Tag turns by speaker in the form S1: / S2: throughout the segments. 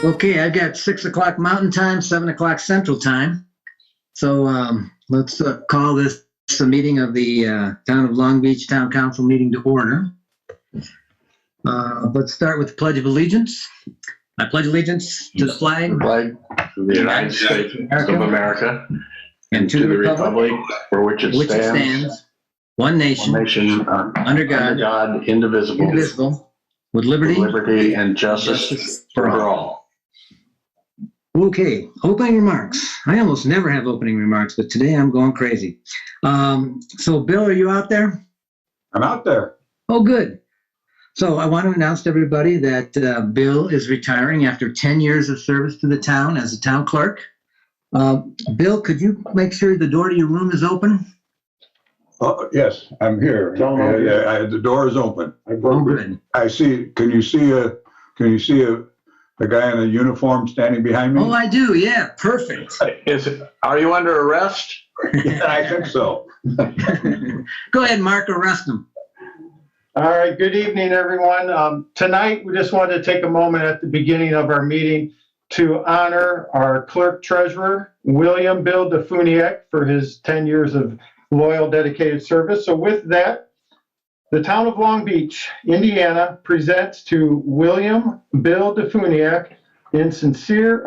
S1: Okay, I got 6 o'clock Mountain Time, 7 o'clock Central Time. So let's call this a meeting of the Town of Long Beach Town Council meeting to order. Let's start with the Pledge of Allegiance. I pledge allegiance to the flag
S2: of the United States of America and to the republic for which it stands,
S1: one nation, under God, indivisible, with liberty and justice for all. Okay, opening remarks. I almost never have opening remarks, but today I'm going crazy. So, Bill, are you out there?
S3: I'm out there.
S1: Oh, good. So I want to announce to everybody that Bill is retiring after 10 years of service to the town as a town clerk. Bill, could you make sure the door to your room is open?
S3: Oh, yes, I'm here. The door is open.
S1: Oh, good.
S3: I see. Can you see a guy in a uniform standing behind me?
S1: Oh, I do. Yeah, perfect.
S2: Are you under arrest?
S3: Yeah, I think so.
S1: Go ahead, Mark, arrest him.
S4: All right, good evening, everyone. Tonight, we just wanted to take a moment at the beginning of our meeting to honor our clerk treasurer, William Bill DeFuniak, for his 10 years of loyal, dedicated service. So with that, the town of Long Beach, Indiana, presents to William Bill DeFuniak in sincere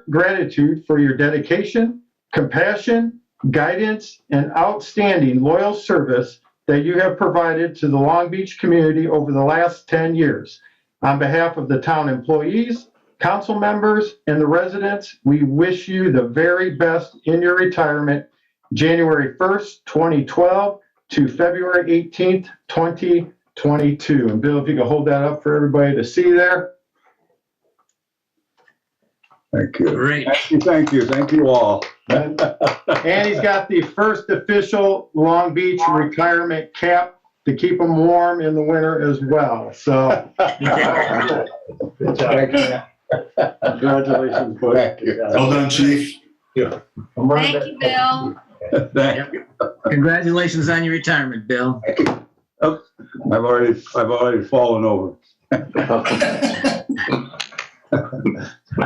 S4: gratitude for your dedication, compassion, guidance, and outstanding loyal service that you have provided to the Long Beach community over the last 10 years. On behalf of the town employees, council members, and the residents, we wish you the very best in your retirement, January 1st, 2012 to February 18th, 2022. And Bill, if you could hold that up for everybody to see there.
S3: Thank you.
S1: Great.
S3: Thank you all.
S4: And he's got the first official Long Beach retirement cap to keep him warm in the winter as well. So, congratulations, Bush.
S3: Thank you.
S5: Well done, Chief.
S4: Yeah.
S6: Thank you, Bill.
S3: Thank you.
S1: Congratulations on your retirement, Bill.
S3: Oh, I've already fallen over.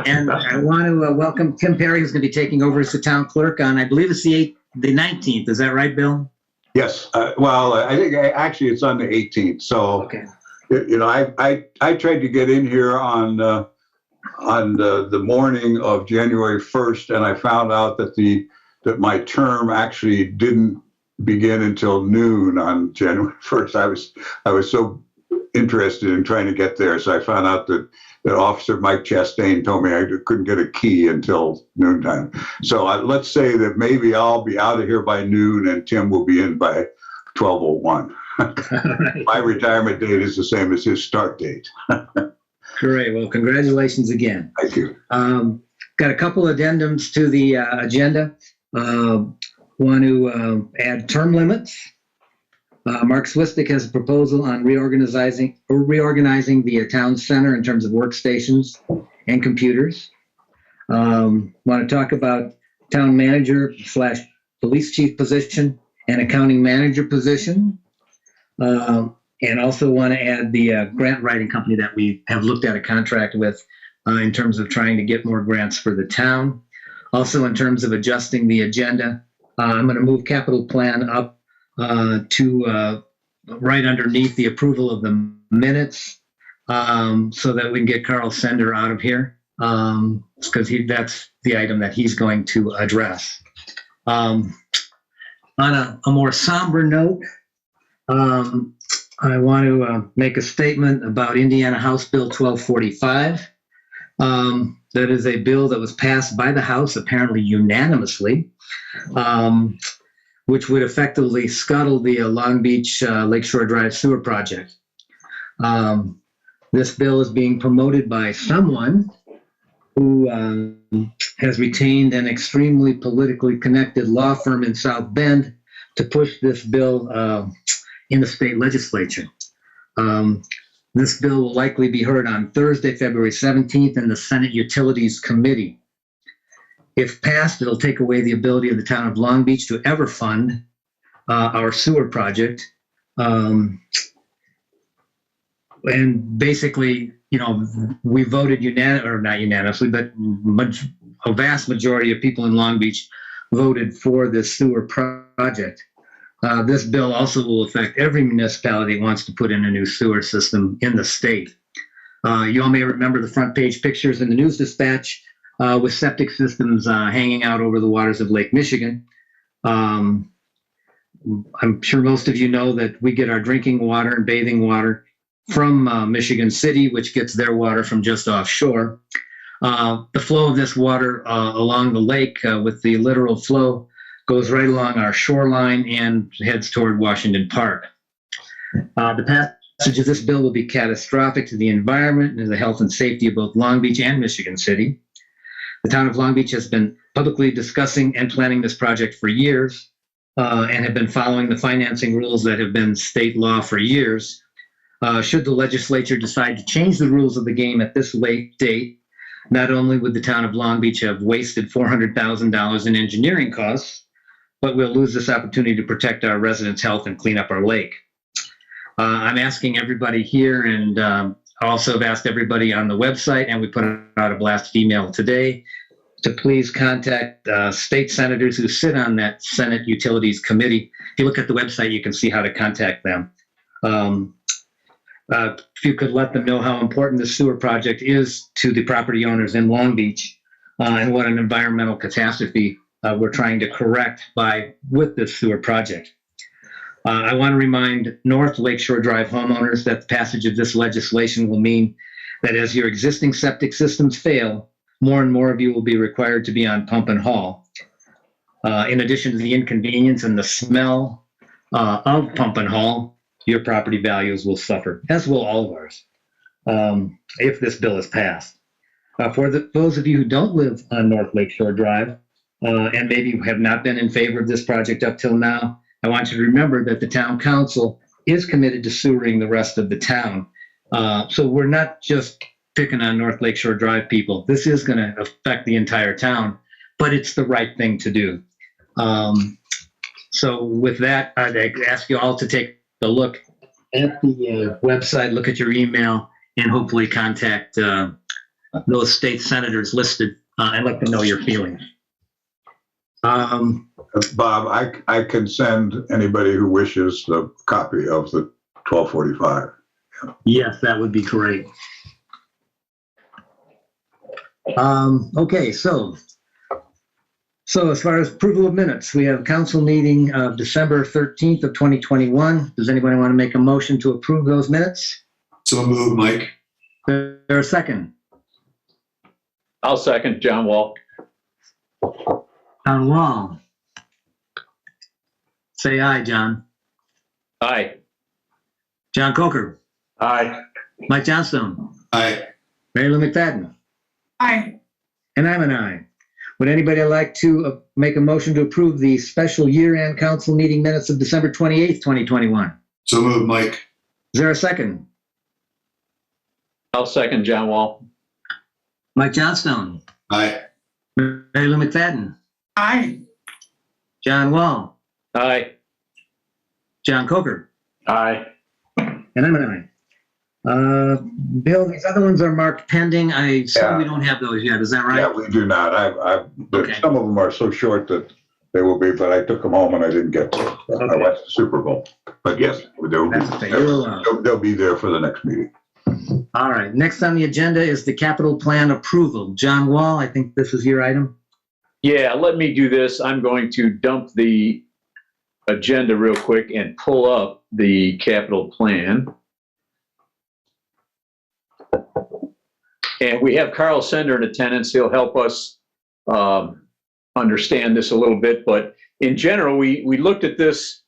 S1: And I want to welcome Tim Perry, who's going to be taking over as the town clerk on, I believe it's the 19th. Is that right, Bill?
S3: Yes. Well, I think actually it's on the 18th. So,
S1: Okay.
S3: You know, I tried to get in here on the morning of January 1st, and I found out that my term actually didn't begin until noon on January 1st. I was so interested in trying to get there, so I found out that Officer Mike Chastain told me I couldn't get a key until noontime. So let's say that maybe I'll be out of here by noon and Tim will be in by 12:01.
S1: Right.
S3: My retirement date is the same as his start date.
S1: Great. Well, congratulations again.
S3: Thank you.
S1: Got a couple addendums to the agenda. Want to add term limits. Mark Swistic has a proposal on reorganizing the town center in terms of workstations and computers. Want to talk about town manager / police chief position and accounting manager position. And also want to add the grant writing company that we have looked at a contract with in terms of trying to get more grants for the town. Also, in terms of adjusting the agenda, I'm going to move capital plan up to right underneath the approval of the minutes so that we can get Carl Sender out of here because that's the item that he's going to address. On a more somber note, I want to make a statement about Indiana House Bill 1245. That is a bill that was passed by the House, apparently unanimously, which would effectively scuttle the Long Beach Lakeshore Drive sewer project. This bill is being promoted by someone who has retained an extremely politically connected law firm in South Bend to push this bill in the state legislature. This bill will likely be heard on Thursday, February 17th in the Senate Utilities Committee. If passed, it'll take away the ability of the town of Long Beach to ever fund our sewer project. And basically, we voted not unanimously, but a vast majority of people in Long Beach voted for this sewer project. This bill also will affect every municipality that wants to put in a new sewer system in the state. You all may remember the front page pictures in the News Dispatch with septic systems hanging out over the waters of Lake Michigan. I'm sure most of you know that we get our drinking water and bathing water from Michigan City, which gets their water from just offshore. The flow of this water along the lake with the littoral flow goes right along our shoreline and heads toward Washington Park. The passage of this bill will be catastrophic to the environment and the health and safety of both Long Beach and Michigan City. The town of Long Beach has been publicly discussing and planning this project for years and have been following the financing rules that have been state law for years. Should the legislature decide to change the rules of the game at this late date, not only would the town of Long Beach have wasted $400,000 in engineering costs, but we'll lose this opportunity to protect our residents' health and clean up our lake. I'm asking everybody here, and also have asked everybody on the website, and we put out a blast email today, to please contact state senators who sit on that Senate Utilities Committee. If you look at the website, you can see how to contact them. If you could let them know how important the sewer project is to the property owners in Long Beach and what an environmental catastrophe we're trying to correct with this sewer project. I want to remind North Lakeshore Drive homeowners that the passage of this legislation will mean that as your existing septic systems fail, more and more of you will be required to be on pump and haul. In addition to the inconvenience and the smell of pump and haul, your property values will suffer, as will all of ours, if this bill is passed. For those of you who don't live on North Lakeshore Drive and maybe have not been in favor of this project up till now, I want you to remember that the town council is committed to sewering the rest of the town. So we're not just picking on North Lakeshore Drive people. This is going to affect the entire town, but it's the right thing to do. So with that, I'd ask you all to take a look at the website, look at your email, and hopefully contact those state senators listed and let them know your feelings.
S3: Bob, I can send anybody who wishes the copy of the 1245.
S1: Yes, that would be great. Okay, so as far as approval of minutes, we have council meeting of December 13th of 2021. Does anybody want to make a motion to approve those minutes?
S5: So moved, Mike.
S1: Is there a second?
S2: I'll second John Wall.
S1: John Wall. Say aye, John.
S2: Aye.
S1: John Coker.
S2: Aye.
S1: Mike Johnstone.
S5: Aye.
S1: Mary Lou McFadden.
S6: Aye.
S1: And I'm an aye. Would anybody like to make a motion to approve the special year-end council meeting minutes of December 28th, 2021?
S5: So moved, Mike.
S1: Is there a second?
S2: I'll second John Wall.
S1: Mike Johnstone.
S5: Aye.
S1: Mary Lou McFadden.
S6: Aye.
S1: John Wall.
S2: Aye.
S1: John Coker.
S2: Aye.
S1: And I'm an aye. Bill, these other ones are marked pending. I assume we don't have those yet. Is that right?
S3: Yeah, we do not.
S1: Okay.
S3: Some of them are so short that they will be, but I took them home and I didn't get them.
S1: Okay.
S3: I watched the Super Bowl. But yes, they'll be there for the next meeting.
S1: All right. Next on the agenda is the capital plan approval. John Wall, I think this is your item.
S2: Yeah, let me do this. I'm going to dump the agenda real quick and pull up the capital plan. And we have Carl Sender in attendance. He'll help us understand this a little bit. But in general, we looked at this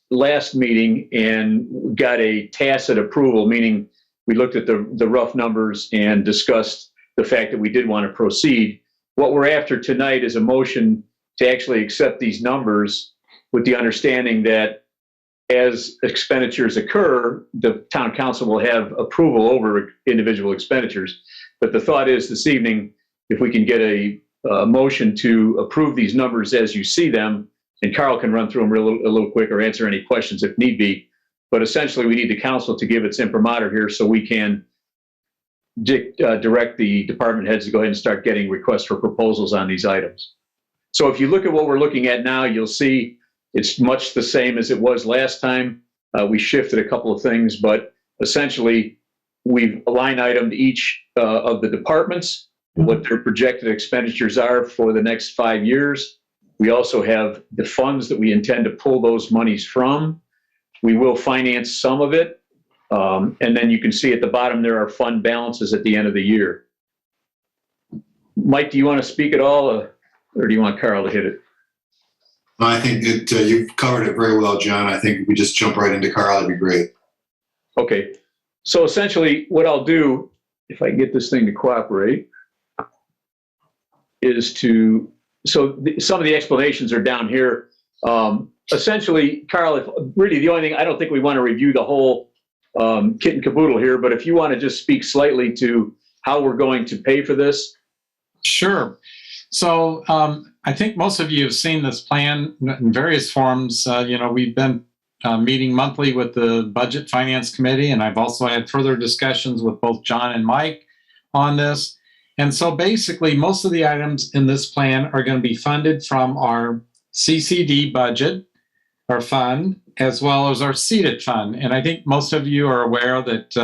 S2: last meeting and got a tacit approval, meaning we looked at the rough numbers and discussed the fact that we did want to proceed. What we're after tonight is a motion to actually accept these numbers with the understanding that as expenditures occur, the town council will have approval over individual expenditures. But the thought is this evening, if we can get a motion to approve these numbers as you see them, and Carl can run through them a little quick or answer any questions if need be, but essentially we need the council to give its imprimatur here so we can direct the department heads to go ahead and start getting requests for proposals on these items. So if you look at what we're looking at now, you'll see it's much the same as it was last time. We shifted a couple of things, but essentially we've line itemed each of the departments, what their projected expenditures are for the next 5 years. We also have the funds that we intend to pull those monies from. We will finance some of it. And then you can see at the bottom there are fund balances at the end of the year. Mike, do you want to speak at all, or do you want Carl to hit it?
S5: I think you've covered it very well, John. I think if we just jump right into Carl, that'd be great.
S2: Okay. So essentially what I'll do, if I can get this thing to cooperate, is to, some of the explanations are down here. Essentially, Carl, really the only thing, I don't think we want to review the whole kit and caboodle here, but if you want to just speak slightly to how we're going to pay for this.
S7: Sure. So I think most of you have seen this plan in various forms. We've been meeting monthly with the Budget Finance Committee, and I've also had further discussions with both John and Mike on this. And so basically, most of the items in this plan are going to be funded from our CCD budget, our fund, as well as our seated fund. And I think most of you are aware that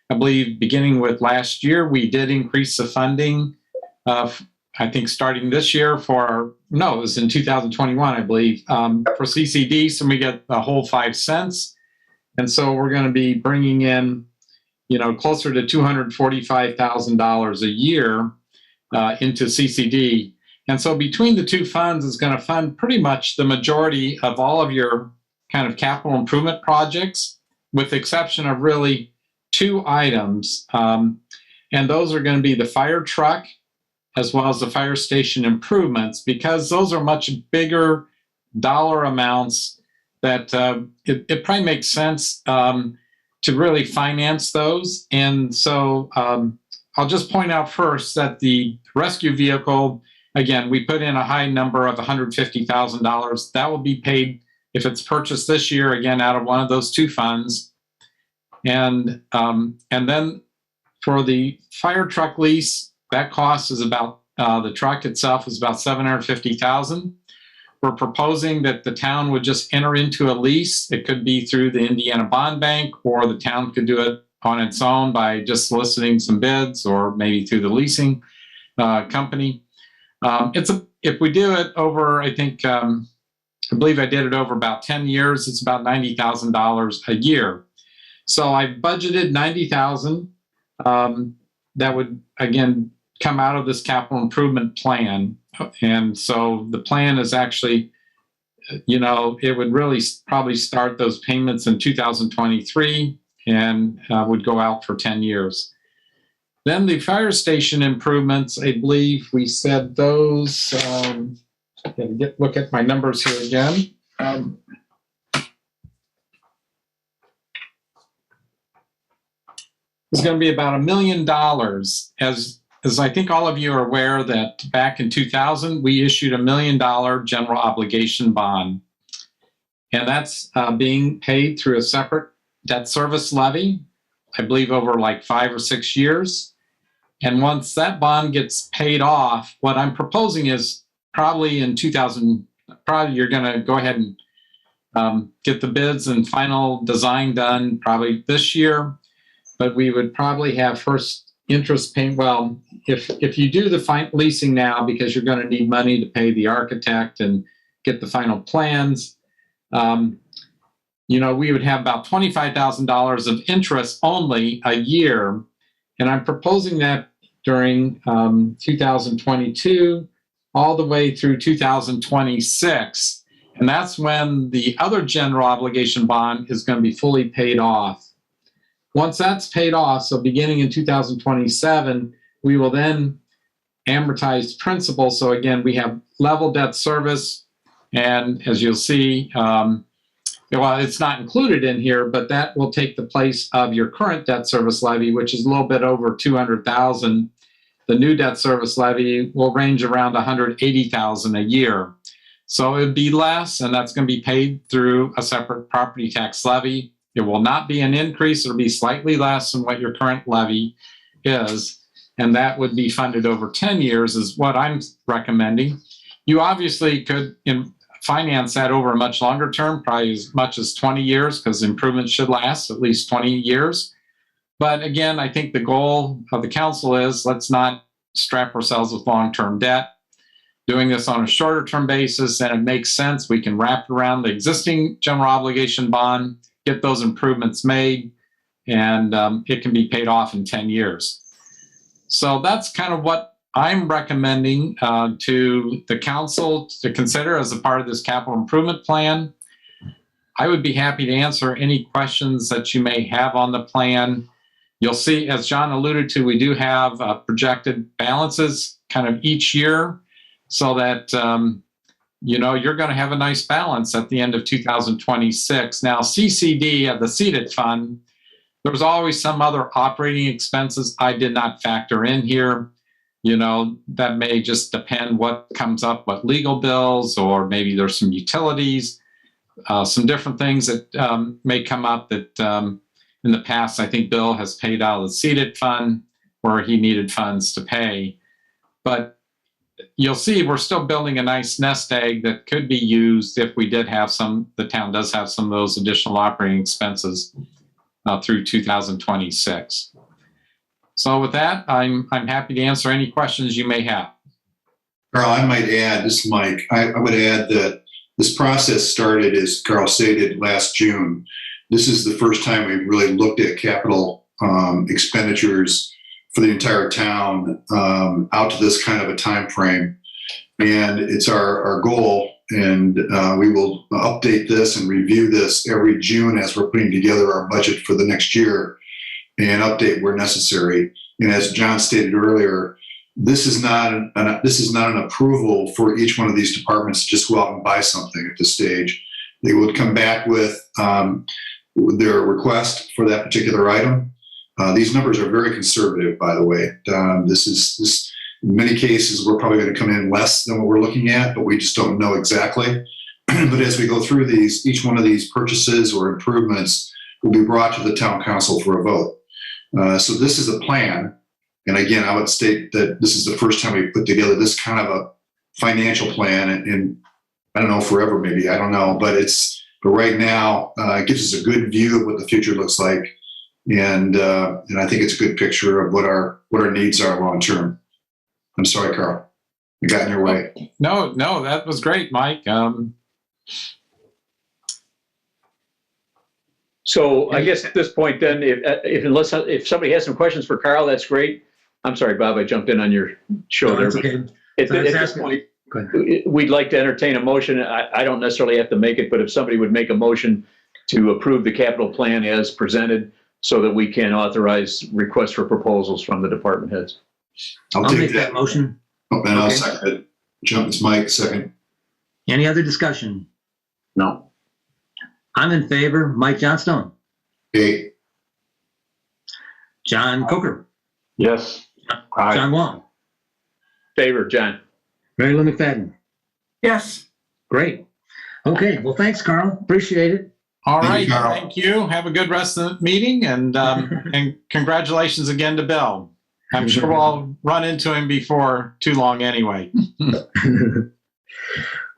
S7: I believe beginning with last year, we did increase the funding I think starting this year it was in 2021, I believe, for CCD. So we get a whole 5 cents. And so we're going to be bringing in, closer to $245,000 a year into CCD. And so between the two funds is going to fund pretty much the majority of all of your kind of capital improvement projects, with the exception of really 2 items. And those are going to be the fire truck as well as the fire station improvements, because those are much bigger dollar amounts that it probably makes sense to really finance those. And so I'll just point out first that the rescue vehicle, again, we put in a high number of $150,000. That will be paid if it's purchased this year, again, out of one of those 2 funds. And then for the fire truck lease, that cost is about, the truck itself is about $750,000. We're proposing that the town would just enter into a lease. It could be through the Indiana Bond Bank, or the town could do it on its own by just soliciting some bids, or maybe through the leasing company. If we do it over, I think, I believe I did it over about 10 years, it's about $90,000 a year. So I budgeted $90,000 that would, again, come out of this capital improvement plan. And so the plan is actually, it would really probably start those payments in 2023 and would go out for 10 years. Then the fire station improvements, I believe we said those, look at my numbers here again. It's going to be about $1 million, as I think all of you are aware that back in 2000, we issued $1 million general obligation bond. And that's being paid through a separate debt service levy, I believe over like 5 or 6 years. And once that bond gets paid off, what I'm proposing is probably in 2000, probably you're going to go ahead and get the bids and final design done probably this year. But we would probably have first interest payment. Well, if you do the leasing now, because you're going to need money to pay the architect and get the final plans, we would have about $25,000 of interest only a year. And I'm proposing that during 2022 all the way through 2026. And that's when the other general obligation bond is going to be fully paid off. Once that's paid off, so beginning in 2027, we will then amortize principal. So again, we have level debt service. And as you'll see, well, it's not included in here, but that will take the place of your current debt service levy, which is a little bit over $200,000. The new debt service levy will range around $180,000 a year. So it would be less, and that's going to be paid through a separate property tax levy. It will not be an increase. It'll be slightly less than what your current levy is. And that would be funded over 10 years is what I'm recommending. You obviously could finance that over a much longer term, probably as much as 20 years, because improvements should last at least 20 years. But again, I think the goal of the council is let's not strap ourselves with long-term debt. Doing this on a shorter term basis, and it makes sense. We can wrap it around the existing general obligation bond, get those improvements made, and it can be paid off in 10 years. So that's kind of what I'm recommending to the council to consider as a part of this capital improvement plan. I would be happy to answer any questions that you may have on the plan. You'll see, as John alluded to, we do have projected balances kind of each year so that, you're going to have a nice balance at the end of 2026. Now, CCD, the seeded fund, there was always some other operating expenses I did not factor in here. That may just depend what comes up, what legal bills, or maybe there's some utilities, some different things that may come up that in the past, I think Bill has paid out of the seeded fund where he needed funds to pay. But you'll see we're still building a nice nest egg that could be used if we did have the town does have some of those additional operating expenses through 2026. So with that, I'm happy to answer any questions you may have.
S5: Carl, I might add, this is Mike, I would add that this process started, as Carl stated, last June. This is the first time we've really looked at capital expenditures for the entire town out to this kind of a time frame. And it's our goal, and we will update this and review this every June as we're putting together our budget for the next year and update where necessary. And as John stated earlier, this is not an approval for each one of these departments to just go out and buy something at this stage. They would come back with their request for that particular item. These numbers are very conservative, by the way. This in many cases, we're probably going to come in less than what we're looking at, but we just don't know exactly. But as we go through these, each one of these purchases or improvements will be brought to the town council for a vote. So this is a plan. And again, I would state that this is the first time we put together this kind of a financial plan in I don't know, forever maybe, I don't know. But right now, it gives us a good view of what the future looks like. And I think it's a good picture of what our needs are long term. I'm sorry, Carl. I got in your way.
S7: No, that was great, Mike.
S2: So I guess at this point, then, if somebody has some questions for Carl, that's great. I'm sorry, Bob, I jumped in on your show
S1: No,
S2: there.
S1: that's okay.
S2: At
S1: So I was
S2: this
S1: asking-
S2: point,
S1: Go ahead.
S2: we'd like to entertain a motion. I don't necessarily have to make it, but if somebody would make a motion to approve the capital plan as presented so that we can authorize requests for proposals from the department heads.
S1: I'll
S5: take
S1: make that motion.
S5: And I'll
S1: Okay.
S5: second it. Jump, it's Mike, second.
S1: Any other discussion?
S2: No.
S1: I'm in favor. Mike Johnstone,
S5: Okay.
S1: John Coker,
S4: Yes.
S1: John Wong,
S2: Favor, John.
S1: Mary Lou McFadden.
S6: Yes.
S1: Great. Okay. Well, thanks, Carl. Appreciate it.
S7: All
S5: Thank
S7: right,
S5: you, Carl.
S7: thank you. Have a good rest of the meeting, and congratulations again to Bill. I'm sure we'll run into him before too long anyway.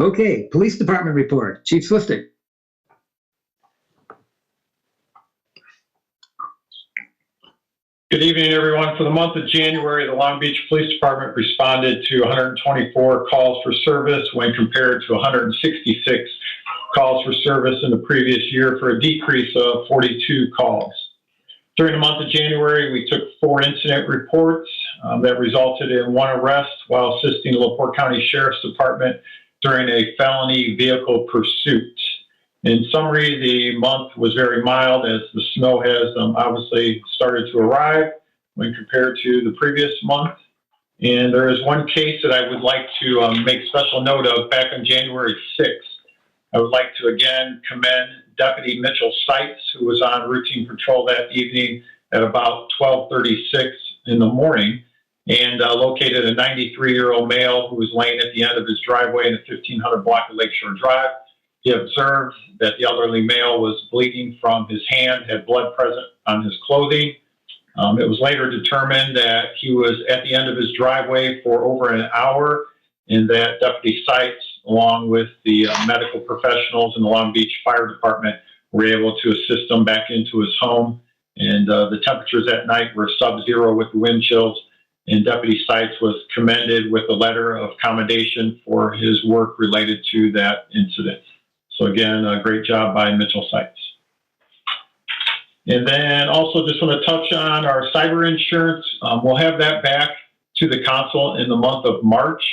S1: Okay. Police Department report. Chief Swistick.
S8: Good evening, everyone. For the month of January, the Long Beach Police Department responded to 124 calls for service when compared to 166 calls for service in the previous year, for a decrease of 42 calls. During the month of January, we took 4 incident reports that resulted in 1 arrest while assisting the LaPorte County Sheriff's Department during a felony vehicle pursuit. In summary, the month was very mild as the snow has obviously started to arrive when compared to the previous month. And there is one case that I would like to make special note of back on January 6th. I would like to again commend Deputy Mitchell Seitz, who was on routine patrol that evening at about 12:36 in the morning, and located a 93-year-old male who was laying at the end of his driveway in the 1500 block of Lakeshore Drive. He observed that the elderly male was bleeding from his hand, had blood present on his clothing. It was later determined that he was at the end of his driveway for over an hour, and that Deputy Seitz, along with the medical professionals in the Long Beach Fire Department, were able to assist him back into his home. And the temperatures at night were sub-zero with the wind chills. And Deputy Seitz was commended with a letter of commendation for his work related to that incident. So again, a great job by Mitchell Seitz. And then also just want to touch on our cyber insurance. We'll have that back to the council in the month of March.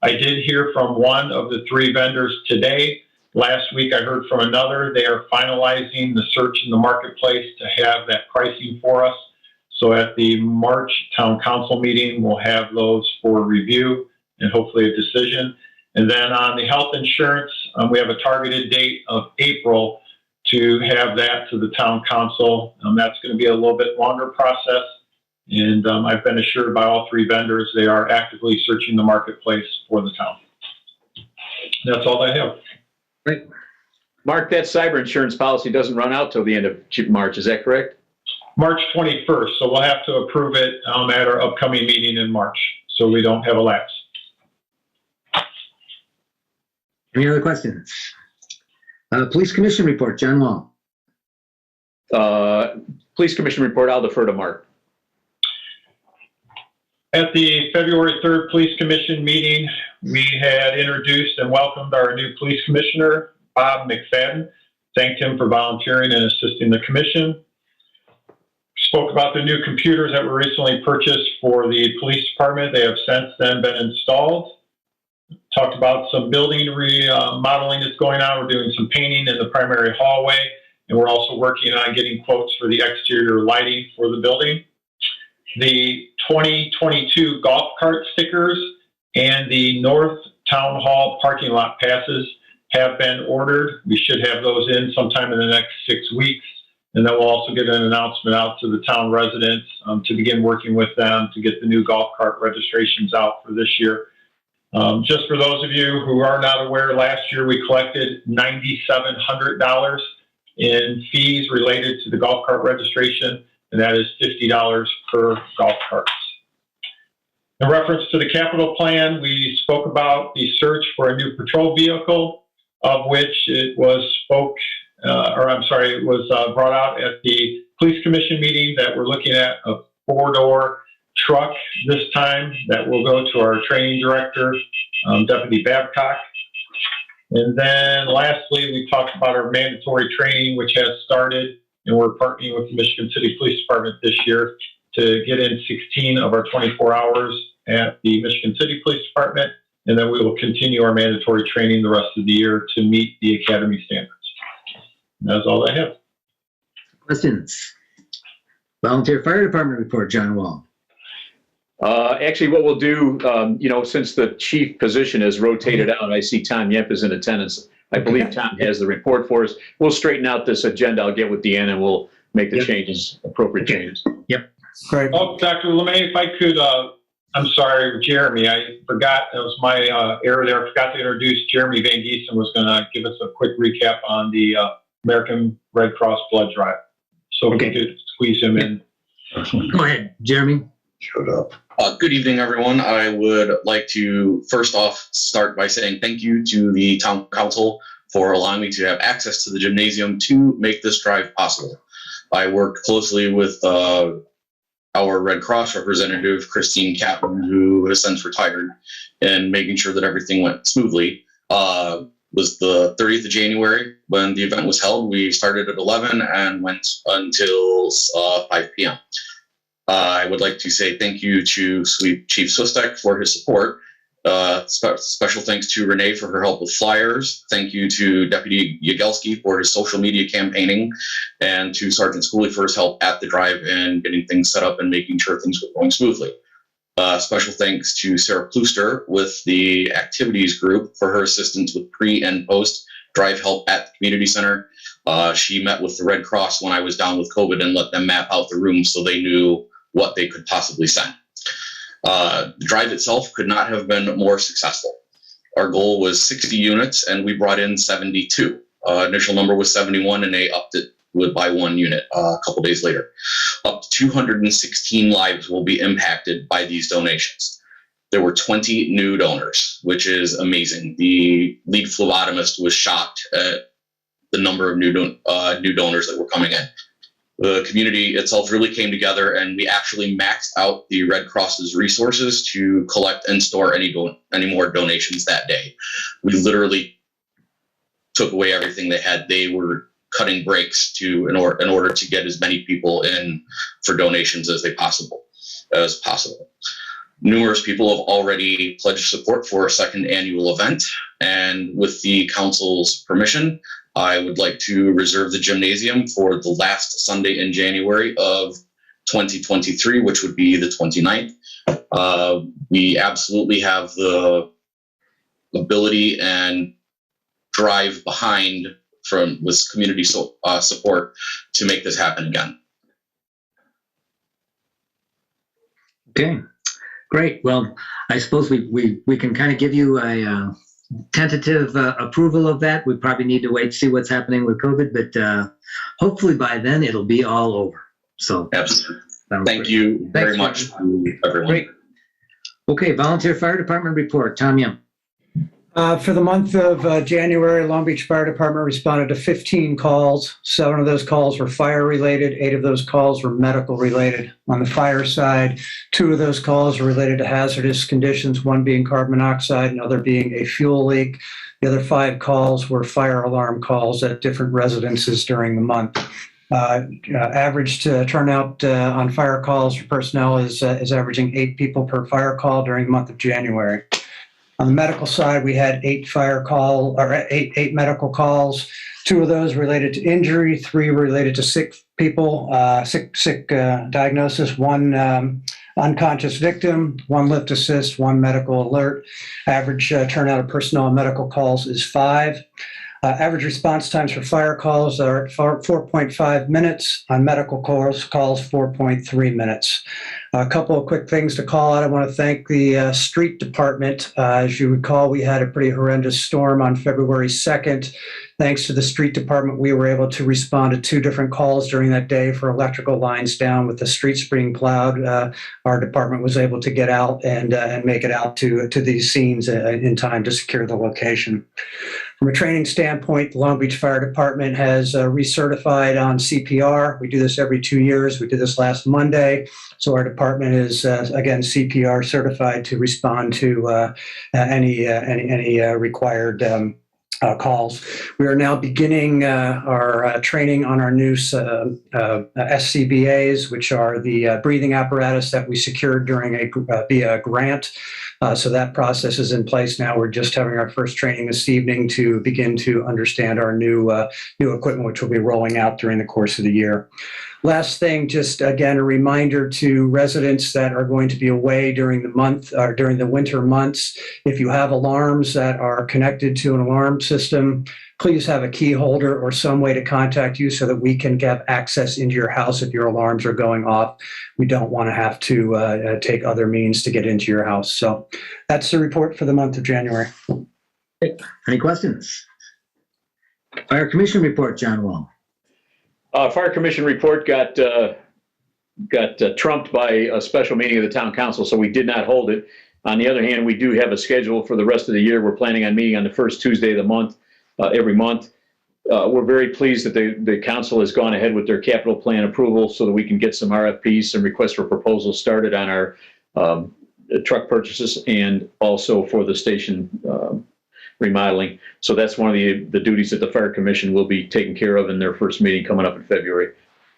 S8: I did hear from one of the 3 vendors today. Last week I heard from another. They are finalizing the search in the marketplace to have that pricing for us. So at the March Town Council meeting, we'll have those for review and hopefully a decision. And then on the health insurance, we have a targeted date of April to have that to the Town Council. That's going to be a little bit longer process. And I've been assured by all 3 vendors they are actively searching the marketplace for the town. That's all I have.
S1: Great.
S2: Mark, that cyber insurance policy doesn't run out till the end of March, is that correct?
S8: March 21st, so we'll have to approve it at our upcoming meeting in March, so we don't have a lapse.
S1: Any other questions? Police Commission report, John Wall.
S2: Police Commission report, I'll defer to Mark.
S8: At the February 3rd Police Commission meeting, we had introduced and welcomed our new police commissioner, Bob McFadden. Thanked him for volunteering and assisting the commission. Spoke about the new computers that were recently purchased for the police department. They have since then been installed. Talked about some building remodeling that's going on. We're doing some painting in the primary hallway, and we're also working on getting quotes for the exterior lighting for the building. The 2022 golf cart stickers and the North Town Hall parking lot passes have been ordered. We should have those in sometime in the next 6 weeks. And then we'll also get an announcement out to the town residents to begin working with them to get the new golf cart registrations out for this year. Just for those of you who are not aware, last year we collected $9,700 in fees related to the golf cart registration, and that is $50 per golf cart. In reference to the capital plan, we spoke about the search for a new patrol vehicle, of which it was brought out at the police commission meeting that we're looking at a 4-door truck this time that will go to our training director, Deputy Babcock. And then lastly, we talked about our mandatory training, which has started, and we're partnering with the Michigan City Police Department this year to get in 16 of our 24 hours at the Michigan City Police Department. And then we will continue our mandatory training the rest of the year to meet the academy standards. And that's all I have.
S1: Questions? Volunteer Fire Department report, John Wall.
S2: Actually, what we'll do, since the chief position has rotated out, I see Tom Yemp is in attendance. I believe Tom has the report for us. We'll straighten out this agenda. I'll get with Deanna and we'll make the changes, appropriate changes.
S1: Yep. Great.
S8: Oh, Dr. LeMay, if I could, I'm sorry, Jeremy, I forgot, that was my error there. I forgot to introduce Jeremy Van Giesen was going to give us a quick recap on the American Red Cross blood drive. So we could squeeze him in.
S1: Go ahead, Jeremy.
S3: Showed up.
S9: Good evening, everyone. I would like to first off start by saying thank you to the town council for allowing me to have access to the gymnasium to make this drive possible. I worked closely with our Red Cross representative, Christine Kaplan, who has since retired, and making sure that everything went smoothly. Was the 30th of January when the event was held. We started at 11 and went until 5 p.m. I would like to say thank you to Chief Swistek for his support. Special thanks to Renee for her help with flyers. Thank you to Deputy Yagelski for his social media campaigning, and to Sergeant Schooley for his help at the drive and getting things set up and making sure things were going smoothly. Special thanks to Sarah Pluster with the activities group for her assistance with pre and post drive help at the community center. She met with the Red Cross when I was down with COVID and let them map out the room so they knew what they could possibly send. The drive itself could not have been more successful. Our goal was 60 units, and we brought in 72. Initial number was 71, and they upped it by 1 unit a couple days later. Up to 216 lives will be impacted by these donations. There were 20 new donors, which is amazing. The lead phlebotomist was shocked at the number of new donors that were coming in. The community itself really came together, and we actually maxed out the Red Cross's resources to collect and store any more donations that day. We literally took away everything they had. They were cutting breaks in order to get as many people in for donations as possible. Numerous people have already pledged support for a second annual event, and with the council's permission, I would like to reserve the gymnasium for the last Sunday in January of 2023, which would be the 29th. We absolutely have the ability and drive behind with community support to make this happen again.
S1: Okay, great. Well, I suppose we can kind of give you a tentative approval of that. We probably need to wait to see what's happening with COVID, but hopefully by then it'll be all over. So
S9: absolutely. Thank you very much to everyone.
S1: Great. Okay, volunteer fire department report. Tom Young.
S10: For the month of January, Long Beach Fire Department responded to 15 calls. 7 of those calls were fire related. 8 of those calls were medical related. On the fire side, 2 of those calls were related to hazardous conditions, one being carbon monoxide, another being a fuel leak. The other 5 calls were fire alarm calls at different residences during the month. Average turnout on fire calls for personnel is averaging 8 people per fire call during the month of January. On the medical side, we had 8 medical calls. 2 of those related to injury, 3 related to sick people, sick diagnosis, 1 unconscious victim, 1 lift assist, 1 medical alert. Average turnout of personnel on medical calls is 5. Average response times for fire calls are at 4.5 minutes. On medical calls 4.3 minutes. A couple of quick things to call out. I want to thank the street department. As you recall, we had a pretty horrendous storm on February 2nd. Thanks to the street department, we were able to respond to 2 different calls during that day for electrical lines down with the streets being plowed. Our department was able to get out and make it out to these scenes in time to secure the location. From a training standpoint, the Long Beach Fire Department has recertified on CPR. We do this every 2 years. We did this last Monday. So our department is, again, CPR certified to respond to any required calls. We are now beginning our training on our new SCBAs, which are the breathing apparatus that we secured during via grant. So that process is in place now. We're just having our first training this evening to begin to understand our new equipment, which will be rolling out during the course of the year. Last thing, just again, a reminder to residents that are going to be away during the month or during the winter months. If you have alarms that are connected to an alarm system, please have a key holder or some way to contact you so that we can get access into your house if your alarms are going off. We don't want to have to take other means to get into your house. So that's the report for the month of January.
S1: Any questions? Fire Commission report, John Wall.
S2: Fire Commission report got trumped by a special meeting of the town council, so we did not hold it. On the other hand, we do have a schedule for the rest of the year. We're planning on meeting on the first Tuesday of the month, every month. We're very pleased that the council has gone ahead with their capital plan approval so that we can get some RFPs, some requests for proposals started on our truck purchases and also for the station remodeling. So that's one of the duties that the Fire Commission will be taking care of in their first meeting coming up in February.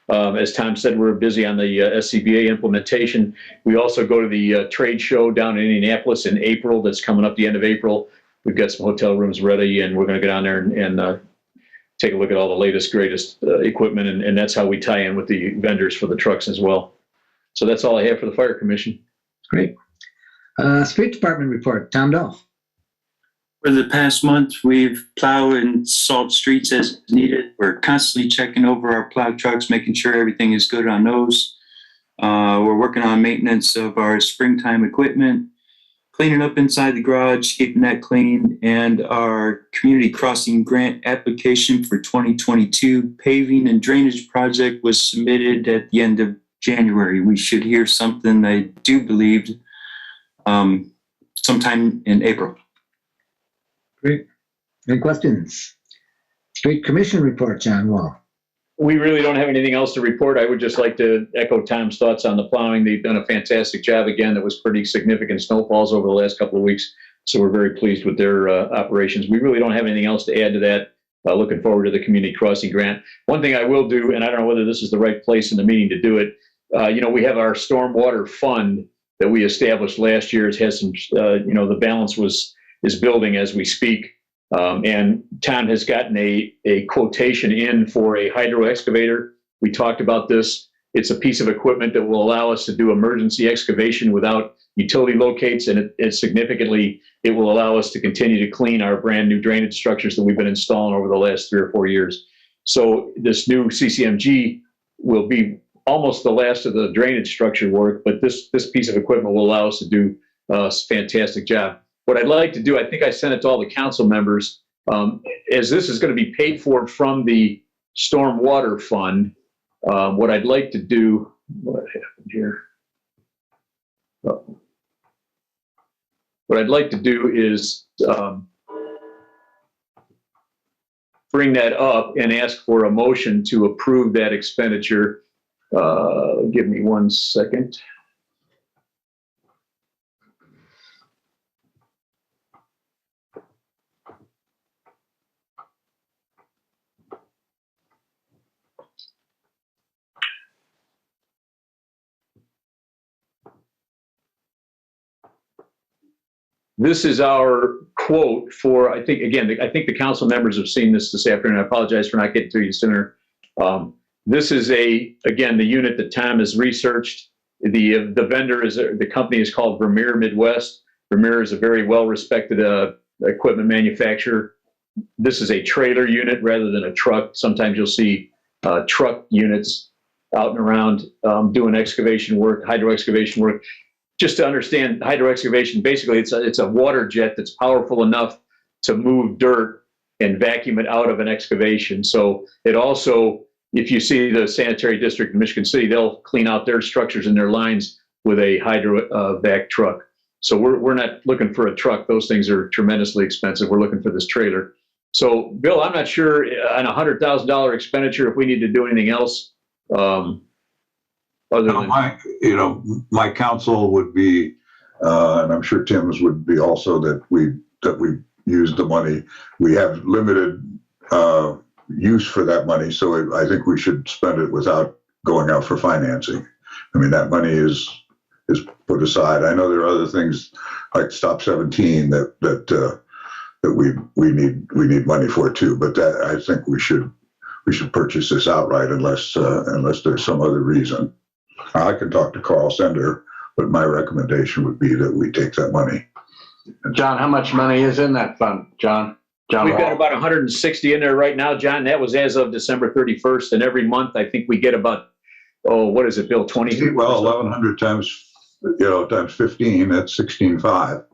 S2: As Tom said, we're busy on the SCBA implementation. We also go to the trade show down in Indianapolis in April. That's coming up the end of April. We've got some hotel rooms ready, and we're going to get on there and take a look at all the latest, greatest equipment, and that's how we tie in with the vendors for the trucks as well. So that's all I have for the Fire Commission.
S1: Great. Street Department report, Tom Dahl.
S11: For the past month, we've plowed and salt streets as needed. We're constantly checking over our plow trucks, making sure everything is good on those. We're working on maintenance of our springtime equipment, cleaning up inside the garage, keeping that clean, and our community crossing grant application for 2022 paving and drainage project was submitted at the end of January. We should hear something, I do believe, sometime in April.
S1: Great. Any questions? Street Commission report, John Wall.
S2: We really don't have anything else to report. I would just like to echo Tom's thoughts on the plowing. They've done a fantastic job. Again, that was pretty significant snowfalls over the last couple of weeks. So we're very pleased with their operations. We really don't have anything else to add to that. Looking forward to the community crossing grant. One thing I will do, and I don't know whether this is the right place in the meeting to do it, we have our stormwater fund that we established last year. It has some, the balance is building as we speak. And Tom has gotten a quotation in for a hydro excavator. We talked about this. It's a piece of equipment that will allow us to do emergency excavation without utility locates, and it will allow us to continue to clean our brand new drainage structures that we've been installing over the last 3 or 4 years. So this new CCMG will be almost the last of the drainage structure work, but this piece of equipment will allow us to do a fantastic job. What I'd like to do, I think I sent it to all the council members, as this is going to be paid for from the stormwater fund. What I'd like to do, what happened here? What I'd like to do is bring that up and ask for a motion to approve that expenditure. Give me 1 second. This is our quote for, I think the council members have seen this afternoon. I apologize for not getting to you sooner. This is the unit that Tom has researched. The vendor the company is called Vermeer Midwest. Vermeer is a very well-respected equipment manufacturer. This is a trailer unit rather than a truck. Sometimes you'll see truck units out and around doing excavation work, hydro excavation work. Just to understand hydro excavation, basically it's a water jet that's powerful enough to move dirt and vacuum it out of an excavation. So it also, if you see the sanitary district in Michigan City, they'll clean out their structures and their lines with a hydro vac truck. So we're not looking for a truck. Those things are tremendously expensive. We're looking for this trailer. So Bill, I'm not sure on a $100,000 expenditure if we need to do anything else.
S3: My counsel would be, and I'm sure Tim's would be also, that we use the money. We have limited use for that money, so I think we should spend it without going out for financing. I mean, that money is put aside. I know there are other things like Stop 17 that we need money for too, but that I think we should purchase this outright unless there's some other reason. I can talk to Carl Sender, but my recommendation would be that we take that money.
S12: John, how much money is in that fund, John?
S2: We've got about 160 in there right now, John. That was as of December 31st. And every month, I think we get about, what is it, Bill, 20?
S3: Well, 1,100 times 15, that's 16.5.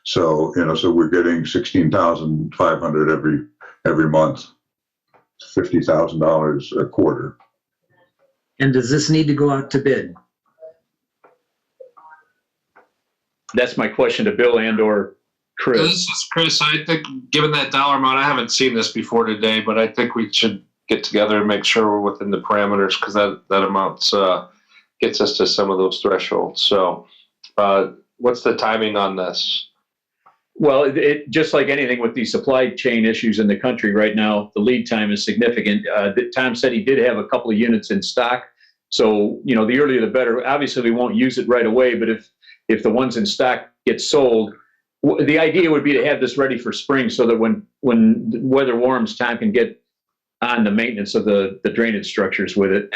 S3: So, so we're getting 16,500 every month, $50,000 a quarter.
S1: And does this need to go out to bid?
S2: That's my question to Bill and or Chris.
S13: This is Chris. I think, given that dollar amount, I haven't seen this before today, but I think we should get together and make sure we're within the parameters, because that amount gets us to some of those thresholds. So what's the timing on this?
S2: Well, it just like anything with these supply chain issues in the country right now, the lead time is significant. Tom said he did have a couple of units in stock. So, the earlier the better. Obviously, we won't use it right away, but if the ones in stock get sold, the idea would be to have this ready for spring so that when the weather warms, Tom can get on the maintenance of the drainage structures with it.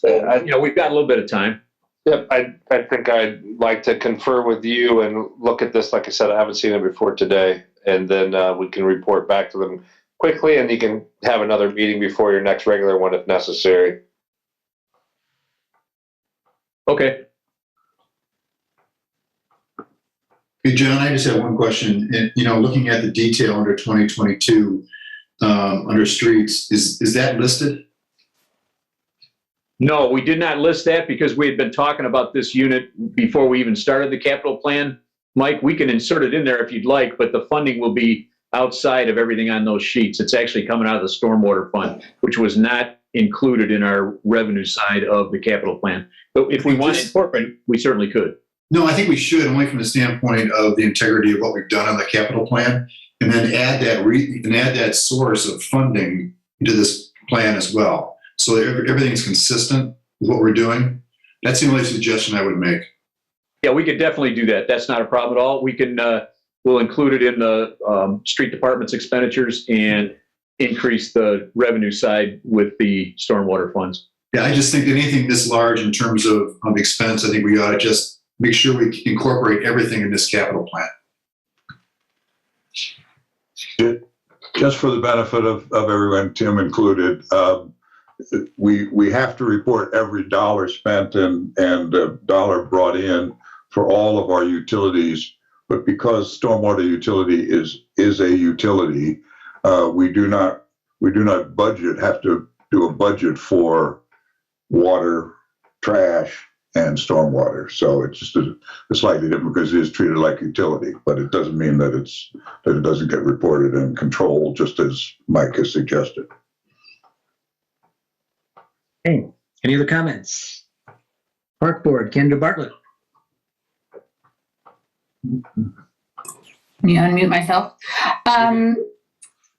S2: We've got a little bit of time.
S13: Yep, I think I'd like to confer with you and look at this. Like I said, I haven't seen it before today, and then we can report back to them quickly, and you can have another meeting before your next regular one if necessary.
S2: Okay.
S5: Hey, John, I just have one question. And, looking at the detail under 2022, under streets, is that listed?
S2: No, we did not list that because we had been talking about this unit before we even started the capital plan. Mike, we can insert it in there if you'd like, but the funding will be outside of everything on those sheets. It's actually coming out of the stormwater fund, which was not included in our revenue side of the capital plan. But if we want to incorporate it, we certainly could.
S5: No, I think we should, only from the standpoint of the integrity of what we've done on the capital plan, and then add that source of funding into this plan as well. So that everything's consistent with what we're doing. That's the only suggestion I would make.
S2: Yeah, we could definitely do that. That's not a problem at all. We can, we'll include it in the street department's expenditures and increase the revenue side with the stormwater funds.
S5: Yeah, I just think anything this large in terms of expense, I think we ought to just make sure we incorporate everything in this capital plan.
S3: Just for the benefit of everyone, Tim included, we have to report every dollar spent and dollar brought in for all of our utilities. But because stormwater utility is a utility, we do not have to do a budget for water, trash, and stormwater. So it's just a slightly different because it is treated like utility, but it doesn't mean that it doesn't get reported and controlled, just as Mike has suggested.
S1: Okay, any other comments? Park Board, Kendra Bartlett.
S6: Let me unmute myself.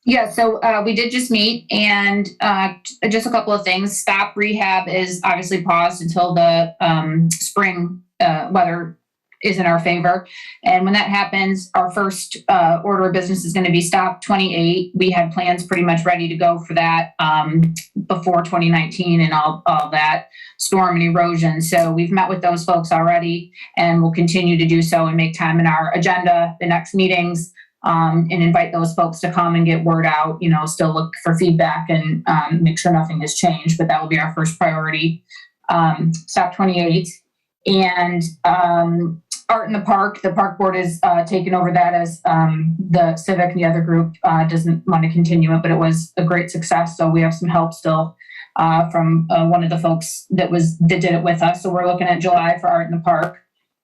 S6: Yeah, so we did just meet, and just a couple of things. Stop rehab is obviously paused until the spring weather is in our favor. And when that happens, our first order of business is going to be Stop 28. We had plans pretty much ready to go for that before 2019 and all that storm and erosion. So we've met with those folks already, and we'll continue to do so and make time in our agenda, the next meetings, and invite those folks to come and get word out, still look for feedback and make sure nothing has changed, but that will be our first priority. Stop 28. And Art in the Park Board is taking over that as the Civic and the other group doesn't want to continue it, but it was a great success. So we have some help still from one of the folks that did it with us. So we're looking at July for Art in the Park.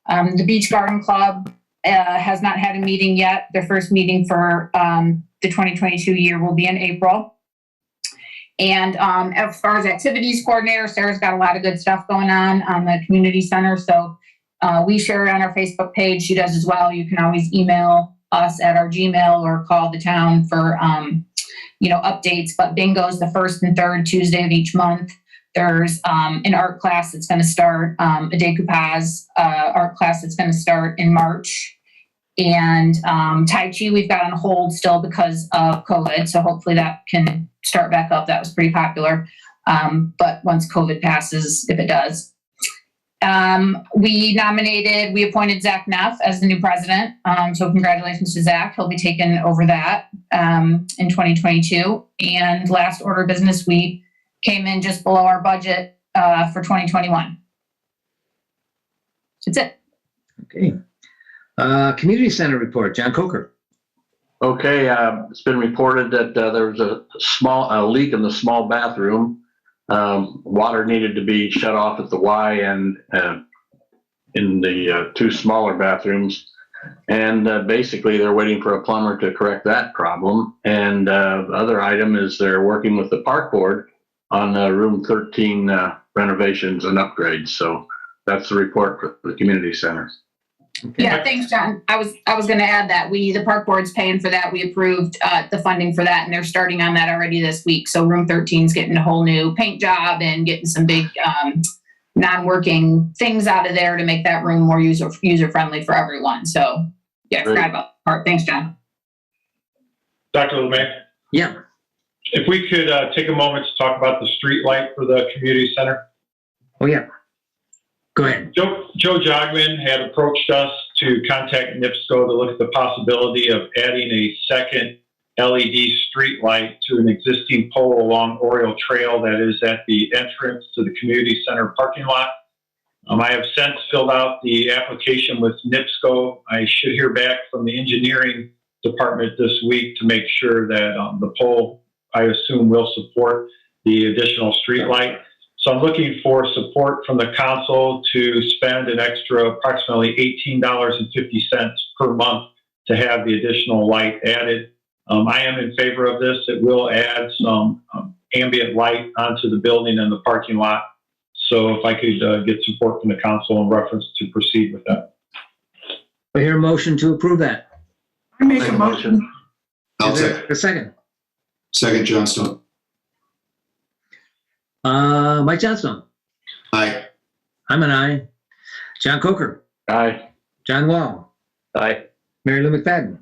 S6: The Beach Garden Club has not had a meeting yet. Their first meeting for the 2022 year will be in April. And as far as activities coordinator, Sarah's got a lot of good stuff going on the community center. So we share it on our Facebook page. She does as well. You can always email us at our Gmail or call the town for updates. But bingo is the first and third Tuesday of each month. There's an art class that's going to start, a decoupage art class that's going to start in March. And Tai Chi we've got on hold still because of COVID. So hopefully that can start back up. That was pretty popular. But once COVID passes, if it does. We appointed Zach Neff as the new president. So congratulations to Zach. He'll be taking over that in 2022. And last order of business, we came in just below our budget for 2021. That's it.
S1: Okay. Community Center report, John Coker.
S12: Okay, it's been reported that there was a leak in the small bathroom. Water needed to be shut off at the Y and in the two smaller bathrooms. And basically they're waiting for a plumber to correct that problem. And the other item is they're working with the Park Board on room 13 renovations and upgrades. So that's the report for the community center.
S1: Okay.
S6: Yeah, thanks, John. I was going to add that the Park Board's paying for that. We approved the funding for that, and they're starting on that already this week. So room 13 is getting a whole new paint job and getting some big non-working things out of there to make that room more user-friendly for everyone. So yeah, forgot about the part. Thanks, John.
S8: Dr. LeMay?
S1: Yeah.
S8: If we could take a moment to talk about the street light for the community center.
S1: Oh, yeah. Go ahead.
S8: Joe Jogman had approached us to contact NIPSCO to look at the possibility of adding a second LED street light to an existing pole along Oriole Trail that is at the entrance to the community center parking lot. I have since filled out the application with NIPSCO. I should hear back from the engineering department this week to make sure that the pole, I assume, will support the additional street light. So I'm looking for support from the council to spend an extra approximately $18.50 per month to have the additional light added. I am in favor of this. It will add some ambient light onto the building and the parking lot. So if I could get support from the council in reference to proceed with that.
S1: I hear a motion to approve that.
S14: I make a motion.
S5: I'll
S1: Is there
S5: second.
S1: a second?
S5: Second, Johnstone.
S1: Mike Johnstone.
S5: Aye.
S1: I'm an aye. John Coker.
S12: Aye.
S1: John Wall.
S2: Aye.
S1: Mary Lou McFadden.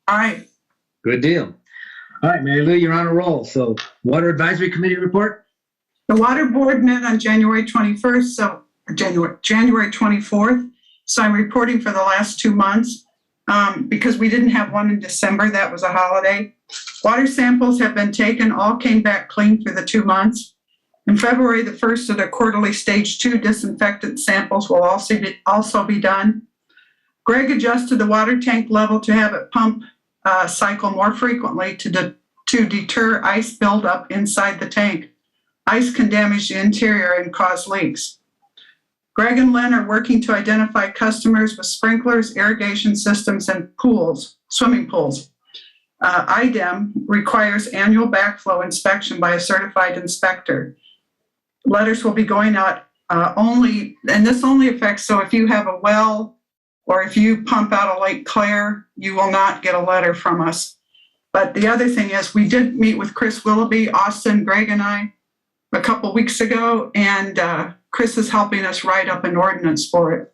S14: Aye.
S1: Good deal. All right, Mary Lou, you're on a roll. So Water Advisory Committee report?
S14: The Water Board met on January 21st, so January 24th. So I'm reporting for the last 2 months because we didn't have one in December. That was a holiday. Water samples have been taken, all came back clean for the 2 months. In February the 1st of the quarterly stage 2 disinfectant samples will also be done. Greg adjusted the water tank level to have it pump cycle more frequently to deter ice buildup inside the tank. Ice can damage the interior and cause leaks. Greg and Lynn are working to identify customers with sprinklers, irrigation systems, and pools, swimming pools. IDEM requires annual backflow inspection by a certified inspector. Letters will be going out only, and this only affects, so if you have a well or if you pump out of Lake Claire, you will not get a letter from us. But the other thing is, we did meet with Chris Willoughby, Austin, Greg, and I a couple weeks ago, and Chris is helping us write up an ordinance for it.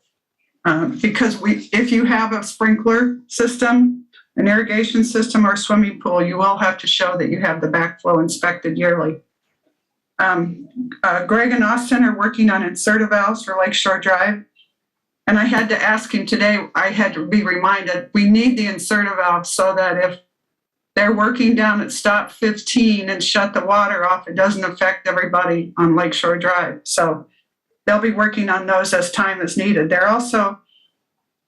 S14: Because if you have a sprinkler system, an irrigation system, or a swimming pool, you will have to show that you have the backflow inspected yearly. Greg and Austin are working on inserter valves for Lakeshore Drive. And I had to ask him today, I had to be reminded, we need the inserter valve so that if they're working down at stop 15 and shut the water off, it doesn't affect everybody on Lakeshore Drive. So they'll be working on those as time is needed. They're also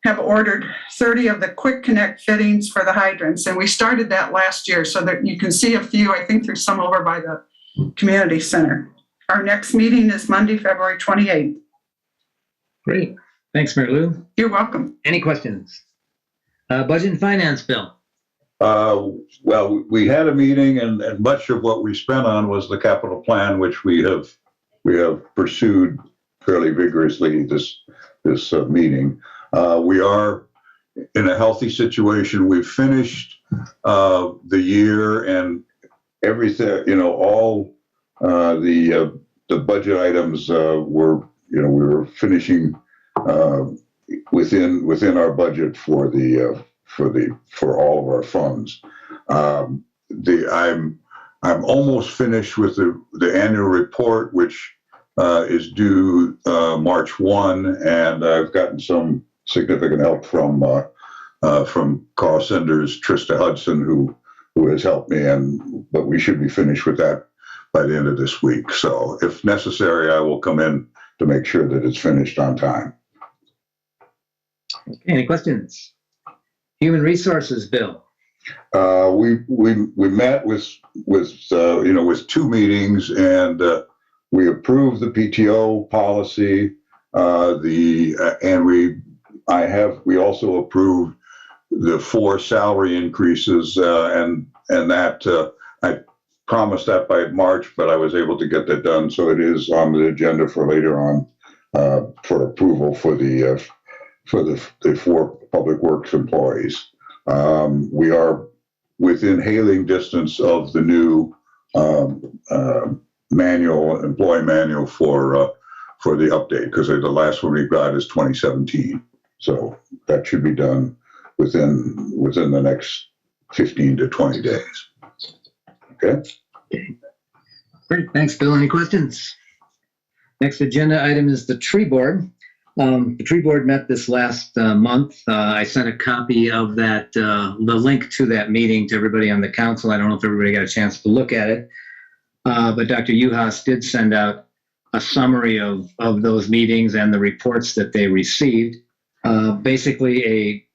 S14: have ordered 30 of the quick connect fittings for the hydrants. And we started that last year so that you can see a few. I think there's some over by the community center. Our next meeting is Monday, February 28th.
S1: Great. Thanks, Mary Lou.
S14: You're welcome.
S1: Any questions? Budget and Finance, Bill.
S3: Well, we had a meeting, and much of what we spent on was the capital plan, which we have pursued fairly vigorously this meeting. We are in a healthy situation. We've finished the year, and everything, all the budget items we were finishing within our budget for all of our funds. I'm almost finished with the annual report, which is due March 1, and I've gotten some significant help from Carl Sanders, Trista Hudson, who has helped me, but we should be finished with that by the end of this week. So if necessary, I will come in to make sure that it's finished on time.
S1: Okay, any questions? Human Resources, Bill.
S3: We met with 2 meetings, and we approved the PTO policy. We also approved the 4 salary increases, and that I promised that by March, but I was able to get that done. So it is on the agenda for later on for approval for the 4 public works employees. We are within hailing distance of the new employee manual for the update, because the last one we got is 2017. So that should be done within the next 15 to 20 days. Okay.
S1: Great. Thanks, Bill. Any questions? Next agenda item is the tree board. The tree board met this last month. I sent a copy of that, the link to that meeting to everybody on the council. I don't know if everybody got a chance to look at it, but Dr. Uhas did send out a summary of those meetings and the reports that they received. Basically, a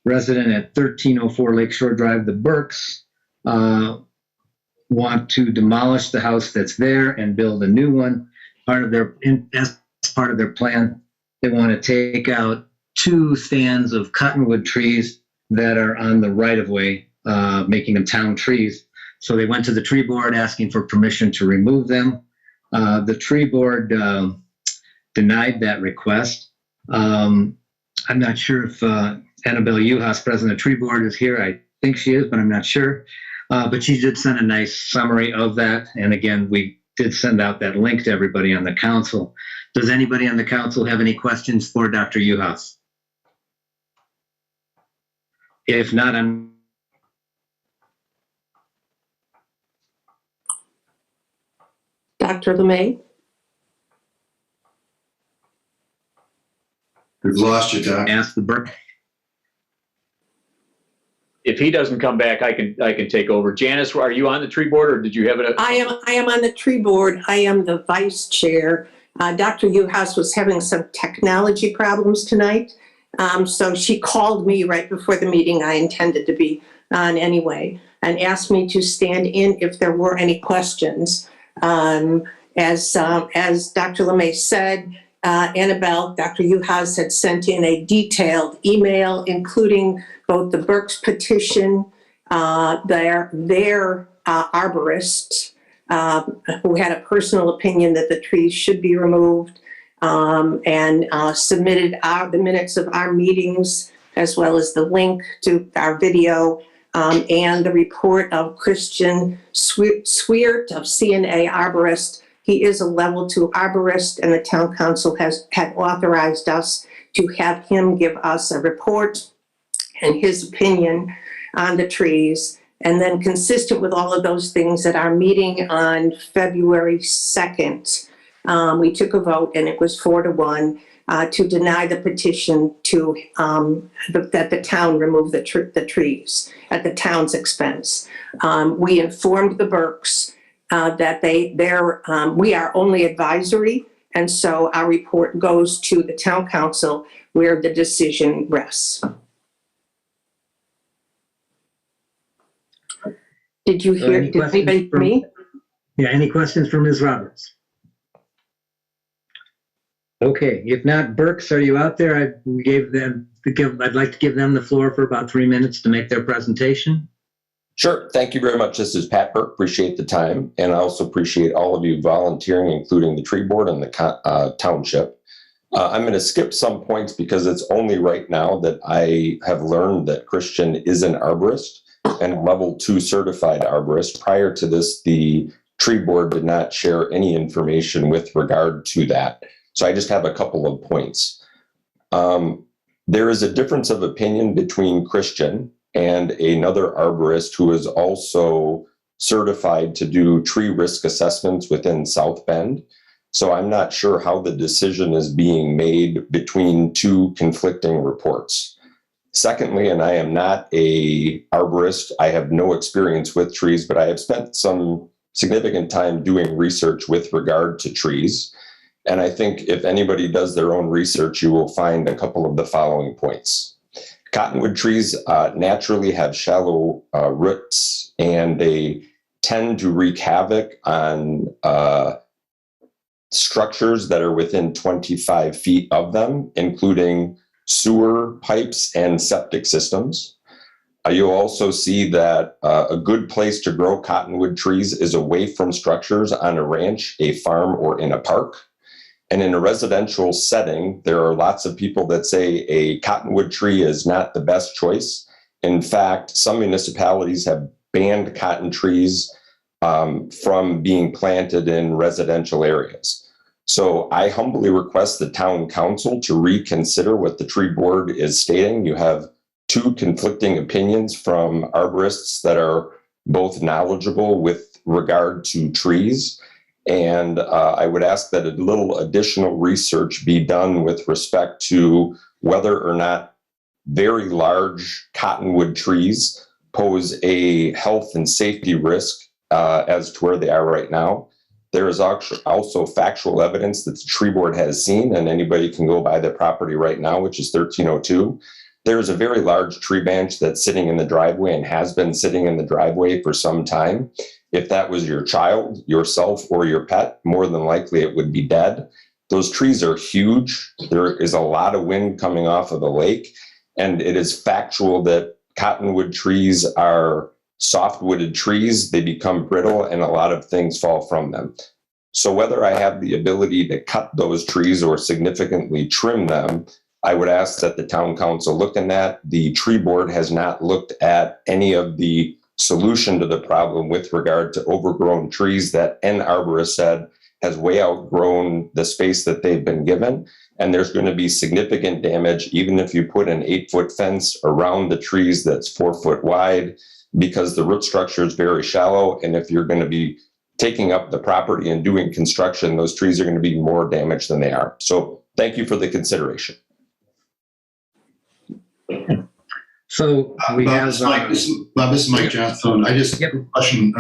S1: resident at 1304 Lakeshore Drive, the Burks, want to demolish the house that's there and build a new one. As part of their plan, they want to take out 2 stands of cottonwood trees that are on the right-of-way, making them town trees. So they went to the tree board asking for permission to remove them. The tree board denied that request. I'm not sure if Annabelle Uhas, president of the tree board, is here. I think she is, but I'm not sure. But she did send a nice summary of that. And again, we did send out that link to everybody on the council. Does anybody on the council have any questions for Dr. Uhas? If not,
S15: Dr. Lemay?
S5: We've lost you, Doc.
S1: Ask the Burke.
S2: If he doesn't come back, I can take over. Janice, are you on the tree board, or did you have it?
S15: I am on the tree board. I am the vice chair. Dr. Uhas was having some technology problems tonight. So she called me right before the meeting I intended to be on anyway, and asked me to stand in if there were any questions. As Dr. Lemay said, Annabelle, Dr. Uhas had sent in a detailed email, including both the Burke's petition, their arborist, who had a personal opinion that the trees should be removed, and submitted the minutes of our meetings, as well as the link to our video, and the report of Christian Sweert of CNA Arborist. He is a level 2 arborist, and the town council had authorized us to have him give us a report and his opinion on the trees. And then, consistent with all of those things, at our meeting on February 2nd, we took a vote, and it was 4-1 to deny the petition to that the town remove the trees at the town's expense. We informed the Burks that we are only advisory, and so our report goes to the town council where the decision rests. Did you hear? Did anybody hear me?
S1: Yeah, any questions for Ms. Roberts? Okay, if not, Burks, are you out there? I'd like to give them the floor for about 3 minutes to make their presentation.
S16: Sure. Thank you very much. This is Pat Burke. Appreciate the time. And I also appreciate all of you volunteering, including the tree board and the township. I'm going to skip some points because it's only right now that I have learned that Christian is an arborist and level 2 certified arborist. Prior to this, the tree board did not share any information with regard to that. So I just have a couple of points. There is a difference of opinion between Christian and another arborist who is also certified to do tree risk assessments within South Bend. So I'm not sure how the decision is being made between 2 conflicting reports. Secondly, and I am not a arborist, I have no experience with trees, but I have spent some significant time doing research with regard to trees. And I think if anybody does their own research, you will find a couple of the following points. Cottonwood trees naturally have shallow roots, and they tend to wreak havoc on structures that are within 25 feet of them, including sewer pipes and septic systems. You'll also see that a good place to grow cottonwood trees is away from structures on a ranch, a farm, or in a park. And in a residential setting, there are lots of people that say a cottonwood tree is not the best choice. In fact, some municipalities have banned cotton trees from being planted in residential areas. So I humbly request the town council to reconsider what the tree board is stating. You have 2 conflicting opinions from arborists that are both knowledgeable with regard to trees. And I would ask that a little additional research be done with respect to whether or not very large cottonwood trees pose a health and safety risk as to where they are right now. There is also factual evidence that the tree board has seen, and anybody can go by the property right now, which is 1302. There is a very large tree branch that's sitting in the driveway and has been sitting in the driveway for some time. If that was your child, yourself, or your pet, more than likely it would be dead. Those trees are huge. There is a lot of wind coming off of the lake, and it is factual that cottonwood trees are soft-wooded trees. They become brittle, and a lot of things fall from them. So whether I have the ability to cut those trees or significantly trim them, I would ask that the town council look in that. The tree board has not looked at any of the solution to the problem with regard to overgrown trees that an arborist said has way outgrown the space that they've been given. And there's going to be significant damage, even if you put an 8-foot fence around the trees that's 4 foot wide, because the root structure is very shallow. And if you're going to be taking up the property and doing construction, those trees are going to be more damaged than they are. So thank you for the consideration.
S1: So we
S5: Bob,
S1: have.
S5: this is Mike Johnstone. I just have a question.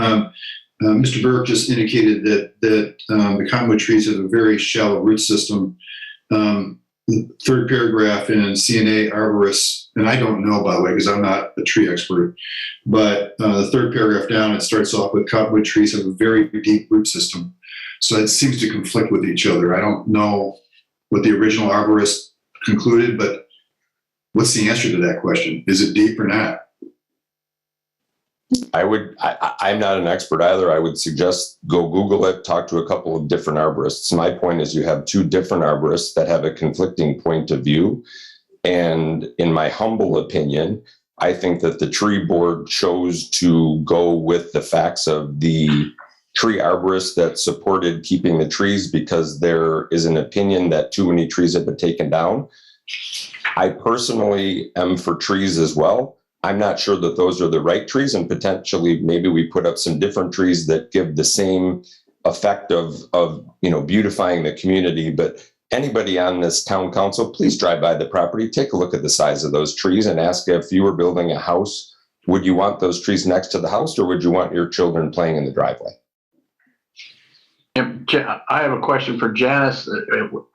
S5: Mr. Burke just indicated that the cottonwood trees have a very shallow root system. The third paragraph in CNA arborists, and I don't know, by the way, because I'm not a tree expert, but the third paragraph down, it starts off with cottonwood trees have a very deep root system. So it seems to conflict with each other. I don't know what the original arborist concluded, but what's the answer to that question? Is it deep or not?
S16: I'm not an expert either. I would suggest go Google it, talk to a couple of different arborists. My point is you have two different arborists that have a conflicting point of view. And in my humble opinion, I think that the tree board chose to go with the facts of the tree arborist that supported keeping the trees because there is an opinion that too many trees have been taken down. I personally am for trees as well. I'm not sure that those are the right trees, and potentially maybe we put up some different trees that give the same effect of beautifying the community. But anybody on this town council, please drive by the property, take a look at the size of those trees and ask if you were building a house, would you want those trees next to the house or would you want your children playing in the driveway?
S12: I have a question for Janice.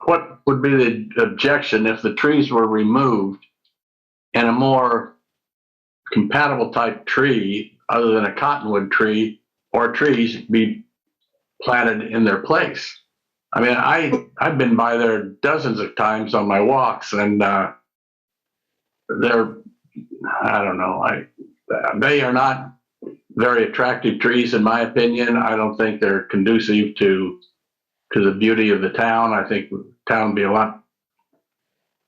S12: What would be the objection if the trees were removed and a more compatible type tree other than a cottonwood tree or trees be planted in their place? I mean, I've been by there dozens of times on my walks, and they're, I don't know, they are not very attractive trees in my opinion. I don't think they're conducive to the beauty of the town. I think the town would be a lot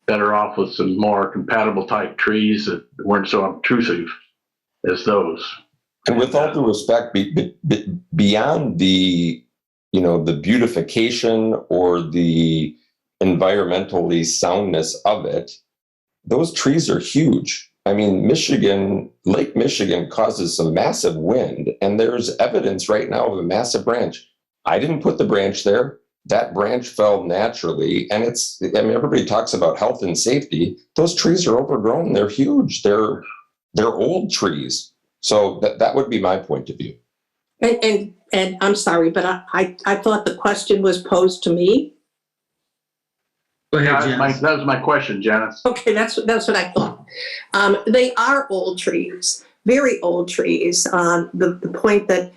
S12: better off with some more compatible type trees that weren't so obtrusive as those.
S16: And with all due respect, beyond the the beautification or the environmentally soundness of it, those trees are huge. I mean, Lake Michigan causes some massive wind, and there's evidence right now of a massive branch. I didn't put the branch there. That branch fell naturally, and everybody talks about health and safety. Those trees are overgrown. They're huge. They're old trees. So that would be my point of view.
S15: And I'm sorry, but I thought the question was posed to me.
S1: Go ahead,
S12: that was my question, Janice.
S15: Okay, that's what I thought. They are old trees, very old trees. The point that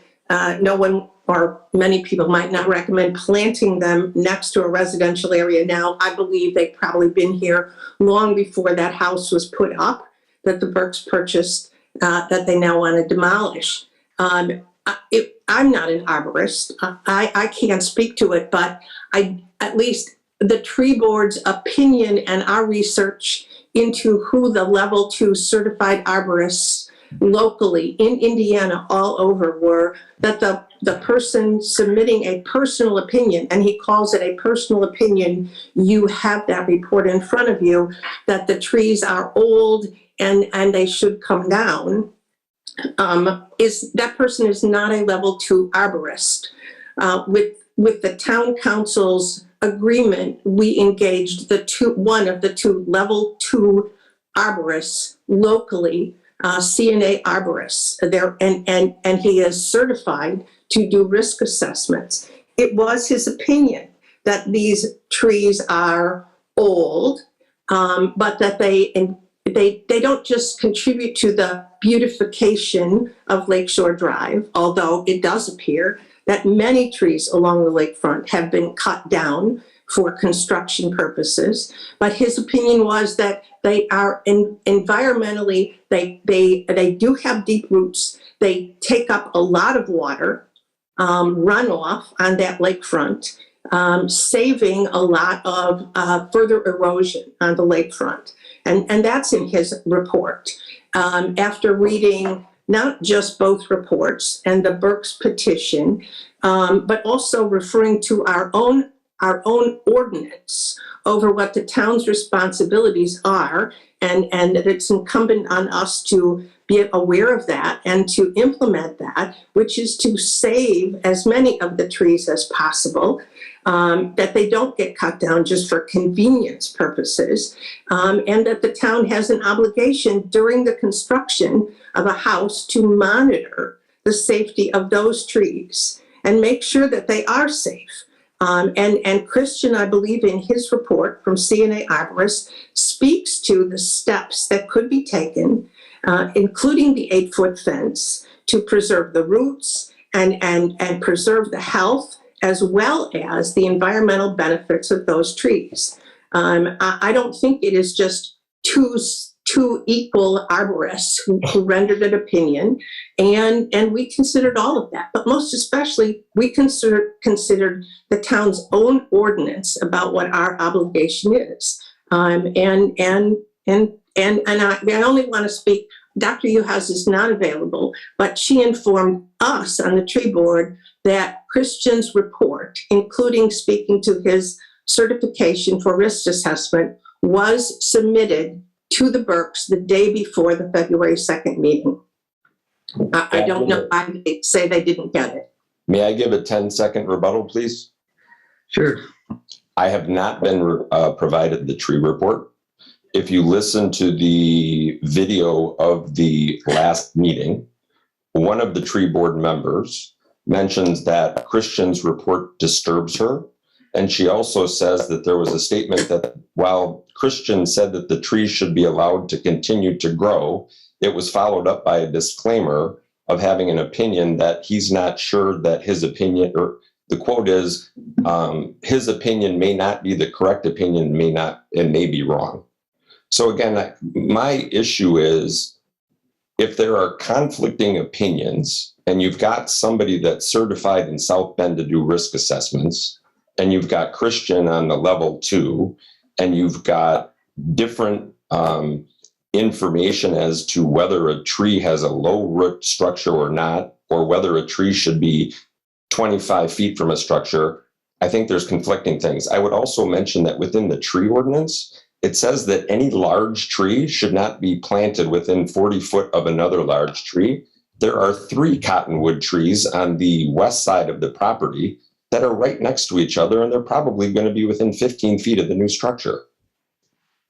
S15: no one or many people might not recommend planting them next to a residential area now. I believe they've probably been here long before that house was put up that the Burks purchased that they now want to demolish. I'm not an arborist. I can't speak to it, but at least the tree board's opinion and our research into who the level 2 certified arborists locally in Indiana all over were that the person submitting a personal opinion, and he calls it a personal opinion, you have that report in front of you, that the trees are old and they should come down, that person is not a level 2 arborist. With the town council's agreement, we engaged one of the two level 2 arborists locally, CNA arborists there, and he is certified to do risk assessments. it was his opinion that these trees are old, but that they don't just contribute to the beautification of Lakeshore Drive, although it does appear that many trees along the lakefront have been cut down for construction purposes. But his opinion was that they are environmentally, they do have deep roots. They take up a lot of water, runoff on that lakefront, saving a lot of further erosion on the lakefront. And that's in his report. After reading not just both reports and the Burke's petition, but also referring to our own ordinance over what the town's responsibilities are, and that it's incumbent on us to be aware of that and to implement that, which is to save as many of the trees as possible, that they don't get cut down just for convenience purposes, and that the town has an obligation during the construction of a house to monitor the safety of those trees and make sure that they are safe. And Christian, I believe in his report from CNA Arborist, speaks to the steps that could be taken, including the 8-foot fence, to preserve the roots and preserve the health as well as the environmental benefits of those trees. I don't think it is just two equal arborists who rendered an opinion, and we considered all of that. But most especially, we considered the town's own ordinance about what our obligation is. And I only want to speak. Dr. Uhaus is not available, but she informed us on the tree board that Christian's report, including speaking to his certification for risk assessment, was submitted to the Burkes the day before the February 2nd meeting. I don't know why they say they didn't get it.
S16: May I give a 10-second rebuttal, please?
S1: Sure.
S16: I have not been provided the tree report. If you listen to the video of the last meeting, one of the tree board members mentions that Christian's report disturbs her. And she also says that there was a statement that while Christian said that the trees should be allowed to continue to grow, it was followed up by a disclaimer of having an opinion that he's not sure that his opinion, or the quote is, his opinion may not be the correct opinion, it may be wrong. So again, my issue is if there are conflicting opinions and you've got somebody that's certified in South Bend to do risk assessments, and you've got Christian on the level 2, and you've got different information as to whether a tree has a low root structure or not, or whether a tree should be 25 feet from a structure, I think there's conflicting things. I would also mention that within the tree ordinance, it says that any large tree should not be planted within 40 foot of another large tree. There are 3 cottonwood trees on the west side of the property that are right next to each other, and they're probably going to be within 15 feet of the new structure.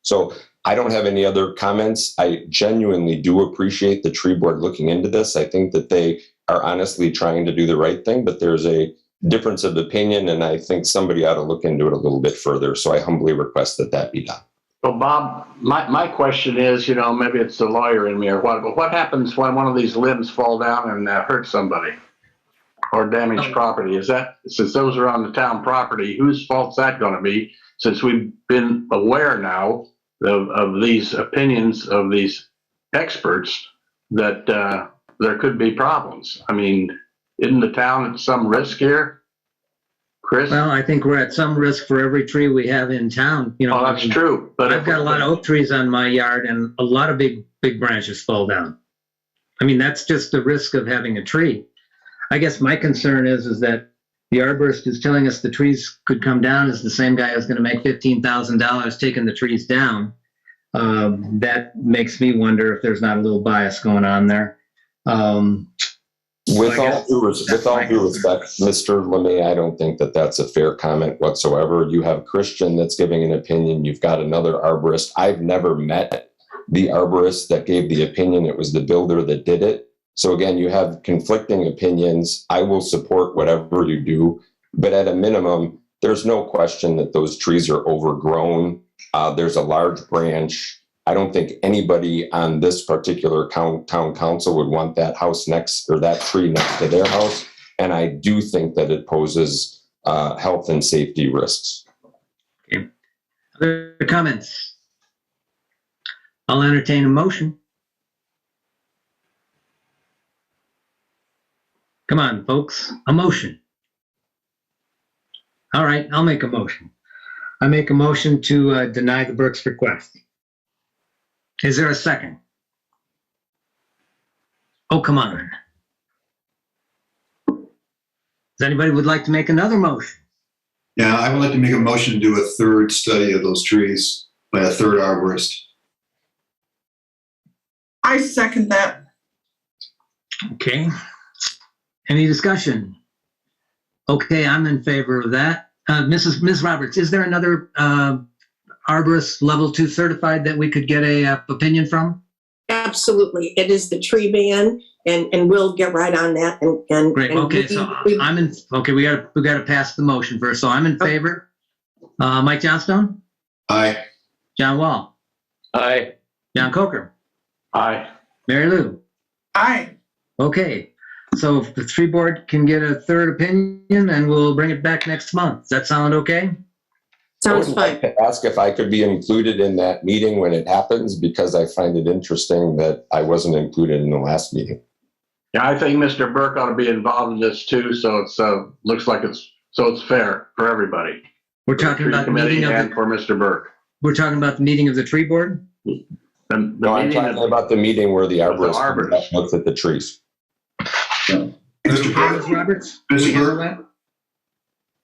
S16: So I don't have any other comments. I genuinely do appreciate the tree board looking into this. I think that they are honestly trying to do the right thing, but there's a difference of opinion, and I think somebody ought to look into it a little bit further. So I humbly request that that be done.
S12: Well, Bob, my question is, maybe it's the lawyer in me or what, but what happens when one of these limbs fall down and hurt somebody or damage property? Is that, since those are on the town property, whose fault's that going to be? Since we've been aware now of these opinions of these experts that there could be problems. I mean, isn't the town at some risk here? Chris?
S1: Well, I think we're at some risk for every tree we have in town.
S12: Oh, that's true. But
S1: I've got a lot of oak trees on my yard, and a lot of big branches fall down. I mean, that's just the risk of having a tree. I guess my concern is that the arborist who's telling us the trees could come down is the same guy who's going to make $15,000 taking the trees down. That makes me wonder if there's not a little bias going on there.
S16: With all due respect, Mr. LeMay, I don't think that that's a fair comment whatsoever. You have Christian that's giving an opinion. You've got another arborist. I've never met the arborist that gave the opinion. It was the builder that did it. So again, you have conflicting opinions. I will support whatever you do. But at a minimum, there's no question that those trees are overgrown. There's a large branch. I don't think anybody on this particular town council would want that house next, or that tree next to their house. And I do think that it poses health and safety risks.
S1: Okay. Other comments? I'll entertain a motion. Come on, folks, a motion. All right, I'll make a motion. I make a motion to deny the Burke's request. Is there a second? Oh, come on. Does anybody would like to make another motion?
S5: Yeah, I would like to make a motion to do a third study of those trees by a third arborist.
S14: I second that.
S1: Okay. Any discussion? Okay, I'm in favor of that. Ms. Roberts, is there another arborist level 2 certified that we could get a opinion from?
S15: Absolutely. It is the tree ban, and we'll get right on that. And
S1: Great. Okay, so I'm in. Okay, we got to pass the motion first. So I'm in favor. Mike Johnstone.
S5: Aye.
S1: John Wall.
S2: Aye.
S1: John Coker.
S12: Aye.
S1: Mary Lou.
S14: Aye.
S1: Okay. So if the tree board can get a third opinion, and we'll bring it back next month. Does that sound okay?
S16: I would like to ask if I could be included in that meeting when it happens, because I find it interesting that I wasn't included in the last meeting.
S12: Yeah, I think Mr. Burke ought to be involved in this too, so it's looks like it's fair for everybody.
S1: We're talking about the meeting of
S12: for Mr. Burke.
S1: We're talking about the meeting of the tree board?
S16: No, I'm talking about the meeting where the arborist looks at the trees.
S5: Mr. Burke.
S1: Roberts?
S5: Mr.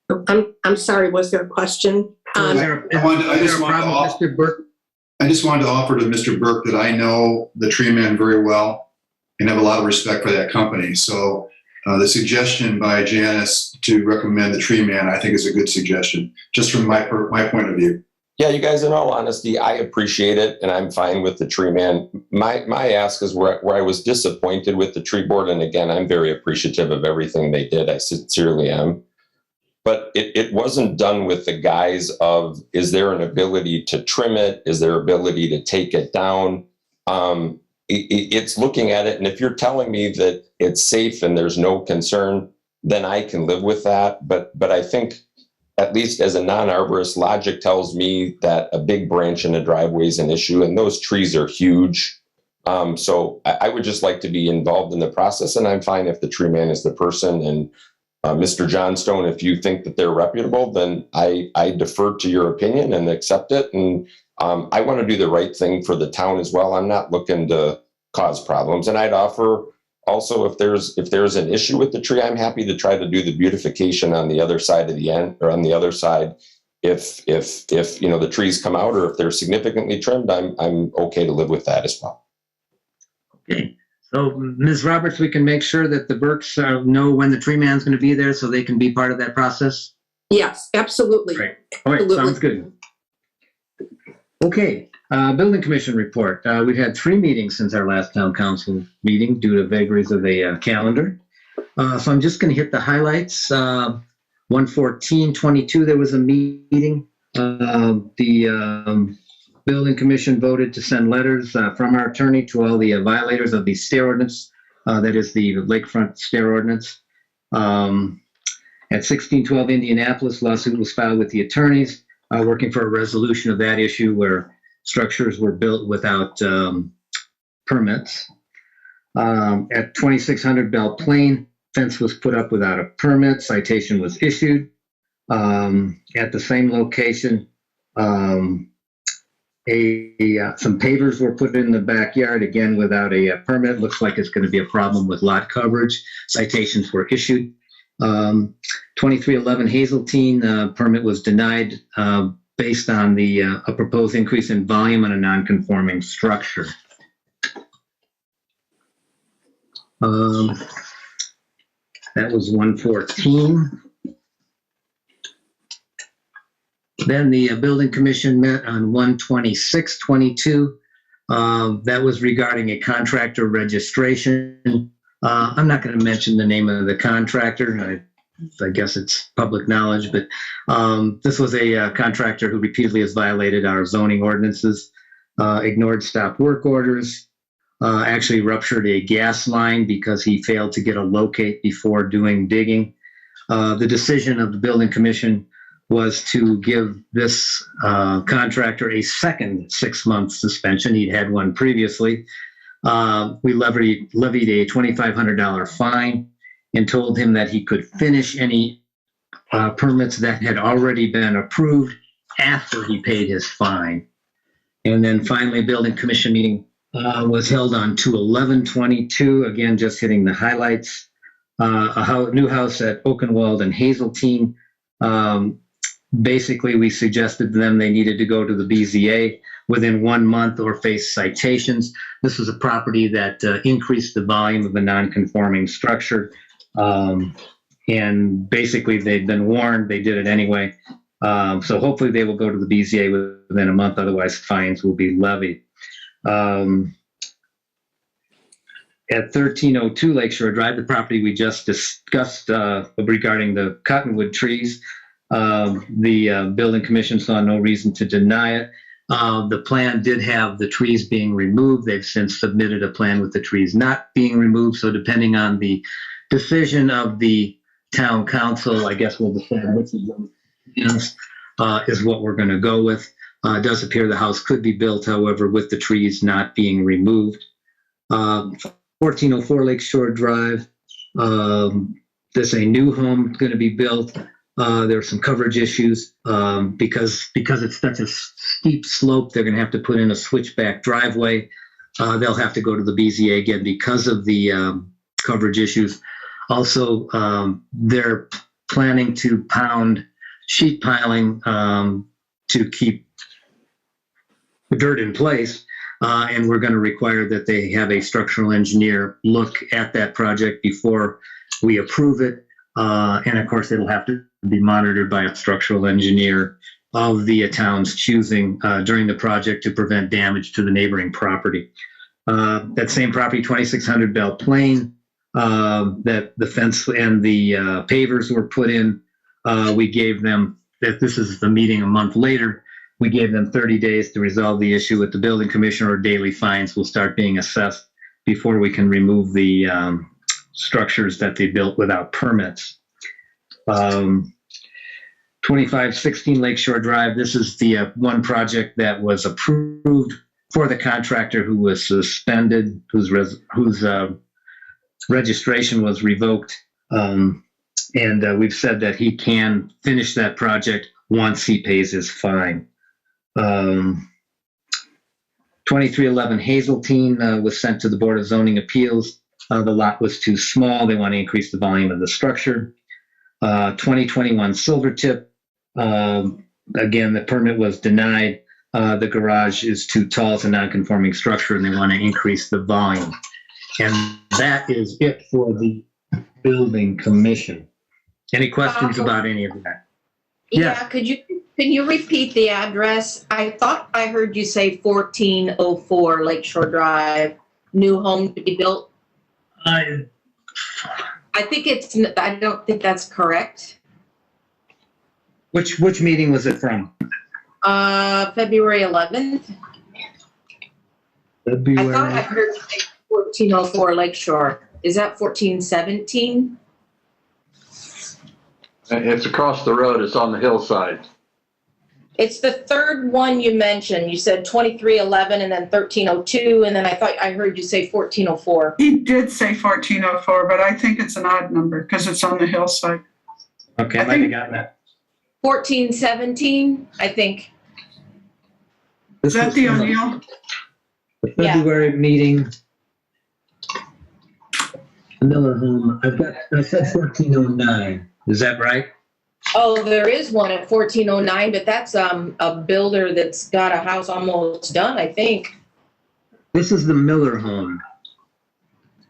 S5: Burke.
S15: I'm sorry, was there a question?
S5: I just wanted to offer to Mr. Burke that I know the tree man very well and have a lot of respect for that company. So the suggestion by Janice to recommend the tree man, I think, is a good suggestion, just from my point of view.
S16: Yeah, you guys, in all honesty, I appreciate it, and I'm fine with the tree man. My ask is where I was disappointed with the tree board, and again, I'm very appreciative of everything they did. I sincerely am. But it wasn't done with the guise of, is there an ability to trim it? Is there ability to take it down? It's looking at it, and if you're telling me that it's safe and there's no concern, then I can live with that. But I think, at least as a non-arborist, logic tells me that a big branch in a driveway is an issue, and those trees are huge. So I would just like to be involved in the process, and I'm fine if the tree man is the person. And Mr. Johnstone, if you think that they're reputable, then I defer to your opinion and accept it. And I want to do the right thing for the town as well. I'm not looking to cause problems. And I'd offer also, if there's an issue with the tree, I'm happy to try to do the beautification on the other side of the end, or on the other side. If you know, the trees come out, or if they're significantly trimmed, I'm okay to live with that as well.
S1: Okay. So, Ms. Roberts, we can make sure that the Burkes know when the tree man's going to be there, so they can be part of that process?
S15: Yes, absolutely.
S1: Great. All right,
S15: Absolutely.
S1: sounds good. Okay, Building Commission report. We've had 3 meetings since our last town council meeting due to vagaries of a calendar. So I'm just going to hit the highlights. 1/14/22, there was a meeting. The Building Commission voted to send letters from our attorney to all the violators of the stair ordinance, that is the lakefront stair ordinance. At 1612 Indianapolis, lawsuit was filed with the attorneys, working for a resolution of that issue where structures were built without permits. At 2600 Belle Plaine, fence was put up without a permit, citation was issued. At the same location, some pavers were put in the backyard, again without a permit. Looks like it's going to be a problem with lot coverage. Citations were issued. 2311 Hazeltine, permit was denied based on a proposed increase in volume on a non-conforming structure. That was 114. Then the Building Commission met on 1/26/22. That was regarding a contractor registration. I'm not going to mention the name of the contractor. I guess it's public knowledge, but this was a contractor who repeatedly has violated our zoning ordinances, ignored stop work orders, actually ruptured a gas line because he failed to get a locate before doing digging. The decision of the building commission was to give this contractor a second 6-month suspension. He'd had one previously. We levied a $2,500 fine and told him that he could finish any permits that had already been approved after he paid his fine. And then finally, building commission meeting was held on 2/11/22. Again, just hitting the highlights. New house at Oakenwald and Hazeltine. Basically, we suggested to them they needed to go to the BZA within 1 month or face citations. This was a property that increased the volume of a non-conforming structure. And basically, they'd been warned. They did it anyway. So hopefully they will go to the BZA within a month. Otherwise, fines will be levied. At 1302 Lakeshore Drive, the property we just discussed regarding the cottonwood trees, the building commission saw no reason to deny it. The plan did have the trees being removed. They've since submitted a plan with the trees not being removed. So depending on the decision of the town council, I guess we'll decide which of those is what we're going to go with. It does appear the house could be built, however, with the trees not being removed. 1404 Lakeshore Drive, there's a new home going to be built. There are some coverage issues because it's such a steep slope. They're going to have to put in a switchback driveway. They'll have to go to the BZA again because of the coverage issues. Also, they're planning to pound sheet piling to keep the dirt in place. And we're going to require that they have a structural engineer look at that project before we approve it. And of course, it'll have to be monitored by a structural engineer of the town's choosing during the project to prevent damage to the neighboring property. That same property, 2600 Belle Plaine, that the fence and the pavers were put in, we gave them, that this is the meeting a month later, we gave them 30 days to resolve the issue with the building commissioner, or daily fines will start being assessed before we can remove the structures that they built without permits. 2516 Lakeshore Drive, this is the one project that was approved for the contractor who was suspended, whose registration was revoked. And we've said that he can finish that project once he pays his fine. 2311 Hazeltine was sent to the Board of Zoning Appeals. The lot was too small. They want to increase the volume of the structure. 2021 Silvertip, again, the permit was denied. The garage is too tall. It's a non-conforming structure, and they want to increase the volume. And that is it for the building commission. Any questions about any of that?
S17: Yeah, can you repeat the address? I thought I heard you say 1404 Lakeshore Drive, new home to be built. I don't think that's correct.
S1: Which meeting was it from?
S17: February 11th. I thought I heard you say 1404 Lakeshore. Is that 1417?
S12: It's across the road. It's on the hillside.
S17: It's the third one you mentioned. You said 2311 and then 1302, and then I thought I heard you say 1404.
S14: He did say 1404, but I think it's an odd number because it's on the hillside.
S1: Okay, I might have gotten that.
S17: 1417, I think.
S14: Is that the O'Neill?
S1: The February meeting. Miller home. I said 1409. Is that right?
S17: Oh, there is one at 1409, but that's a builder that's got a house almost done, I think.
S1: This is the Miller home.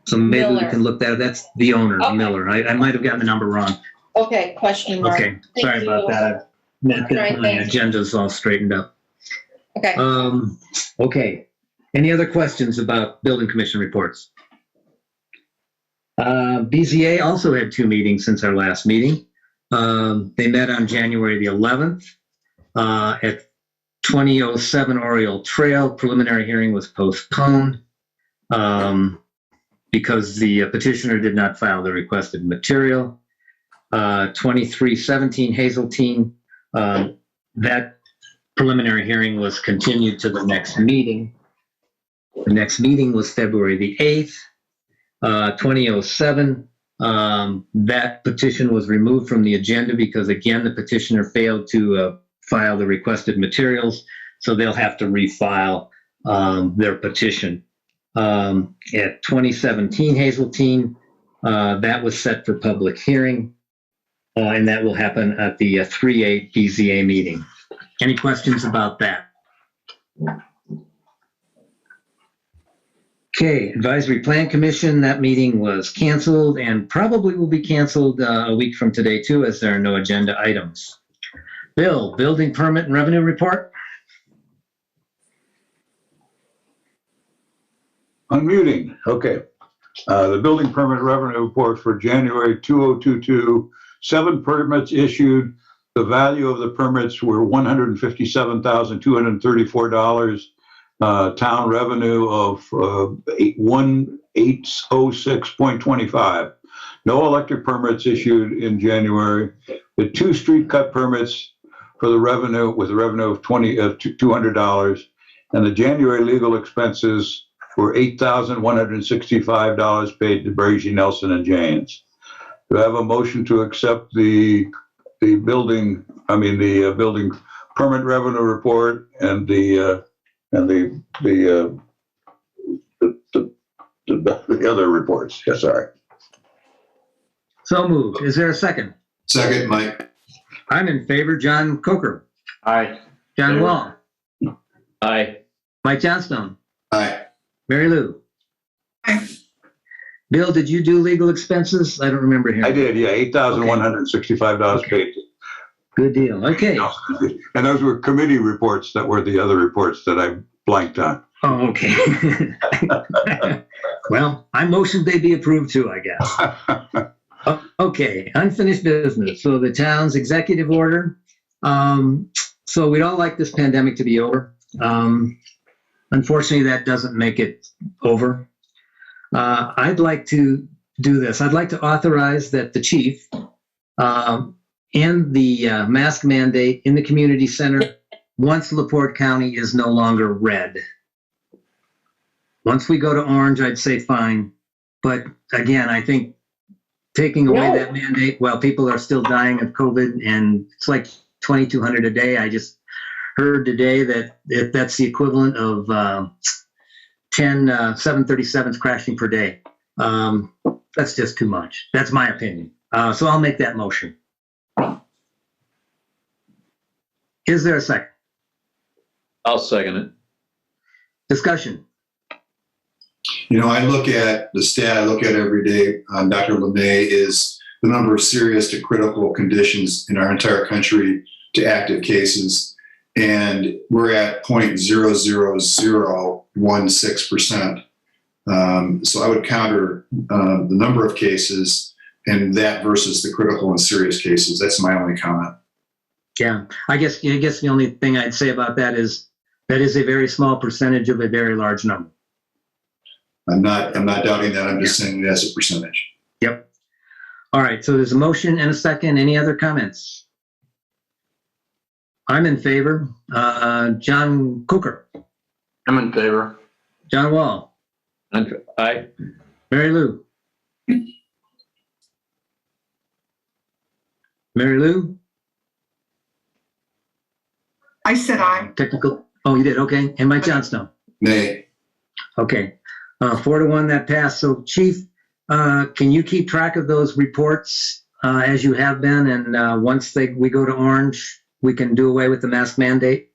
S1: So maybe we can look that. That's the owner,
S17: Okay.
S1: Miller. I might have gotten the number wrong.
S17: Okay, question mark.
S1: Okay,
S17: Thank
S1: sorry about
S17: you.
S1: that. I've not got
S17: Right,
S1: my
S17: thanks.
S1: agenda's all straightened up.
S17: Okay.
S1: Okay. Any other questions about building commission reports? BZA also had 2 meetings since our last meeting. They met on January the 11th at 2007 Oriole Trail. Preliminary hearing was postponed because the petitioner did not file the requested material. 2317 Hazeltine, that preliminary hearing was continued to the next meeting. The next meeting was February the 8th. 2007, that petition was removed from the agenda because, again, the petitioner failed to file the requested materials, so they'll have to refile their petition. At 2017 Hazeltine, that was set for public hearing, and that will happen at the 3/8 BZA meeting. Any questions about that? Okay, Advisory Plan Commission, that meeting was canceled and probably will be canceled a week from today too, as there are no agenda items. Bill, building permit and revenue report?
S3: Unmuting. Okay. The building permit revenue report for January 2022, 7 permits issued. The value of the permits were $157,234. Town revenue of 1806.25. No electric permits issued in January. The 2 street cut permits for the revenue with a revenue of $200, and the January legal expenses were $8,165 paid to Brazy, Nelson, and Janes. Do I have a motion to accept the building permit revenue report and the other reports? Yes, sorry.
S1: So moved. Is there a second?
S5: Second, Mike.
S1: I'm in favor. John Coker.
S12: Aye.
S1: John Wall.
S2: Aye.
S1: Mike Johnstone.
S5: Aye.
S1: Mary Lou.
S14: Aye.
S1: Bill, did you do legal expenses? I don't remember hearing.
S3: I did, yeah, $8,165 paid.
S1: Good deal. Okay.
S3: And those were committee reports that were the other reports that I blanked on.
S1: Oh, okay. Well, I motioned they be approved too, I guess. Okay, unfinished business. So the town's executive order. So we'd all like this pandemic to be over. Unfortunately, that doesn't make it over. I'd like to do this. I'd like to authorize that the chief end the mask mandate in the community center once LaPorte County is no longer red. Once we go to orange, I'd say fine. But again, I think taking away that mandate while people are still dying of COVID, and it's like 2,200 a day. I just heard today that if that's the equivalent of 10 737s crashing per day. That's just too much. That's my opinion. So I'll make that motion. Is there a second?
S2: I'll second it.
S1: Discussion.
S5: You know, I look at the stat I look at every day on Dr. LeMay is the number of serious to critical conditions in our entire country to active cases. And we're at 0.00016%. So I would counter the number of cases and that versus the critical and serious cases. That's my only comment.
S1: Yeah, I guess the only thing I'd say about that is a very small percentage of a very large number.
S5: I'm not doubting that. I'm just saying it as a percentage.
S1: Yep. All right. So there's a motion and a second. Any other comments? I'm in favor. John Coker.
S12: I'm in favor.
S1: John Wall.
S2: Aye.
S1: Mary Lou. Mary Lou.
S14: I said aye.
S1: Technical. Oh, you did. Okay. And Mike Johnstone.
S5: Nay.
S1: Okay. 4-1 that passed. So Chief, can you keep track of those reports as you have been? And once we go to orange, we can do away with the mask mandate?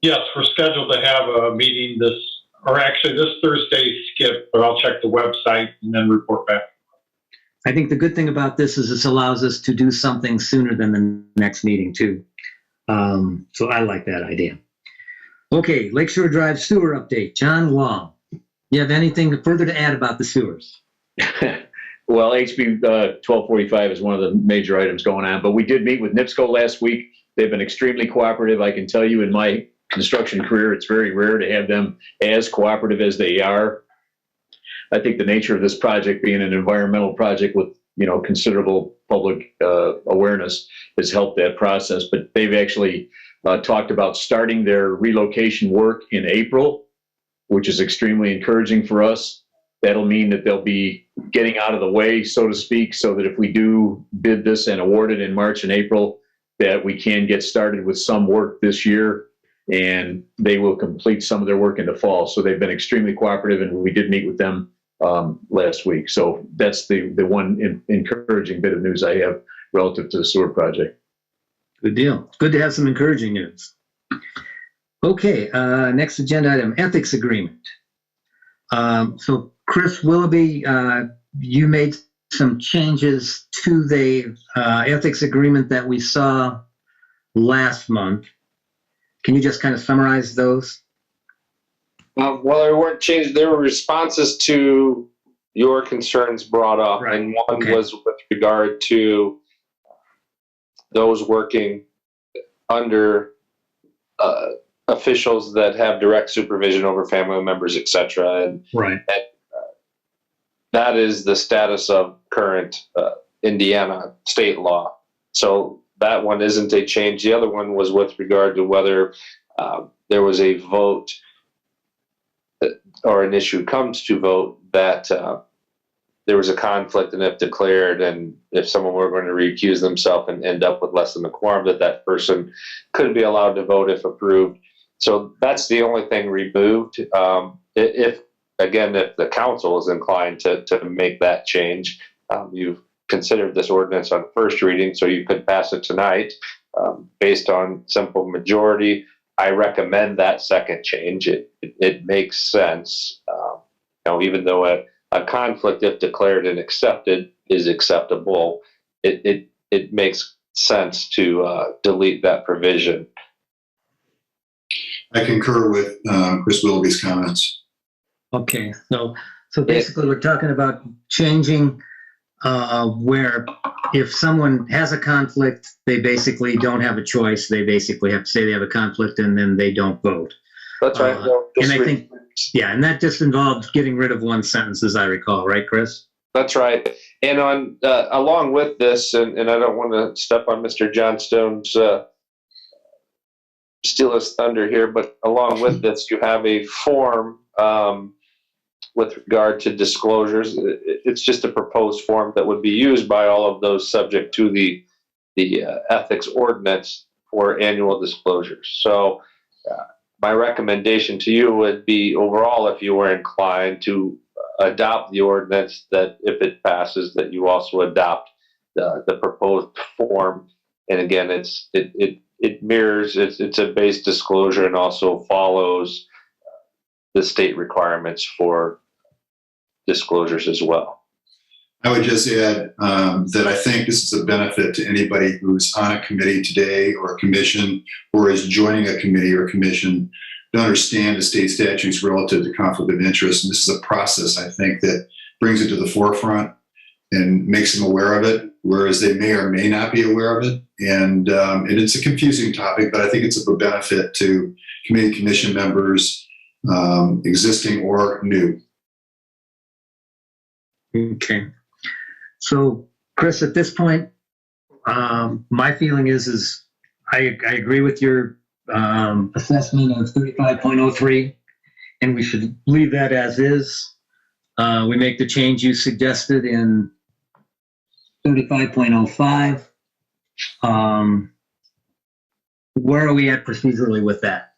S8: Yes, we're scheduled to have a meeting this Thursday, Skip, but I'll check the website and then report back.
S1: I think the good thing about this is this allows us to do something sooner than the next meeting too. So I like that idea. Okay, Lakeshore Drive sewer update. John Wall, you have anything further to add about the sewers?
S2: Well, HB 1245 is one of the major items going on, but we did meet with NIPSCO last week. They've been extremely cooperative. I can tell you in my construction career, it's very rare to have them as cooperative as they are. I think the nature of this project being an environmental project with, considerable public awareness has helped that process, but they've actually talked about starting their relocation work in April, which is extremely encouraging for us. That'll mean that they'll be getting out of the way, so to speak, so that if we do bid this and award it in March and April, that we can get started with some work this year, and they will complete some of their work in the fall. So they've been extremely cooperative, and we did meet with them last week. So that's the one encouraging bit of news I have relative to the sewer project.
S1: Good deal. Good to have some encouraging news. Okay, next agenda item, ethics agreement. So Chris Willoughby, you made some changes to the ethics agreement that we saw last month. Can you just kind of summarize those?
S13: Well, there weren't changes. There were responses to your concerns brought up, right. And one was with regard to those working under officials that have direct supervision over family members, etc. And
S1: right.
S13: That is the status of current Indiana state law. So that one isn't a change. The other one was with regard to whether there was a vote or an issue comes to vote that there was a conflict, and if declared, and if someone were going to recuse themselves and end up with less than a quorum, that person couldn't be allowed to vote if approved. So that's the only thing removed. If the council is inclined to make that change, you've considered this ordinance on first reading, so you could pass it tonight based on simple majority. I recommend that second change. It makes sense. Even though a conflict, if declared and accepted, is acceptable, it makes sense to delete that provision.
S5: I concur with Chris Willoughby's comments.
S1: Okay, so basically we're talking about changing where if someone has a conflict, they basically don't have a choice. They basically have to say they have a conflict, and then they don't vote.
S13: That's right.
S1: And I think, and that just involves getting rid of one sentence, as I recall, right, Chris?
S13: That's right. And on along with this, and I don't want to step on Mr. Johnstone's steal his thunder here, but along with this, you have a form with regard to disclosures. It's just a proposed form that would be used by all of those subject to the ethics ordinance for annual disclosures. So my recommendation to you would be overall, if you were inclined to adopt the ordinance, that if it passes, that you also adopt the proposed form. And again, it mirrors, it's a base disclosure and also follows the state requirements for disclosures as well.
S5: I would just add that I think this is a benefit to anybody who's on a committee today or a commission or is joining a committee or commission to understand the state statutes relative to conflict of interest. And this is a process, I think, that brings it to the forefront and makes them aware of it, whereas they may or may not be aware of it. And it's a confusing topic, but I think it's of a benefit to committee commission members, existing or new.
S1: Okay. So, Chris, at this point, my feeling is I agree with your assessment of 35.03, and we should leave that as is. We make the change you suggested in 35.05. Where are we at procedurally with that?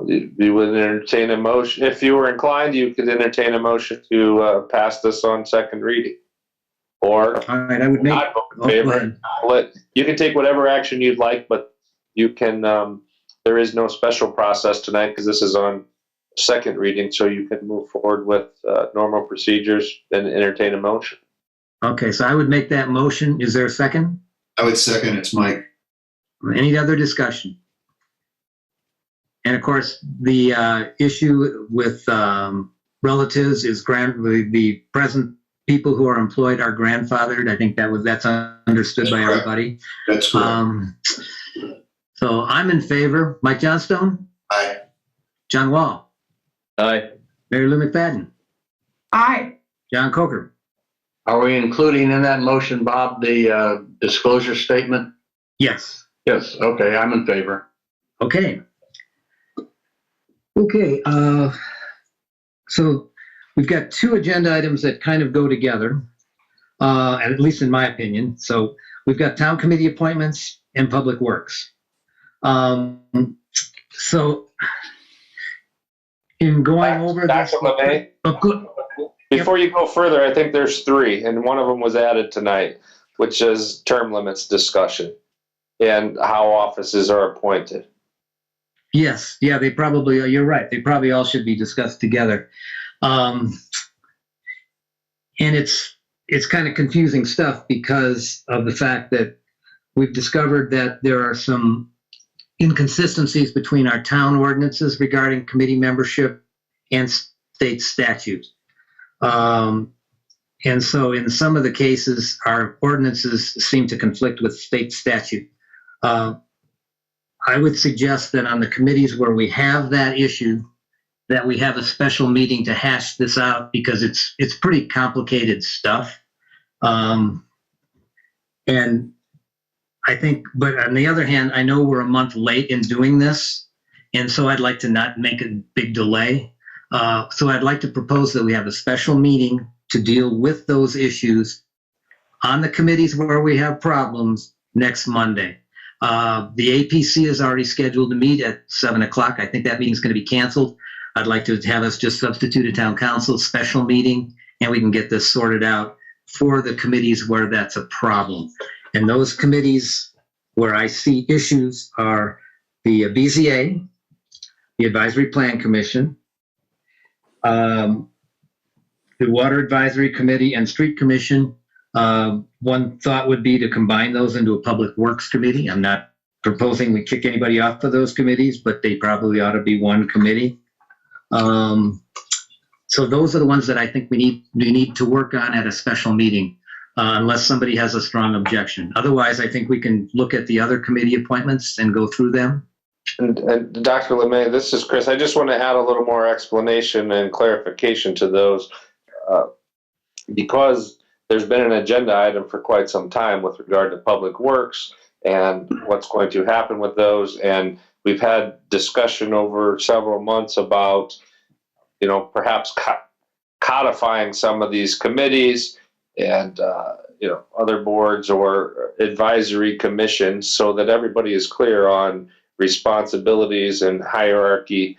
S13: You would entertain a motion. If you were inclined, you could entertain a motion to pass this on second reading. Or
S1: all right, I would make
S13: not vote in favor. You can take whatever action you'd like, but you can. There is no special process tonight because this is on second reading, so you can move forward with normal procedures and entertain a motion.
S1: Okay, so I would make that motion. Is there a second?
S5: I would second. It's Mike.
S1: Any other discussion? And of course, the issue with relatives is the present people who are employed are grandfathered. I think that's understood by everybody.
S5: That's correct.
S1: So I'm in favor. Mike Johnstone?
S5: Aye.
S1: John Wall?
S2: Aye.
S1: Mary Lou McFadden?
S14: Aye.
S1: John Coker?
S12: Are we including in that motion, Bob, the disclosure statement?
S1: Yes.
S12: Yes, okay, I'm in favor.
S1: Okay. Okay, so we've got two agenda items that kind of go together, at least in my opinion. So we've got town committee appointments and public works. So in going over this,
S13: Dr. LeMay, before you go further, I think there's three, and one of them was added tonight, which is term limits discussion and how offices are appointed.
S1: yes, yeah, they probably, you're right. They probably all should be discussed together. And it's kind of confusing stuff because of the fact that we've discovered that there are some inconsistencies between our town ordinances regarding committee membership and state statutes. And so in some of the cases, our ordinances seem to conflict with state statute. I would suggest that on the committees where we have that issue, that we have a special meeting to hash this out because it's pretty complicated stuff. And I think, but on the other hand, I know we're a month late in doing this, and so I'd like to not make a big delay. So I'd like to propose that we have a special meeting to deal with those issues on the committees where we have problems next Monday. The APC is already scheduled to meet at 7 o'clock. I think that meeting's going to be canceled. I'd like to have us just substitute a town council special meeting, and we can get this sorted out for the committees where that's a problem. And those committees where I see issues are the BZA, the Advisory Plan Commission, the Water Advisory Committee, and Street Commission. One thought would be to combine those into a Public Works Committee. I'm not proposing we kick anybody off of those committees, but they probably ought to be one committee. So those are the ones that I think we need to work on at a special meeting, unless somebody has a strong objection. Otherwise, I think we can look at the other committee appointments and go through them.
S13: And Dr. LeMay, this is Chris. I just want to add a little more explanation and clarification to those, because there's been an agenda item for quite some time with regard to public works and what's going to happen with those. And we've had discussion over several months about, perhaps codifying some of these committees and, other boards or advisory commissions so that everybody is clear on responsibilities and hierarchy,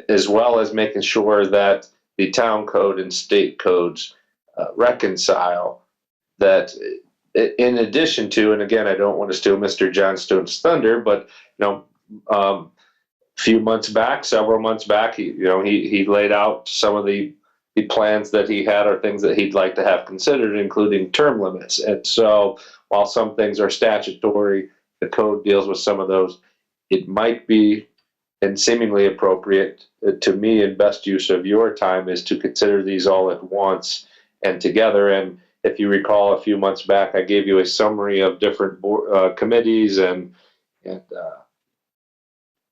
S13: as well as making sure that the town code and state codes reconcile. That in addition to, and again, I don't want to steal Mr. Johnstone's thunder, but several months back, he laid out some of the plans that he had or things that he'd like to have considered, including term limits. And so while some things are statutory, the code deals with some of those. It might be, and seemingly appropriate to me, and best use of your time is to consider these all at once and together. And if you recall, a few months back, I gave you a summary of different committees and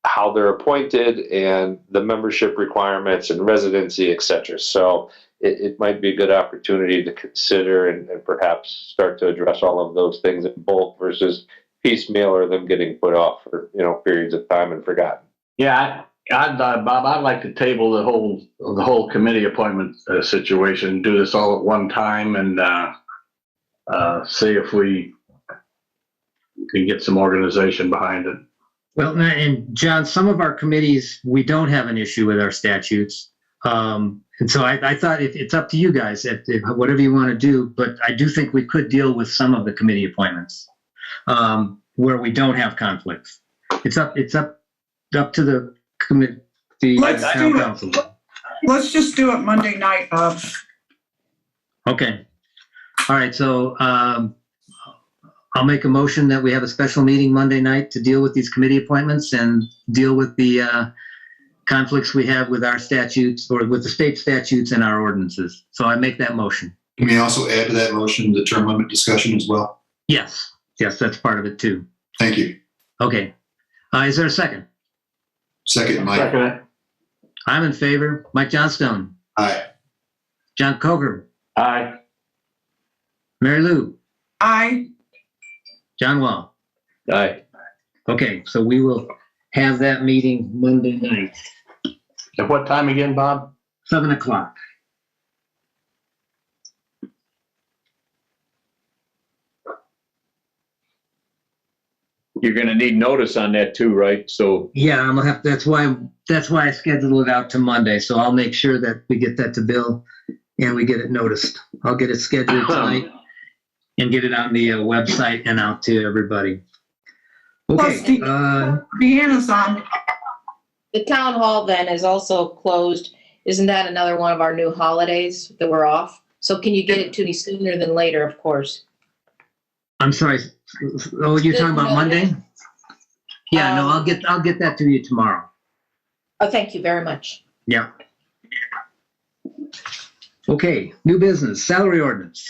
S13: how they're appointed and the membership requirements and residency, etc. So it might be a good opportunity to consider and perhaps start to address all of those things in bulk versus piecemeal or them getting put off for periods of time and forgotten.
S12: Yeah, Bob, I'd like to table the whole committee appointment situation, do this all at one time, and see if we can get some organization behind it.
S1: Well, and John, some of our committees, we don't have an issue with our statutes. And so I thought it's up to you guys, if whatever you want to do, but I do think we could deal with some of the committee appointments where we don't have conflicts. It's up to the committee.
S14: Let's do it. Let's just do it Monday night, Bob.
S1: Okay. All right. So I'll make a motion that we have a special meeting Monday night to deal with these committee appointments and deal with the conflicts we have with our statutes or with the state statutes and our ordinances. So I make that motion.
S5: Can we also add to that motion the term limit discussion as well?
S1: Yes, that's part of it too.
S5: Thank you.
S1: Okay. Is there a second?
S5: Second, Mike.
S12: Second it.
S1: I'm in favor. Mike Johnstone.
S5: Aye.
S1: John Coker.
S12: Aye.
S1: Mary Lou.
S14: Aye.
S1: John Wall.
S2: Aye.
S1: Okay, so we will have that meeting Monday night,
S12: At what time again, Bob?
S1: 7:00.
S2: You're going to need notice on that too, right? So
S1: Yeah, I'm gonna have. That's why I scheduled it out to Monday. So I'll make sure that we get that to Bill and we get it noticed. I'll get it scheduled tonight and get it on the website and out to everybody.
S14: Plus,
S1: Okay.
S14: Deanna's on.
S17: The town hall then is also closed. Isn't that another one of our new holidays that we're off? So can you get it to me sooner than later, of course?
S1: I'm sorry. Oh, you're talking about Monday? Yeah, no, I'll get that to you tomorrow.
S17: Oh, thank you very much.
S1: Yeah. Okay, new business, salary ordinance.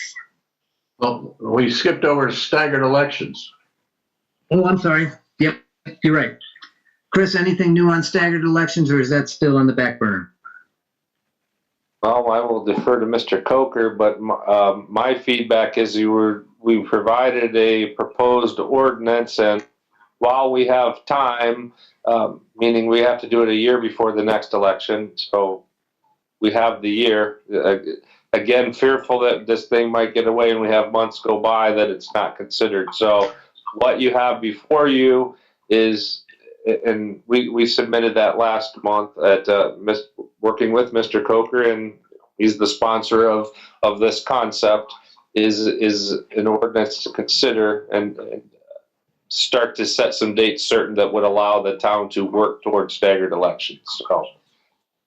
S12: Well, we skipped over staggered elections.
S1: Oh, I'm sorry. Yep, you're right. Chris, anything new on staggered elections, or is that still on the back burner?
S13: Well, I will defer to Mr. Coker, but my feedback is we provided a proposed ordinance, and while we have time, meaning we have to do it a year before the next election, so we have the year. Again, fearful that this thing might get away and we have months go by that it's not considered. So what you have before you is, and we submitted that last month at working with Mr. Coker, and he's the sponsor of this concept, is an ordinance to consider and start to set some dates certain that would allow the town to work towards staggered elections. So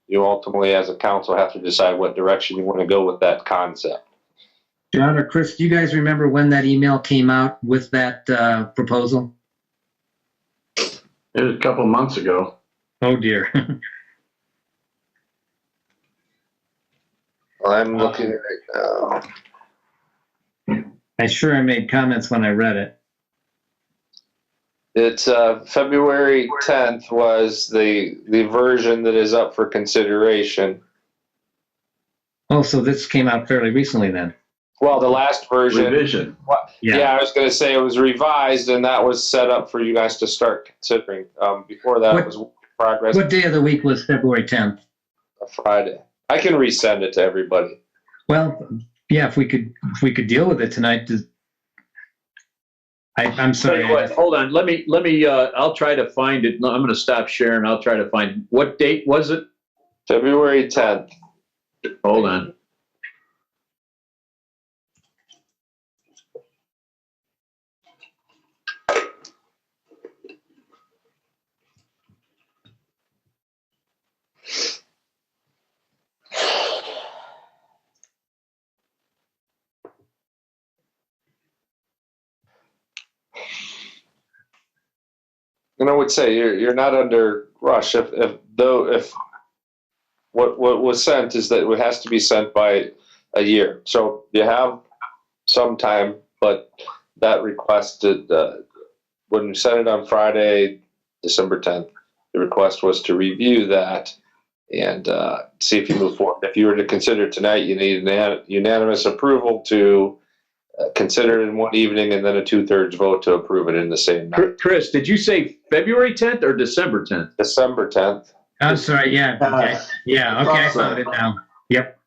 S13: you ultimately, as a council, have to decide what direction you want to go with that concept.
S1: John or Chris, do you guys remember when that email came out with that proposal?
S12: It was a couple of months ago.
S1: Oh, dear.
S13: I'm looking right now.
S1: I sure I made comments when I read it.
S13: It's February 10th was the version that is up for consideration.
S1: Oh, so this came out fairly recently then?
S13: Well, the last version.
S12: Revision.
S13: Yeah, I was going to say it was revised, and that was set up for you guys to start considering. Before that, it was progress.
S1: What day of the week was February 10th?
S13: A Friday. I can resend it to everybody.
S1: Well, yeah, if we could deal with it tonight. I'm sorry.
S2: Tell you what, hold on. Let me. I'll try to find it. No, I'm going to stop sharing. I'll try to find. What date was it?
S13: February 10th.
S2: Hold on.
S13: And I would say you're not under rush if what was sent is that it has to be sent by a year. So you have some time, but that requested when you sent it on Friday, December 10th, the request was to review that and see if you move forward. If you were to consider tonight, you need unanimous approval to consider it in one evening and then a 2/3 vote to approve it in the same night.
S2: Chris, did you say February 10th or December 10th?
S13: December 10th.
S1: I'm sorry. Yeah. Okay. Yeah. Okay. I found it now. Yep.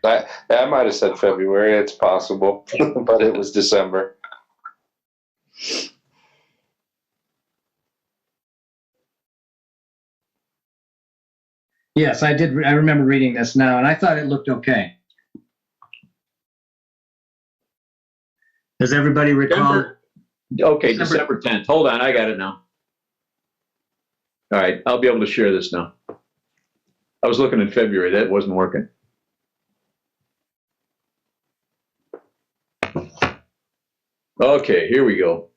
S13: I might have said February. It's possible, but it was December.
S1: Yes, I did. I remember reading this now, and I thought it looked okay. Does everybody recall?
S2: Okay, December 10th. Hold on, I got it now. All right, I'll be able to share this now. I was looking in February. That wasn't working. Okay, here we go.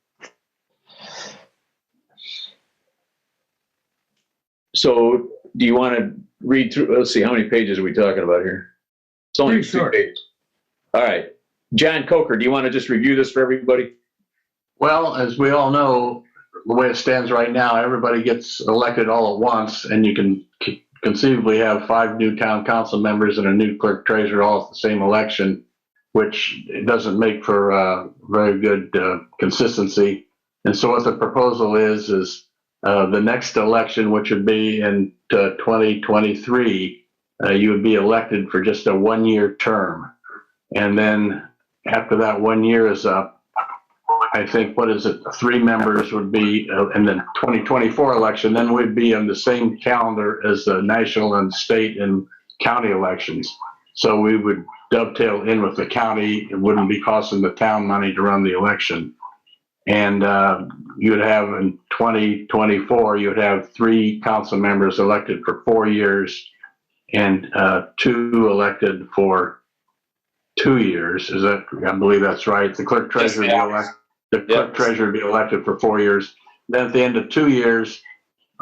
S2: So do you want to read through? Let's see, how many pages are we talking about here? It's only
S1: Pretty
S2: 2
S1: short.
S2: pages. All right. John Coker, do you want to just review this for everybody?
S12: Well, as we all know, the way it stands right now, everybody gets elected all at once, and you can conceivably have 5 new town council members and a new clerk treasurer all at the same election, which doesn't make for very good consistency. And so what the proposal is the next election, which would be in 2023, you would be elected for just a 1-year term. And then after that 1 year is up, I think, 3 members would be in the 2024 election, then we'd be on the same calendar as the national and state and county elections. So we would dovetail in with the county. It wouldn't be costing the town money to run the election. And you'd have in 2024, you'd have 3 council members elected for 4 years and 2 elected for 2 years. I believe that's right. The clerk treasurer would be elected for 4 years. Then at the end of 2 years,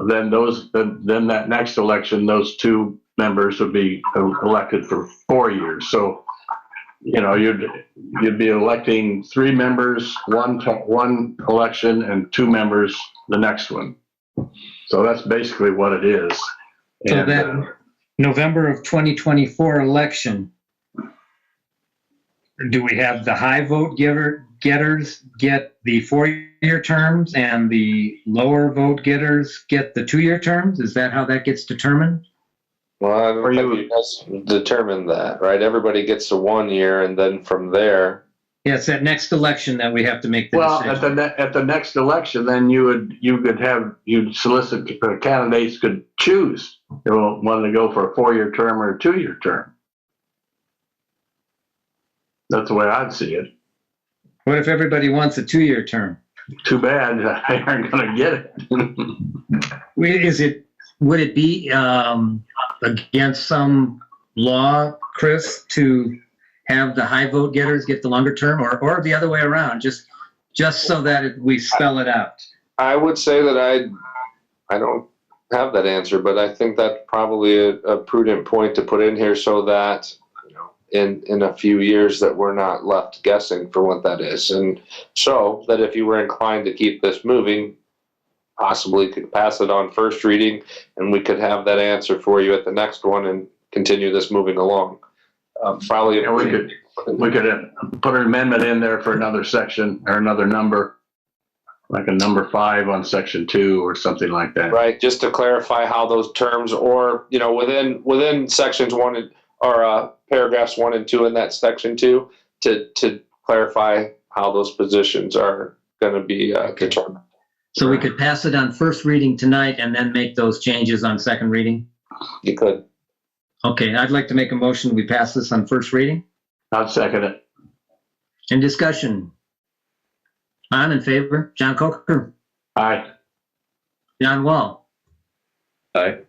S12: then that next election, those 2 members would be elected for 4 years. So, you'd be electing 3 members, one election, and 2 members the next one. So that's basically what it is.
S1: So
S12: And,
S1: that November of 2024 election, do we have the high vote getters get the 4-year terms and the lower vote getters get the 2-year terms? Is that how that gets determined?
S13: Well, I don't think you guys determine that, right? Everybody gets a 1 year, and then from there.
S1: Yeah, it's that next election that we have to make the decision.
S12: at the next election, then you'd solicit candidates could choose whether to go for a 4-year term or a 2-year term. That's the way I'd see it.
S1: What if everybody wants a 2-year term?
S12: Too bad I aren't going to get it.
S1: Would it be against some law, Chris, to have the high vote getters get the longer term, or the other way around, just so that we spell it out?
S13: I would say that I don't have that answer, but I think that's probably a prudent point to put in here so that in a few years that we're not left guessing for what that is. And so that if you were inclined to keep this moving, possibly could pass it on first reading, and we could have that answer for you at the next one and continue this moving along. Probably
S12: we could put an amendment in there for another section or another number, like a number 5 on section 2 or something like that.
S13: Right, just to clarify how those terms, or within sections 1 or paragraphs 1 and 2 in that section 2, to clarify how those positions are going to be determined.
S1: So we could pass it on first reading tonight and then make those changes on second reading?
S13: You could.
S1: Okay, I'd like to make a motion, we pass this on first reading.
S12: I'll second it.
S1: In discussion? I'm in favor. John Coker?
S12: Aye.
S1: John Wall?
S2: Aye.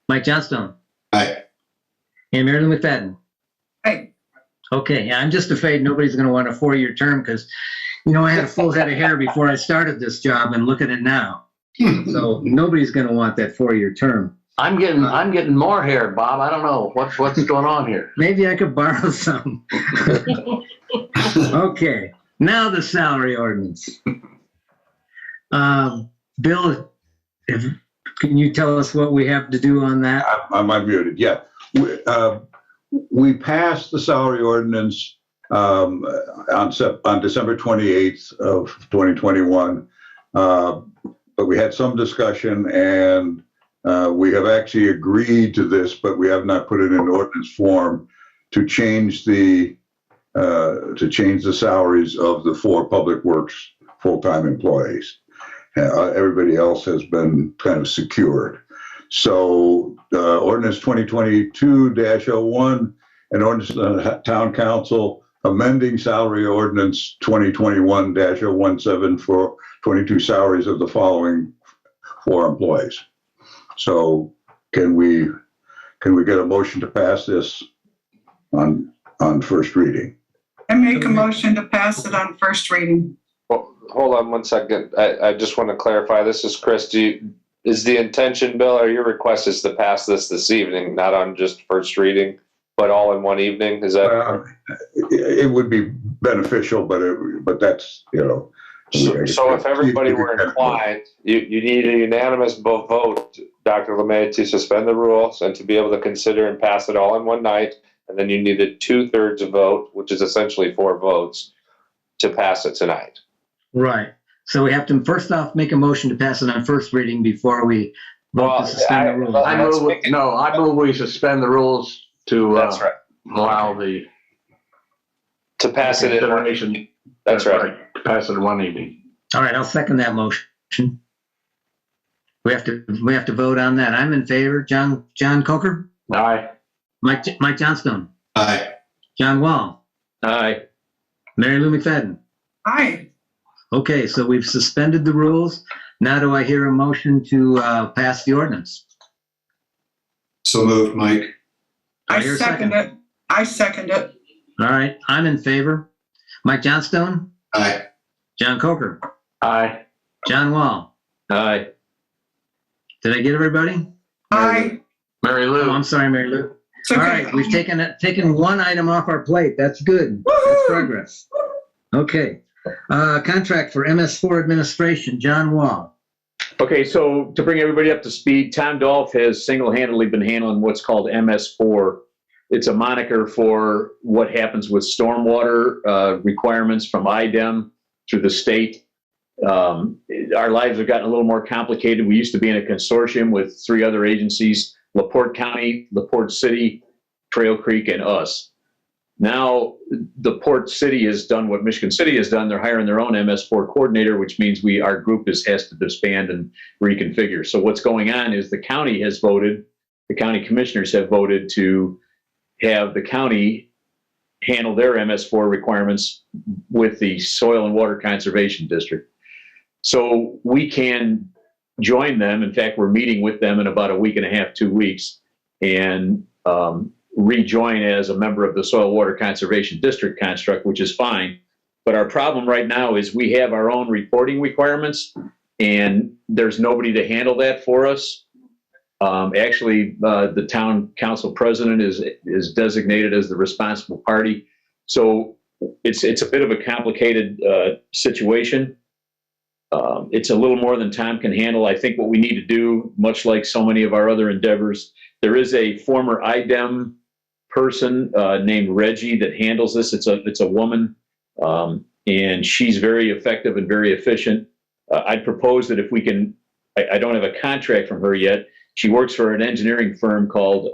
S1: Mike Johnstone?
S5: Aye.
S1: And Marilyn McFadden?
S14: Aye.
S1: Okay, yeah, I'm just afraid nobody's going to want a 4-year term because, I had a full head of hair before I started this job, and look at it now. So nobody's going to want that 4-year term.
S12: I'm getting more hair, Bob. I don't know what's going on here.
S1: Maybe I could borrow some. Okay, now the salary ordinance. Bill, can you tell us what we have to do on that?
S3: I'm unmuted, yeah. We passed the salary ordinance on December 28th of 2021, but we had some discussion, and we have actually agreed to this, but we have not put it in ordinance form to change the salaries of the 4 public works full-time employees. Everybody else has been kind of secured. So ordinance 2022-01, an ordinance of the town council amending salary ordinance 2021-017 for 22 salaries of the following 4 employees. So can we get a motion to pass this on first reading?
S14: I make a motion to pass it on first reading.
S13: Well, hold on one second. I just want to clarify. This is Chris. Is the intention, Bill, or your request is to pass this evening, not on just first reading, but all in one evening? Is that?
S3: It would be beneficial, but that's, you know.
S13: So if everybody were inclined, you need a unanimous vote, Dr. LeMay, to suspend the rules and to be able to consider and pass it all in one night. And then you need a 2/3 vote, which is essentially 4 votes, to pass it tonight.
S1: Right. So we have to first off make a motion to pass it on first reading before we vote to suspend the rules.
S12: I move we suspend the rules to
S13: That's right.
S12: allow the
S13: To pass it in.
S12: consideration.
S13: That's right.
S12: To pass it in one evening.
S1: All right, I'll second that motion. We have to vote on that. I'm in favor. John Coker?
S12: Aye.
S1: Mike Johnstone?
S5: Aye.
S1: John Wall?
S2: Aye.
S1: Mary Lou McFadden?
S14: Aye.
S1: Okay, so we've suspended the rules. Now do I hear a motion to pass the ordinance?
S5: So moved, Mike.
S14: I
S1: hear a
S14: second it. I second it.
S1: All right, I'm in favor. Mike Johnstone?
S5: Aye.
S1: John Coker?
S12: Aye.
S1: John Wall?
S2: Aye.
S1: Did I get everybody?
S14: Aye.
S12: Mary Lou.
S1: Oh, I'm sorry, Mary Lou.
S14: It's
S1: All
S14: okay.
S1: right, we've taken one item off our plate. That's good. That's progress. Okay. Contract for MS4 administration, John Wall.
S2: Okay, so to bring everybody up to speed, Tom Dolph has single-handedly been handling what's called MS4. It's a moniker for what happens with stormwater requirements from IDEM through the state. Our lives have gotten a little more complicated. We used to be in a consortium with 3 other agencies, LaPorte County, LaPorte City, Trail Creek, and us. Now, the Port City has done what Michigan City has done. They're hiring their own MS4 coordinator, which means our group has to disband and reconfigure. So what's going on is the county has voted, the county commissioners have voted to have the county handle their MS4 requirements with the Soil and Water Conservation District. So we can join them. In fact, we're meeting with them in about a week and a half, 2 weeks, and rejoin as a member of the Soil Water Conservation District construct, which is fine. But our problem right now is we have our own reporting requirements, and there's nobody to handle that for us. Actually, the town council president is designated as the responsible party. So it's a bit of a complicated situation. It's a little more than Tom can handle. I think what we need to do, much like so many of our other endeavors, there is a former IDEM person named Reggie that handles this. It's a woman, and she's very effective and very efficient. I'd propose that if we can, I don't have a contract from her yet. She works for an engineering firm called,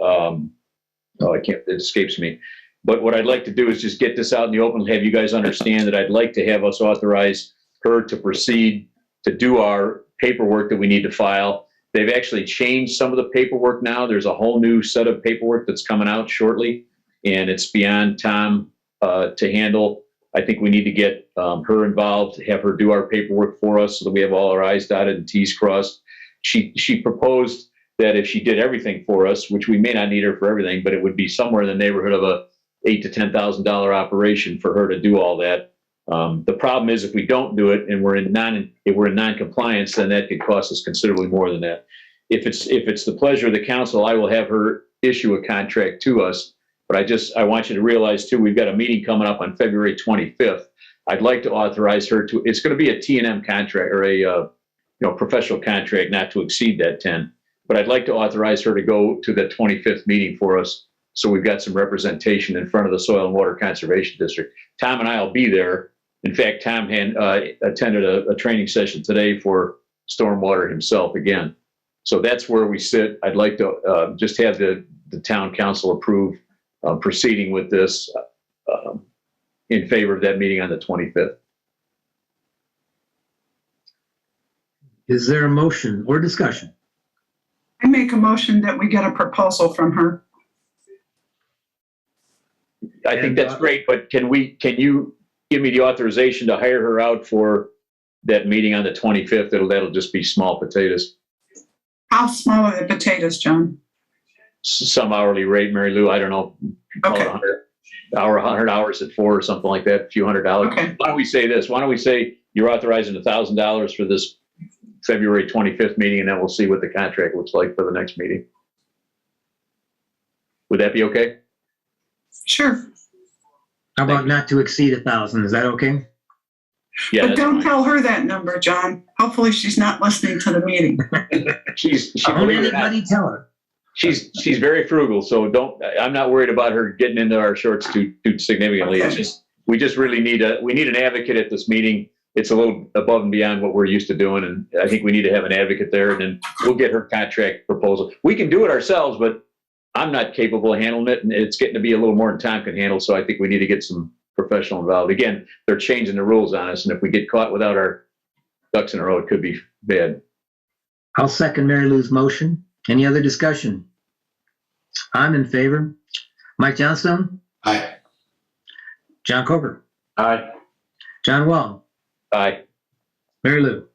S2: it escapes me. But what I'd like to do is just get this out in the open, have you guys understand that I'd like to have us authorize her to proceed to do our paperwork that we need to file. They've actually changed some of the paperwork now. There's a whole new set of paperwork that's coming out shortly, and it's beyond Tom to handle. I think we need to get her involved, have her do our paperwork for us so that we have all our I's dotted and T's crossed. She proposed that if she did everything for us, which we may not need her for everything, but it would be somewhere in the neighborhood of a $8,000 to $10,000 operation for her to do all that. The problem is if we don't do it and we're in non-compliance, then that could cost us considerably more than that. If it's the pleasure of the council, I will have her issue a contract to us. But I want you to realize too, we've got a meeting coming up on February 25th. I'd like to authorize her to. It's going to be a T&M contract or a professional contract, not to exceed that 10. But I'd like to authorize her to go to the 25th meeting for us, so we've got some representation in front of the Soil and Water Conservation District. Tom and I will be there. In fact, Tom attended a training session today for stormwater himself again. So that's where we sit. I'd like to just have the town council approve proceeding with this in favor of that meeting on the 25th.
S1: Is there a motion or discussion?
S14: I make a motion that we get a proposal from her.
S2: I think that's great, but can you give me the authorization to hire her out for that meeting on the 25th? That'll just be small potatoes.
S14: How small are the potatoes, John?
S2: Some hourly rate, Mary Lou. I don't know. Call it 100 hours at 4 or something like that. A few $100. Okay. Why don't we say this? Why don't we say you're authorizing $1,000 for this February 25th meeting, and then we'll see what the contract looks like for the next meeting. Would that be okay?
S14: Sure.
S1: How about not to exceed 1,000? Is that okay?
S2: Yeah.
S14: But
S2: that's
S14: don't
S2: fine.
S14: tell her that number, John. Hopefully she's not listening to the meeting.
S2: She
S1: Don't
S2: believe it or not,
S1: anybody tell her.
S2: she's very frugal, so I'm not worried about her getting into our shorts too significantly. It's just, we just really need an advocate at this meeting. It's a little above and beyond what we're used to doing, and I think we need to have an advocate there, and then we'll get her contract proposal. We can do it ourselves, but I'm not capable of handling it, and it's getting to be a little more than Tom can handle, so I think we need to get some professional involved. Again, they're changing the rules on us, and if we get caught without our ducks in a row, it could be bad.
S1: I'll second Mary Lou's motion. Any other discussion? I'm in favor. Mike Johnstone?
S5: Aye.
S1: John Coker?
S12: Aye.
S1: John Wall?
S2: Aye.
S1: Mary Lou?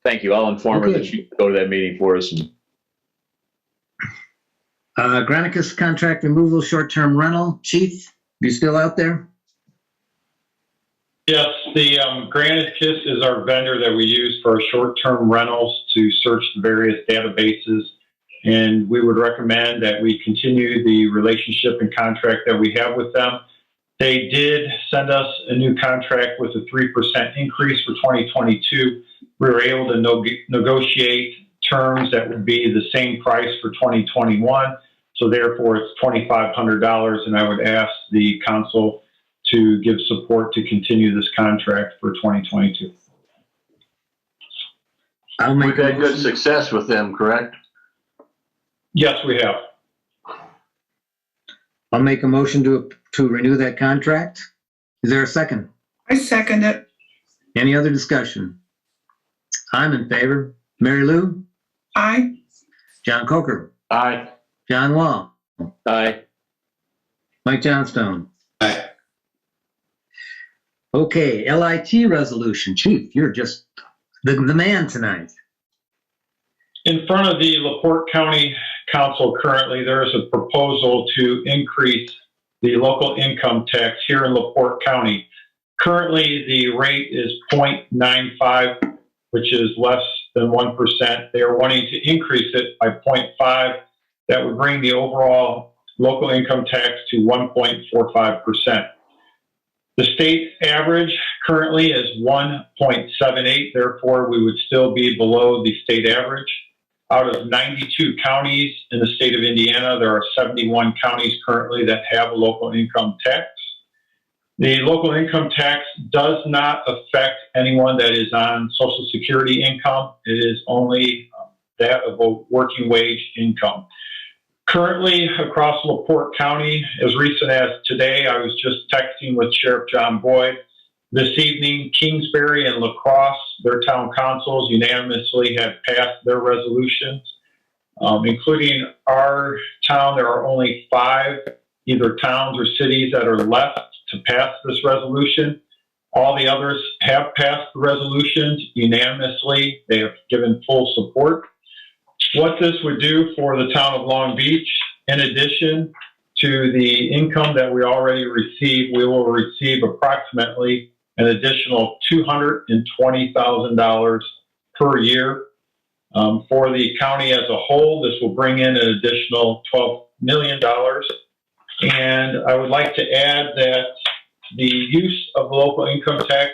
S2: Thank you. I'll inform her that she can go to that meeting for us. And
S1: Granicus contract removal, short-term rental. Chief, you still out there?
S8: Yes, the Granicus is our vendor that we use for short-term rentals to search the various databases. And we would recommend that we continue the relationship and contract that we have with them. They did send us a new contract with a 3% increase for 2022. We were able to negotiate terms that would be the same price for 2021. So therefore, it's $2,500, and I would ask the council to give support to continue this contract for 2022.
S12: We've had good success with them, correct?
S8: Yes, we have.
S1: I'll make a motion to renew that contract. Is there a second?
S14: I second it.
S1: Any other discussion? I'm in favor. Mary Lou?
S14: Aye.
S1: John Coker?
S12: Aye.
S1: John Wall?
S2: aye.
S1: Mike Johnstone?
S5: Aye.
S1: Okay, LIT resolution. Chief, you're just the man tonight.
S8: In front of the LaPorte County Council currently, there is a proposal to increase the local income tax here in LaPorte County. Currently, the rate is 0.95, which is less than 1%. They are wanting to increase it by 0.5. That would bring the overall local income tax to 1.45%. The state average currently is 1.78. Therefore, we would still be below the state average. Out of 92 counties in the state of Indiana, there are 71 counties currently that have a local income tax. The local income tax does not affect anyone that is on Social Security income. It is only that of a working wage income. Currently, across LaPorte County, as recent as today, I was just texting with Sheriff John Boyd. This evening, Kingsbury and La Crosse, their town councils unanimously have passed their resolutions. Including our town, there are only 5 either towns or cities that are left to pass this resolution. All the others have passed the resolutions unanimously. They have given full support. What this would do for the town of Long Beach, in addition to the income that we already receive, we will receive approximately an additional $220,000 per year. For the county as a whole, this will bring in an additional $12 million. And I would like to add that the use of local income tax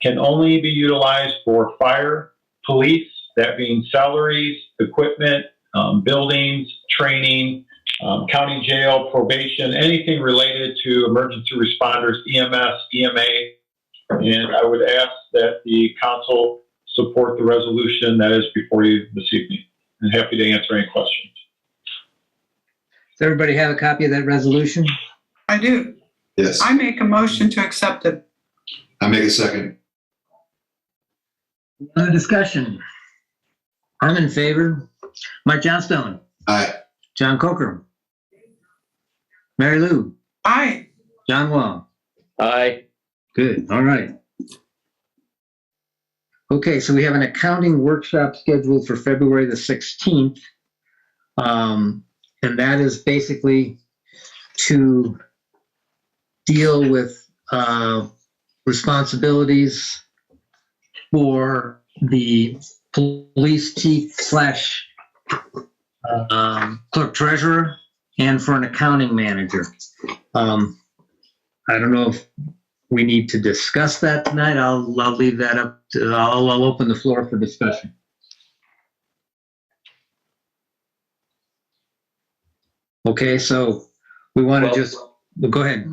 S8: can only be utilized for fire, police, that being salaries, equipment, buildings, training, county jail, probation, anything related to emergency responders, EMS, EMA. And I would ask that the council support the resolution that is before you this evening. I'm happy to answer any questions.
S1: Does everybody have a copy of that resolution?
S14: I do.
S5: Yes.
S14: I make a motion to accept it.
S5: I make a second.
S1: Other discussion? I'm in favor. Mike Johnstone?
S5: Aye.
S1: John Coker? Mary Lou?
S14: Aye.
S1: John Wall?
S2: Aye.
S1: Good, all right. Okay, so we have an accounting workshop scheduled for February the 16th. And that is basically to deal with responsibilities for the police chief slash clerk treasurer and for an accounting manager. I don't know if we need to discuss that tonight. I'll leave that up to, I'll open the floor for discussion. Okay, so we want to well, go ahead.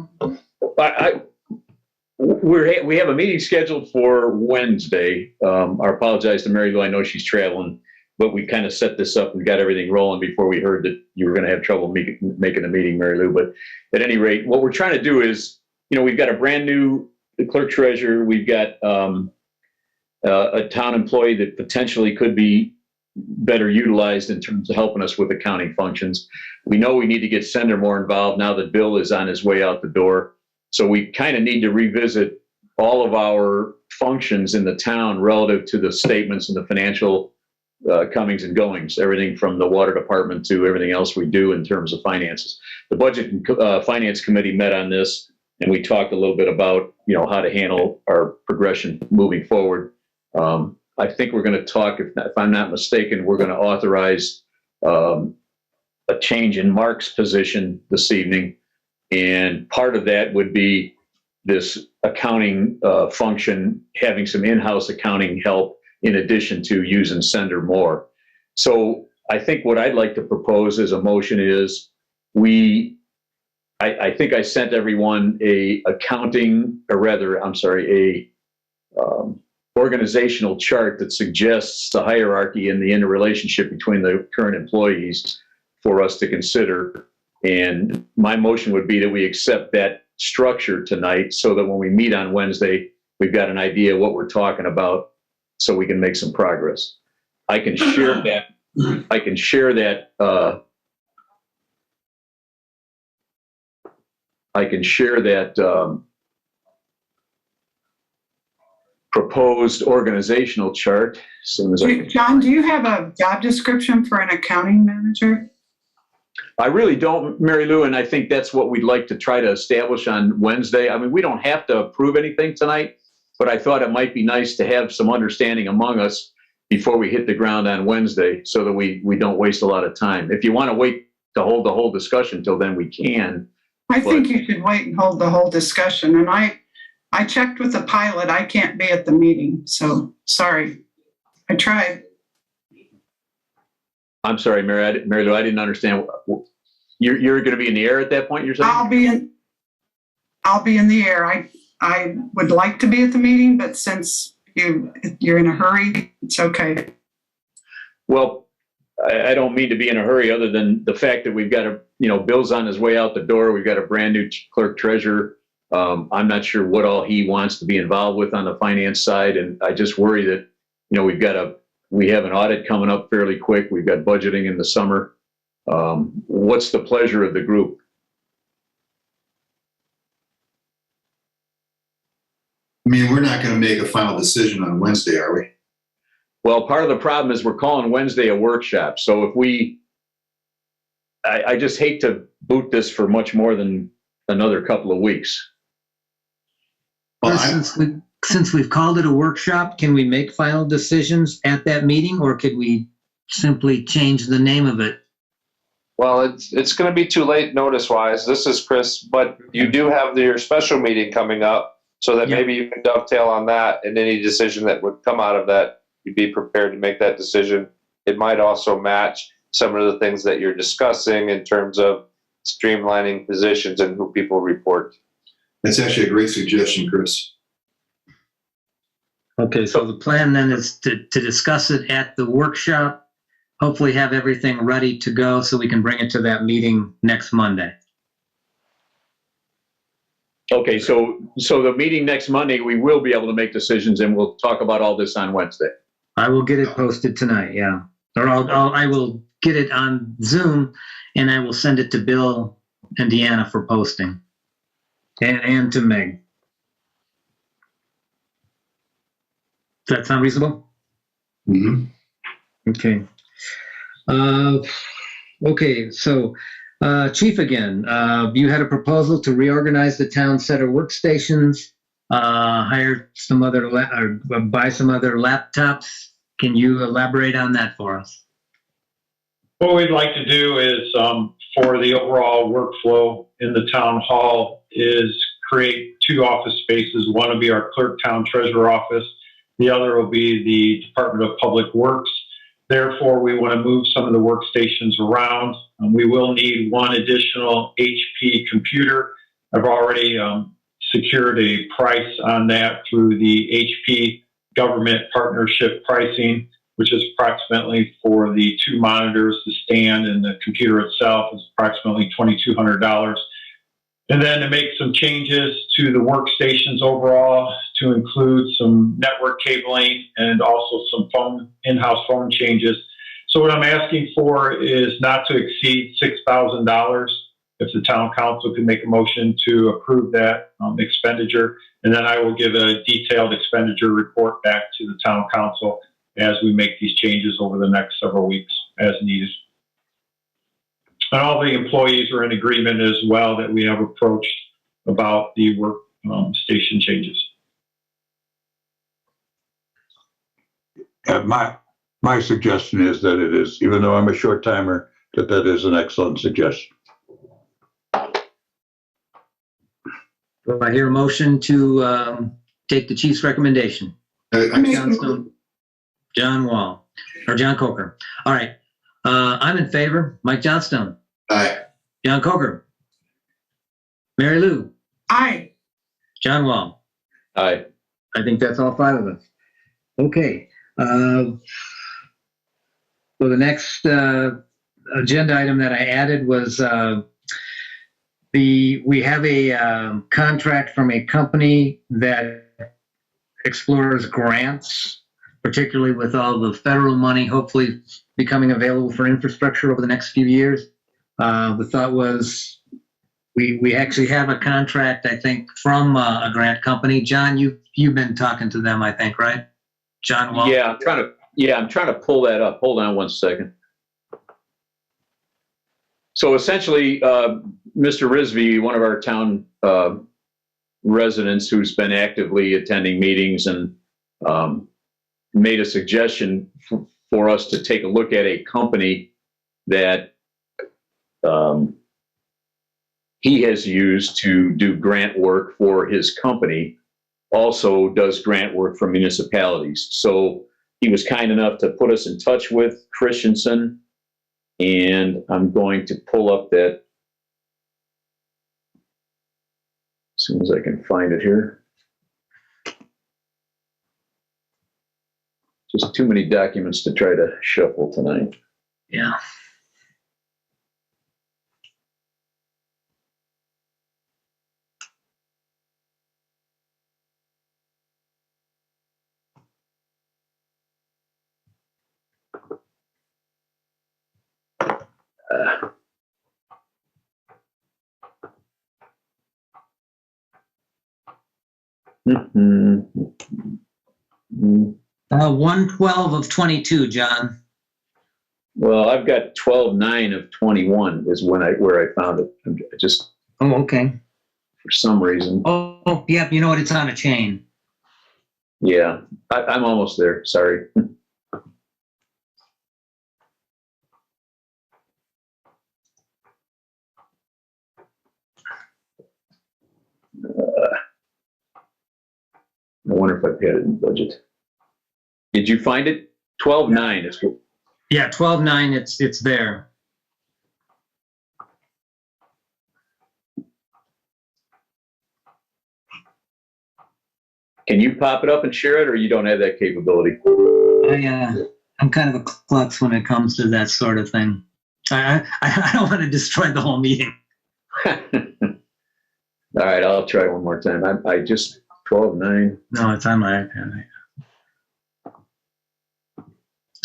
S2: We have a meeting scheduled for Wednesday. I apologize to Mary Lou. I know she's traveling, but we kind of set this up and got everything rolling before we heard that you were going to have trouble making a meeting, Mary Lou. But at any rate, what we're trying to do is, we've got a brand new clerk treasurer. We've got a town employee that potentially could be better utilized in terms of helping us with accounting functions. We know we need to get Sender more involved now that Bill is on his way out the door. So we kind of need to revisit all of our functions in the town relative to the statements and the financial comings and goings, everything from the water department to everything else we do in terms of finances. The Budget and Finance Committee met on this, and we talked a little bit about, how to handle our progression moving forward. I think we're going to talk, if I'm not mistaken, we're going to authorize a change in Mark's position this evening. And part of that would be this accounting function, having some in-house accounting help in addition to using Sender more. So I think what I'd like to propose as a motion is I think I sent everyone a organizational chart that suggests the hierarchy and the interrelationship between the current employees for us to consider. And my motion would be that we accept that structure tonight so that when we meet on Wednesday, we've got an idea what we're talking about so we can make some progress. I can share that proposed organizational chart.
S14: John, do you have a job description for an accounting manager?
S2: I really don't, Mary Lou, and I think that's what we'd like to try to establish on Wednesday. I mean, we don't have to approve anything tonight, but I thought it might be nice to have some understanding among us before we hit the ground on Wednesday so that we don't waste a lot of time. If you want to wait to hold the whole discussion till then, we can.
S14: I think you should wait and hold the whole discussion. And I checked with the pilot. I can't be at the meeting, so sorry. I tried.
S2: I'm sorry, Mary Lou, I didn't understand. You're going to be in the air at that point, you're saying?
S14: I'll be in the air. I would like to be at the meeting, but since you're in a hurry, it's okay.
S2: Well, I don't mean to be in a hurry other than the fact that we've got Bill's on his way out the door. We've got a brand new clerk treasurer. I'm not sure what all he wants to be involved with on the finance side. And I just worry that, we have an audit coming up fairly quick. We've got budgeting in the summer. What's the pleasure of the group?
S5: I mean, we're not going to make a final decision on Wednesday, are we?
S2: Well, part of the problem is we're calling Wednesday a workshop. So if I just hate to boot this for much more than another couple of weeks.
S1: Well, since we've called it a workshop, can we make final decisions at that meeting, or could we simply change the name of it?
S13: Well, it's going to be too late notice-wise. This is Chris, but you do have your special meeting coming up, so that maybe you can dovetail on that, and any decision that would come out of that, you'd be prepared to make that decision. It might also match some of the things that you're discussing in terms of streamlining positions and who people report.
S5: That's actually a great suggestion, Chris.
S1: Okay, so the plan then is to discuss it at the workshop, hopefully have everything ready to go so we can bring it to that meeting next Monday.
S2: Okay, so the meeting next Monday, we will be able to make decisions, and we'll talk about all this on Wednesday.
S1: I will get it posted tonight, yeah. Or I will get it on Zoom, and I will send it to Bill and Deanna for posting, and to Meg. Does that sound reasonable?
S5: Mm-hmm.
S1: Okay. Okay, so Chief again, you had a proposal to reorganize the town set of workstations hire some other, or buy some other laptops. Can you elaborate on that for us?
S8: What we'd like to do is, for the overall workflow in the town hall, is create 2 office spaces. One will be our clerk town treasurer office. The other will be the Department of Public Works. Therefore, we want to move some of the workstations around. We will need 1 additional HP computer. I've already secured a price on that through the HP government partnership pricing, which is approximately, for the 2 monitors, the stand, and the computer itself is approximately $2,200. And then to make some changes to the workstations overall, to include some network cabling and also some phone, in-house phone changes. So what I'm asking for is not to exceed $6,000. If the town council can make a motion to approve that expenditure, and then I will give a detailed expenditure report back to the town council as we make these changes over the next several weeks as needed. And all the employees are in agreement as well that we have approached about the work station changes.
S3: My suggestion is that it is, even though I'm a short timer, that is an excellent suggestion.
S1: Do I hear a motion to take the chief's recommendation? John Stone, John Wall, or John Coker. All right. I'm in favor. Mike Johnstone.
S5: Aye.
S1: John Coker. Mary Lou.
S14: Aye.
S1: John Wall.
S2: Aye.
S1: I think that's all 5 of us. Okay. So the next agenda item that I added was we have a contract from a company that explores grants, particularly with all the federal money hopefully becoming available for infrastructure over the next few years. The thought was we actually have a contract, I think, from a grant company. John, you've been talking to them, I think, right? John Wall?
S2: Yeah, I'm trying to pull that up. Hold on one second. So essentially, Mr. Risby, one of our town residents who's been actively attending meetings and made a suggestion for us to take a look at a company that he has used to do grant work for his company, also does grant work for municipalities. So he was kind enough to put us in touch with Christensen, and I'm going to pull up that as soon as I can find it here. Just too many documents to try to shuffle tonight.
S1: Yeah.
S2: Mm-hmm.
S1: 112 of 22, John.
S2: Well, I've got 12/9 of 21 is where I found it. Just
S1: Oh, okay.
S2: for some reason.
S1: Oh, yep. You know what? It's on a chain.
S2: Yeah, I'm almost there. Sorry. I wonder if I've had it in budget. Did you find it? 12/9 is good.
S1: Yeah, 12/9. It's there.
S2: Can you pop it up and share it, or you don't have that capability?
S1: I'm kind of a klutz when it comes to that sort of thing. I don't want to destroy the whole meeting.
S2: All right, I'll try one more time. I just 12/9.
S1: No, it's on my iPad.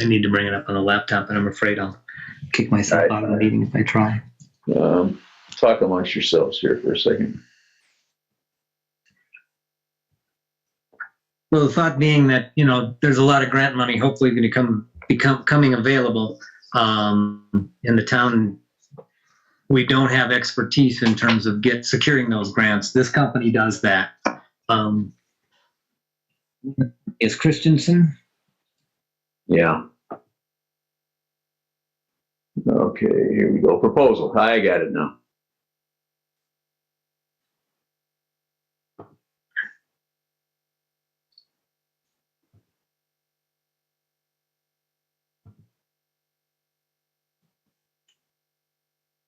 S1: I need to bring it up on the laptop, and I'm afraid I'll kick myself out of the meeting if I try.
S2: Talk amongst yourselves here for a second.
S1: Well, the thought being that, there's a lot of grant money hopefully going to becoming available in the town. We don't have expertise in terms of securing those grants. This company does that. is Christensen.
S2: Yeah. Okay, here we go. Proposal. I got it now.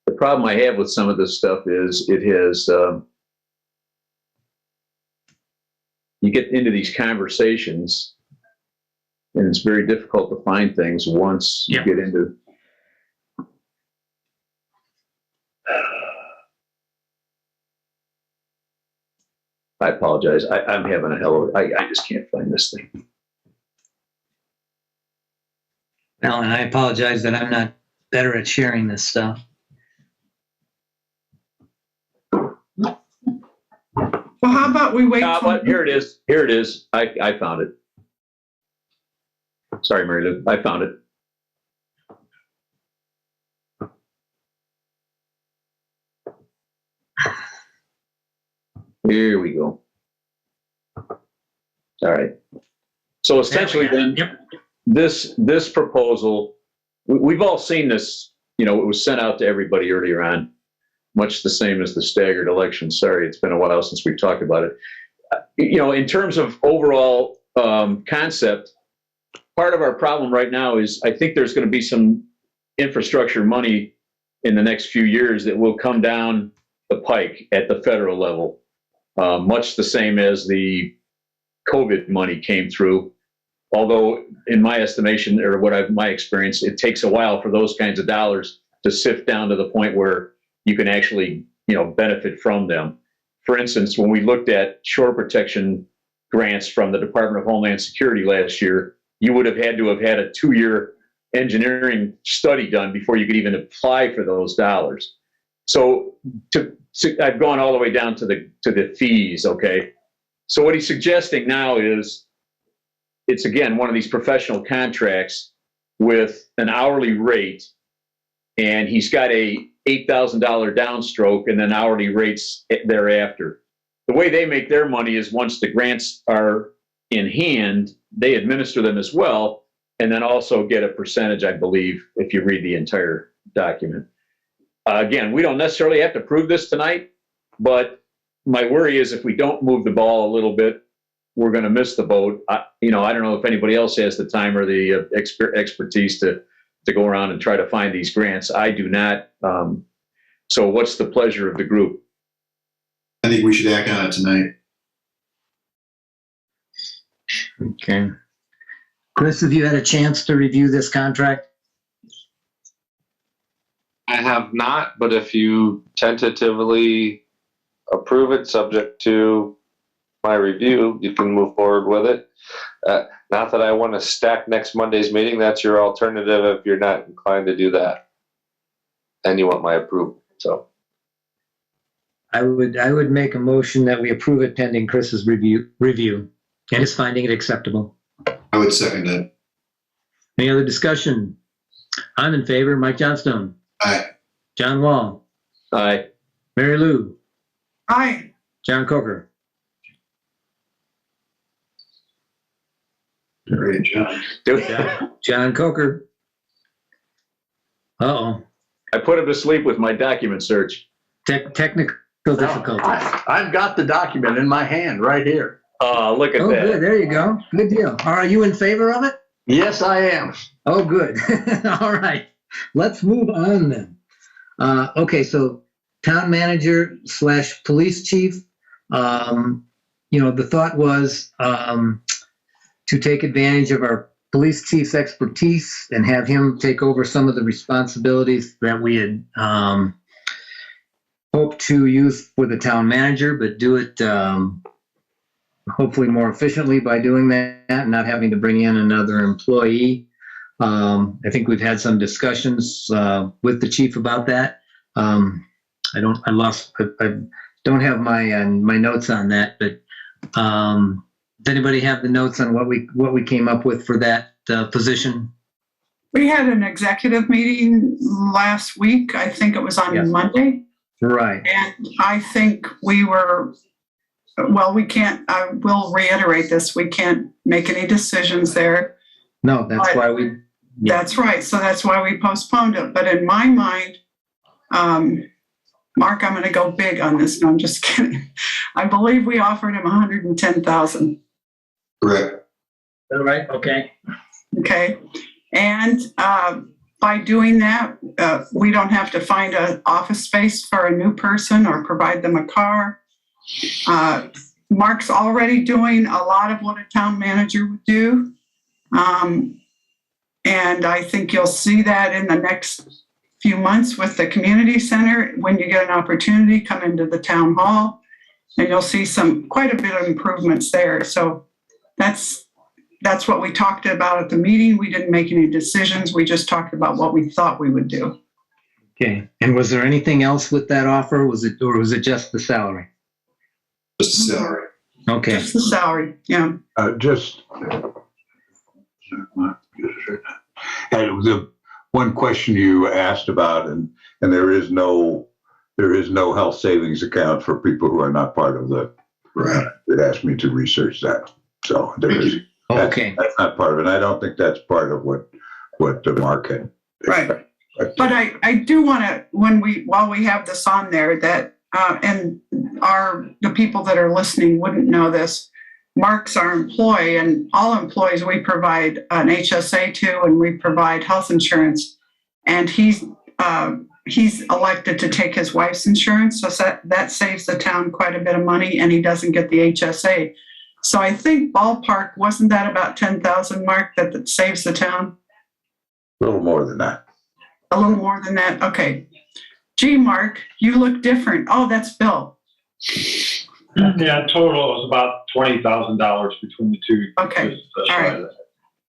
S2: The problem I have with some of this stuff is it has, you get into these conversations and it's very difficult to find things once you get into. I apologize. I'm having a hell of I just can't find this thing.
S1: Well, and I apologize that I'm not better at sharing this stuff.
S14: Well, how about we wait?
S2: Here it is. Here it is. I found it. Sorry, Mary Lou. I found it. Here we go. All right. So essentially then, this proposal, we've all seen this, you know, it was sent out to everybody earlier on, much the same as the staggered election. Sorry, it's been a while since we've talked about it. You know, in terms of overall concept, part of our problem right now is I think there's going to be some infrastructure money in the next few years that will come down the pike at the federal level. Much the same as the COVID money came through. Although, in my estimation, or my experience, it takes a while for those kinds of dollars to sift down to the point where you can actually, you know, benefit from them. For instance, when we looked at shore protection grants from the Department of Homeland Security last year, you would have had to have had a 2-year engineering study done before you could even apply for those dollars. So I've gone all the way down to the fees, okay? So what he's suggesting now is it's, again, one of these professional contracts with an hourly rate, and he's got a $8,000 downstroke and then hourly rates thereafter. The way they make their money is once the grants are in hand, they administer them as well, and then also get a percentage, I believe, if you read the entire document. Again, we don't necessarily have to prove this tonight, but my worry is if we don't move the ball a little bit, we're going to miss the boat. I don't know if anybody else has the time or the expertise to go around and try to find these grants. I do not. So what's the pleasure of the group?
S5: I think we should act on it tonight.
S1: Okay. Chris, have you had a chance to review this contract?
S13: I have not, but if you tentatively approve it, subject to my review, you can move forward with it. Not that I want to stack next Monday's meeting. That's your alternative if you're not inclined to do that, and you want my approval. So
S1: I would make a motion that we approve it pending Chris's review and his finding it acceptable.
S5: I would second it.
S1: Any other discussion? I'm in favor. Mike Johnstone.
S5: Aye.
S1: John Wall.
S2: Aye.
S1: Mary Lou.
S14: Aye.
S1: John Coker.
S5: Great, John.
S1: John Coker. Uh-oh.
S2: I put him to sleep with my document search.
S1: Technical difficulties.
S12: I've got the document in my hand right here.
S2: Look at
S1: Oh,
S2: that.
S1: good. There you go. Good deal. Are you in favor of it?
S12: Yes, I am.
S1: Oh, good. All right. Let's move on then. Okay, so town manager / police chief. The thought was to take advantage of our police chief's expertise and have him take over some of the responsibilities that we had hoped to use for the town manager, but do it hopefully more efficiently by doing that and not having to bring in another employee. I think we've had some discussions with the chief about that. I don't have my notes on that, but does anybody have the notes on what we came up with for that position?
S14: We had an executive meeting last week. I think it was on Monday.
S1: Right.
S14: And I think we were well, we can't, I will reiterate this, we can't make any decisions there.
S1: No, that's
S14: But-
S1: why we,
S14: That's right. So that's why we postponed it. But in my mind, Mark, I'm going to go big on this. No, I'm just kidding. I believe we offered him 110,000.
S5: Correct.
S1: all right, okay.
S14: Okay. And by doing that, we don't have to find an office space for a new person or provide them a car. Mark's already doing a lot of what a town manager would do. And I think you'll see that in the next few months with the community center. When you get an opportunity, come into the town hall and you'll see quite a bit of improvements there. So that's what we talked about at the meeting. We didn't make any decisions. We just talked about what we thought we would do.
S1: Okay, and was there anything else with that offer? Or was it just the salary?
S5: Just the salary.
S1: Okay,
S14: Just the salary, yeah.
S3: And the one question you asked about, and there is no health savings account for people who are not part of the.
S5: Right.
S3: It asked me to research that, so there is.
S1: okay.
S3: That's not part of it. I don't think that's part of what the market.
S14: Right. But I do want to, while we have this on there, that and the people that are listening wouldn't know this. Mark's our employee, and all employees we provide an HSA to, and we provide health insurance. And he's elected to take his wife's insurance, so that saves the town quite a bit of money, and he doesn't get the HSA. So I think ballpark, wasn't that about 10,000, Mark, that saves the town?
S3: A little more than that.
S14: A little more than that? Okay. Gee, Mark, you look different. Oh, that's Bill.
S8: Yeah, total is about $20,000 between the two.
S14: Okay, all right.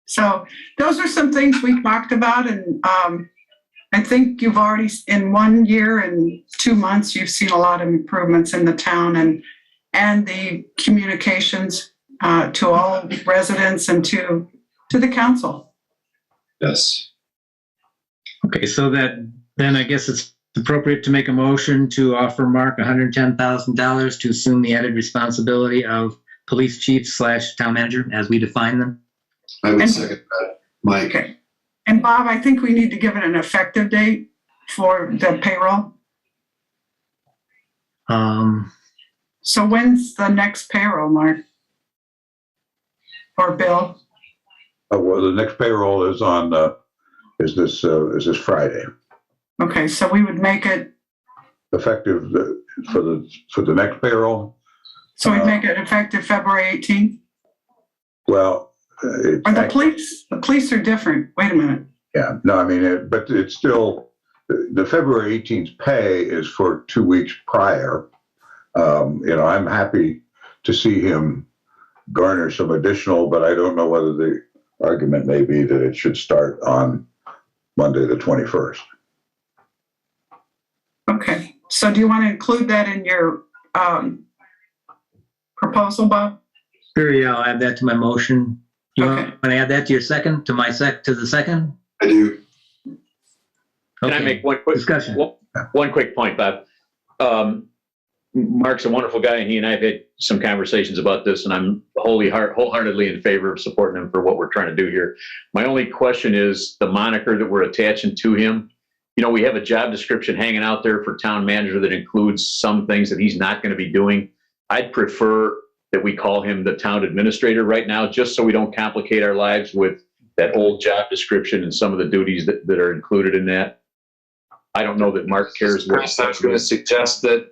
S14: So those are some things we talked about, and I think you've already, in 1 year and 2 months, you've seen a lot of improvements in the town and the communications to all residents and to the council.
S5: Yes.
S1: Okay, so then I guess it's appropriate to make a motion to offer Mark $110,000 to assume the added responsibility of police chief / town manager as we define them.
S5: I would second that, Mike.
S14: Okay. And Bob, I think we need to give it an effective date for the payroll. So when's the next payroll, Mark? Or Bill?
S3: Well, the next payroll is on is this Friday.
S14: Okay, so we would make it,
S3: Effective for the next payroll.
S14: so we'd make it effective February 18th?
S3: Well,
S14: Are the police are different. Wait a minute.
S3: yeah, no, I mean, but it's still, the February 18th pay is for 2 weeks prior. I'm happy to see him garner some additional, but I don't know whether the argument may be that it should start on Monday, the 21st.
S14: Okay, so do you want to include that in your proposal, Bob?
S1: Sure, yeah, I'll add that to my motion. You want to add that to your second, to the second?
S5: I do.
S2: Can I make one quick
S1: discussion?
S2: One quick point, Bob. Mark's a wonderful guy, and he and I have had some conversations about this, and I'm wholeheartedly in favor of supporting him for what we're trying to do here. My only question is the moniker that we're attaching to him. We have a job description hanging out there for town manager that includes some things that he's not going to be doing. I'd prefer that we call him the town administrator right now, just so we don't complicate our lives with that old job description and some of the duties that are included in that. I don't know that Mark cares what.
S13: I was going to suggest that,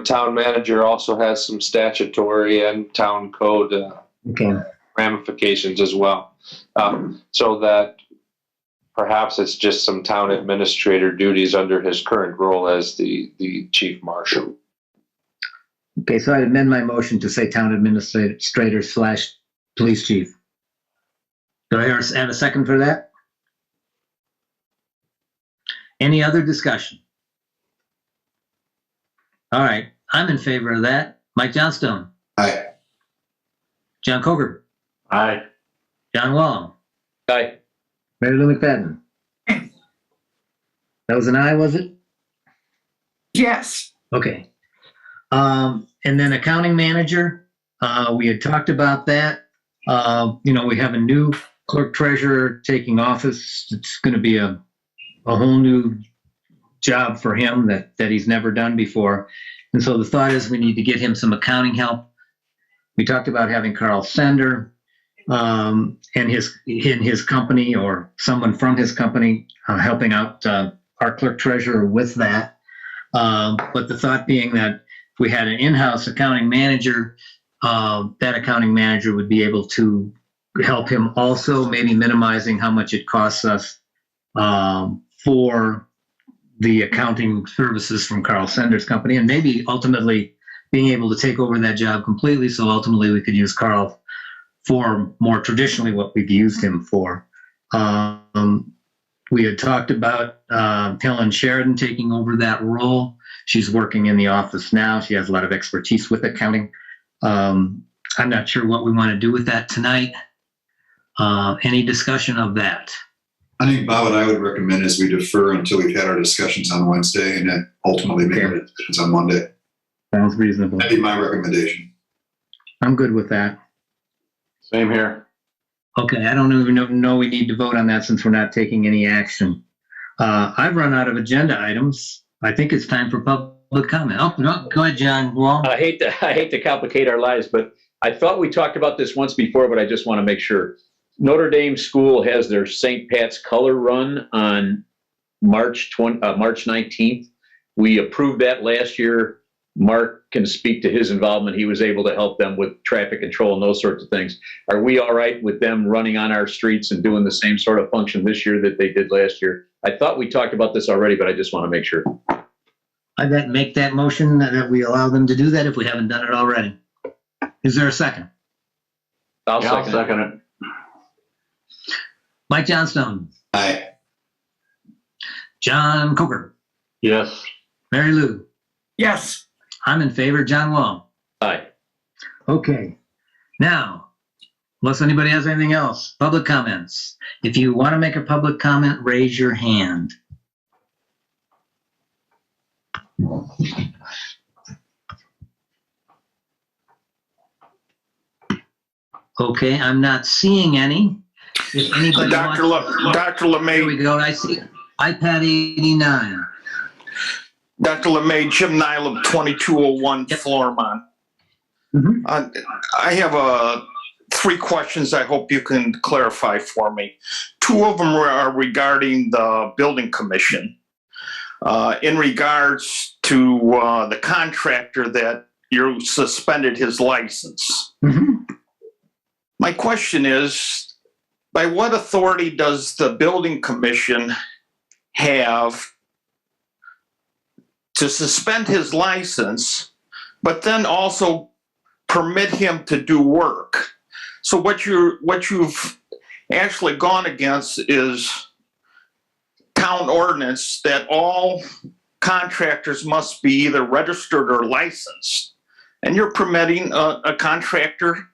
S13: town manager also has some statutory and town code ramifications as well. So that perhaps it's just some town administrator duties under his current role as the chief marshal.
S1: Okay, so I'd amend my motion to say town administrator / police chief. Do I have a second for that? Any other discussion? All right, I'm in favor of that. Mike Johnstone.
S5: Aye.
S1: John Coger.
S12: Aye.
S1: John Wall.
S2: Aye.
S1: Mary Lou McFadden. That was an aye, was it?
S14: Yes.
S1: Okay. And then accounting manager, we had talked about that. We have a new clerk treasurer taking office. It's going to be a whole new job for him that he's never done before. And so the thought is we need to get him some accounting help. We talked about having Carl Sender and his company or someone from his company helping out our clerk treasurer with that. But the thought being that if we had an in-house accounting manager, that accounting manager would be able to help him also, maybe minimizing how much it costs us for the accounting services from Carl Sender's company, and maybe ultimately being able to take over that job completely. So ultimately we could use Carl for more traditionally what we've used him for. We had talked about Helen Sheridan taking over that role. She's working in the office now. She has a lot of expertise with accounting. I'm not sure what we want to do with that tonight. Any discussion of that?
S5: I think, Bob, what I would recommend is we defer until we've had our discussions on Wednesday and then ultimately make our decisions on Monday.
S1: Sounds reasonable.
S5: That'd be my recommendation.
S1: I'm good with that.
S12: Same here.
S1: Okay, I don't even know we need to vote on that since we're not taking any action. I've run out of agenda items. I think it's time for public comment. Oh, no, go ahead, John Wall.
S2: I hate to complicate our lives, but I thought we talked about this once before, but I just want to make sure. Notre Dame School has their St. Pat's Color Run on March 19th. We approved that last year. Mark can speak to his involvement. He was able to help them with traffic control and those sorts of things. Are we all right with them running on our streets and doing the same sort of function this year that they did last year? I thought we talked about this already, but I just want to make sure.
S1: I'd make that motion that we allow them to do that if we haven't done it already. Is there a second?
S2: I'll second
S12: it.
S1: Mike Johnstone.
S5: Aye.
S1: John Coker.
S12: Yes.
S1: Mary Lou.
S14: Yes.
S1: I'm in favor. John Wong.
S2: Aye.
S1: Okay. Now, unless anybody has anything else, public comments. If you want to make a public comment, raise your hand. Okay, I'm not seeing any. If anybody
S18: Dr. LeMay.
S1: Here we go. I see iPad 89.
S18: Dr. LeMay, Jim Nylam, 2201 Florimont. I have 3 questions I hope you can clarify for me. 2 of them are regarding the building commission. In regards to the contractor that you suspended his license. My question is, by what authority does the building commission have to suspend his license, but then also permit him to do work? So what you've actually gone against is town ordinance that all contractors must be either registered or licensed. And you're permitting a contractor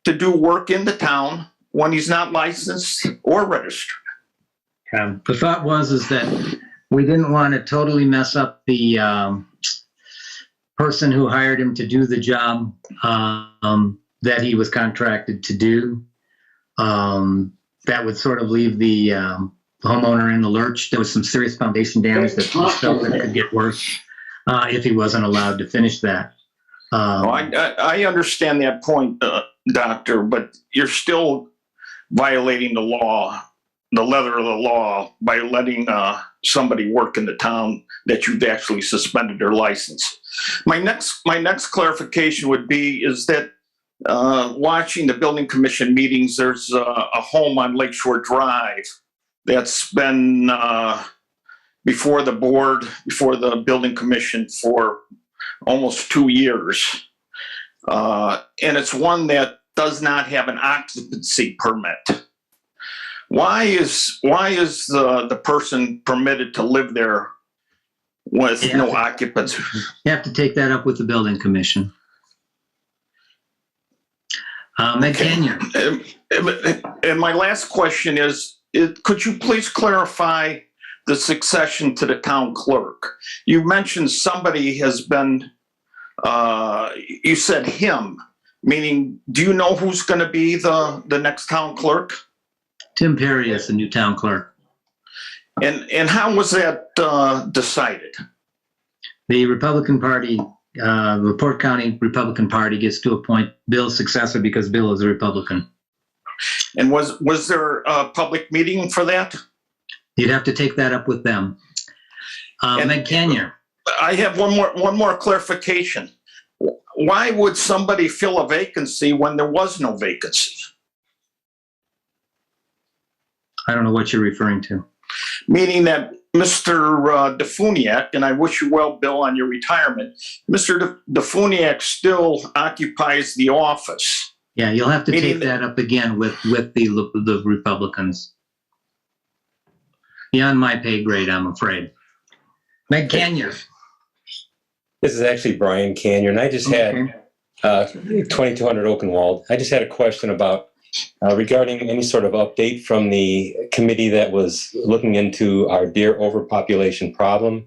S18: to do work in the town when he's not licensed or registered.
S1: The thought is that we didn't want to totally mess up the person who hired him to do the job that he was contracted to do. That would sort of leave the homeowner in the lurch. There was some serious foundation damage that he felt that could get worse if he wasn't allowed to finish that.
S18: I understand that point, Doctor, but you're still violating the law, the letter of the law, by letting somebody work in the town that you've actually suspended their license. My next clarification would be is that watching the building commission meetings, there's a home on Lakeshore Drive that's been before the board, before the building commission for almost 2 years. And it's one that does not have an occupancy permit. Why is the person permitted to live there with no occupancy?
S1: You have to take that up with the building commission. Meg Kenyon.
S18: And my last question is, could you please clarify the succession to the town clerk? You mentioned somebody has been you said him, meaning, do you know who's going to be the next town clerk?
S1: Tim Perry is the new town clerk.
S18: And how was that decided?
S1: The Republican Party, LaPorte County Republican Party gets to appoint Bill's successor because Bill is a Republican.
S18: And was there a public meeting for that?
S1: You'd have to take that up with them. Meg Canier.
S18: I have one more clarification. Why would somebody fill a vacancy when there was no vacancy?
S1: I don't know what you're referring to.
S18: Meaning that Mr. Defuniak, and I wish you well, Bill, on your retirement, Mr. Defuniak still occupies the office.
S1: Yeah, you'll have to take that up again with the Republicans. Beyond my pay grade, I'm afraid. Meg Canier.
S19: This is actually Brian Canier, and I just had 2200 Oakenwald. I just had a question about regarding any sort of update from the committee that was looking into our deer overpopulation problem.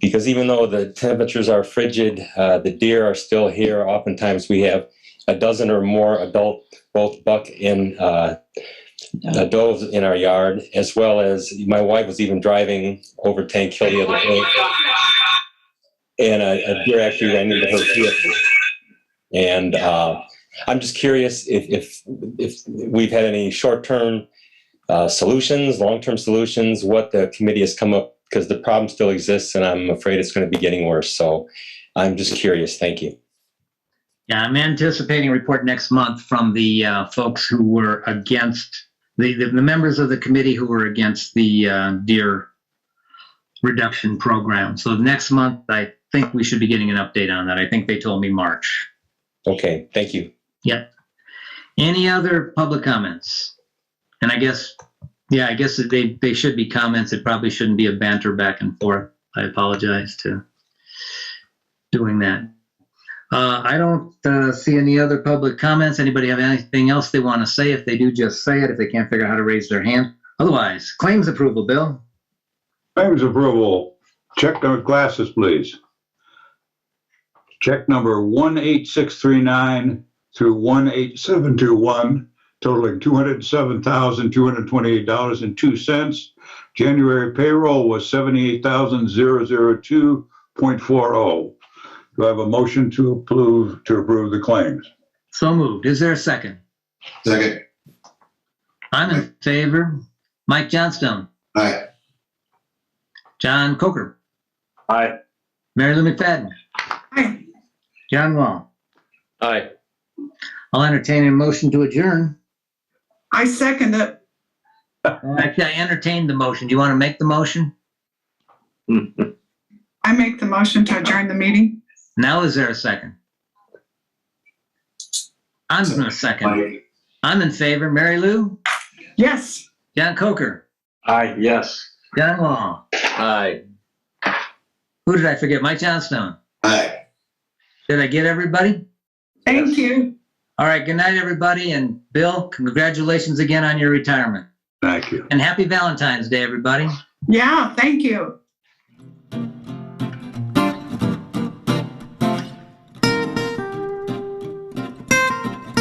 S19: Because even though the temperatures are frigid, the deer are still here. Oftentimes we have a dozen or more adult, both buck and doves in our yard, as well as my wife was even driving over Tank Hill the other day, and a deer actually ran into her vehicle. And I'm just curious if we've had any short-term solutions, long-term solutions, what the committee has come up, because the problem still exists, and I'm afraid it's going to be getting worse. So I'm just curious. Thank you.
S1: Yeah, I'm anticipating a report next month from the folks who were against, the members of the committee who were against the deer reduction program. So next month, I think we should be getting an update on that. I think they told me March.
S19: Okay, thank you.
S1: Yep. Any other public comments? And I guess they should be comments. It probably shouldn't be a banter back and forth. I apologize to doing that. I don't see any other public comments. Anybody have anything else they want to say? If they do, just say it. If they can't figure out how to raise their hand. Otherwise, claims approval, Bill.
S3: Claims approval. Check those glasses, please. Check number 18639 through 18721, totaling $207,228.02. January payroll was $78,002.40. Do I have a motion to approve the claims?
S1: So moved. Is there a second?
S5: Second.
S1: I'm in favor. Mike Johnstone.
S5: Aye.
S1: John Coker.
S12: Aye.
S1: Mary Lou McFadden.
S14: Aye.
S1: John Wall.
S2: Aye.
S1: I'll entertain a motion to adjourn.
S14: I second it.
S1: Actually, I entertained the motion. Do you want to make the motion?
S14: I make the motion to adjourn the meeting.
S1: Now is there a second? I'm going to second. I'm in favor. Mary Lou?
S14: Yes.
S1: John Coker?
S12: Aye, yes.
S1: John Wall?
S2: Aye.
S1: Who did I forget? Mike Johnstone?
S5: Aye.
S1: Did I get everybody?
S14: Thank you.
S1: All right. Good night, everybody. And Bill, congratulations again on your retirement.
S3: Thank you.
S1: And happy Valentine's Day, everybody.
S14: Yeah, thank you.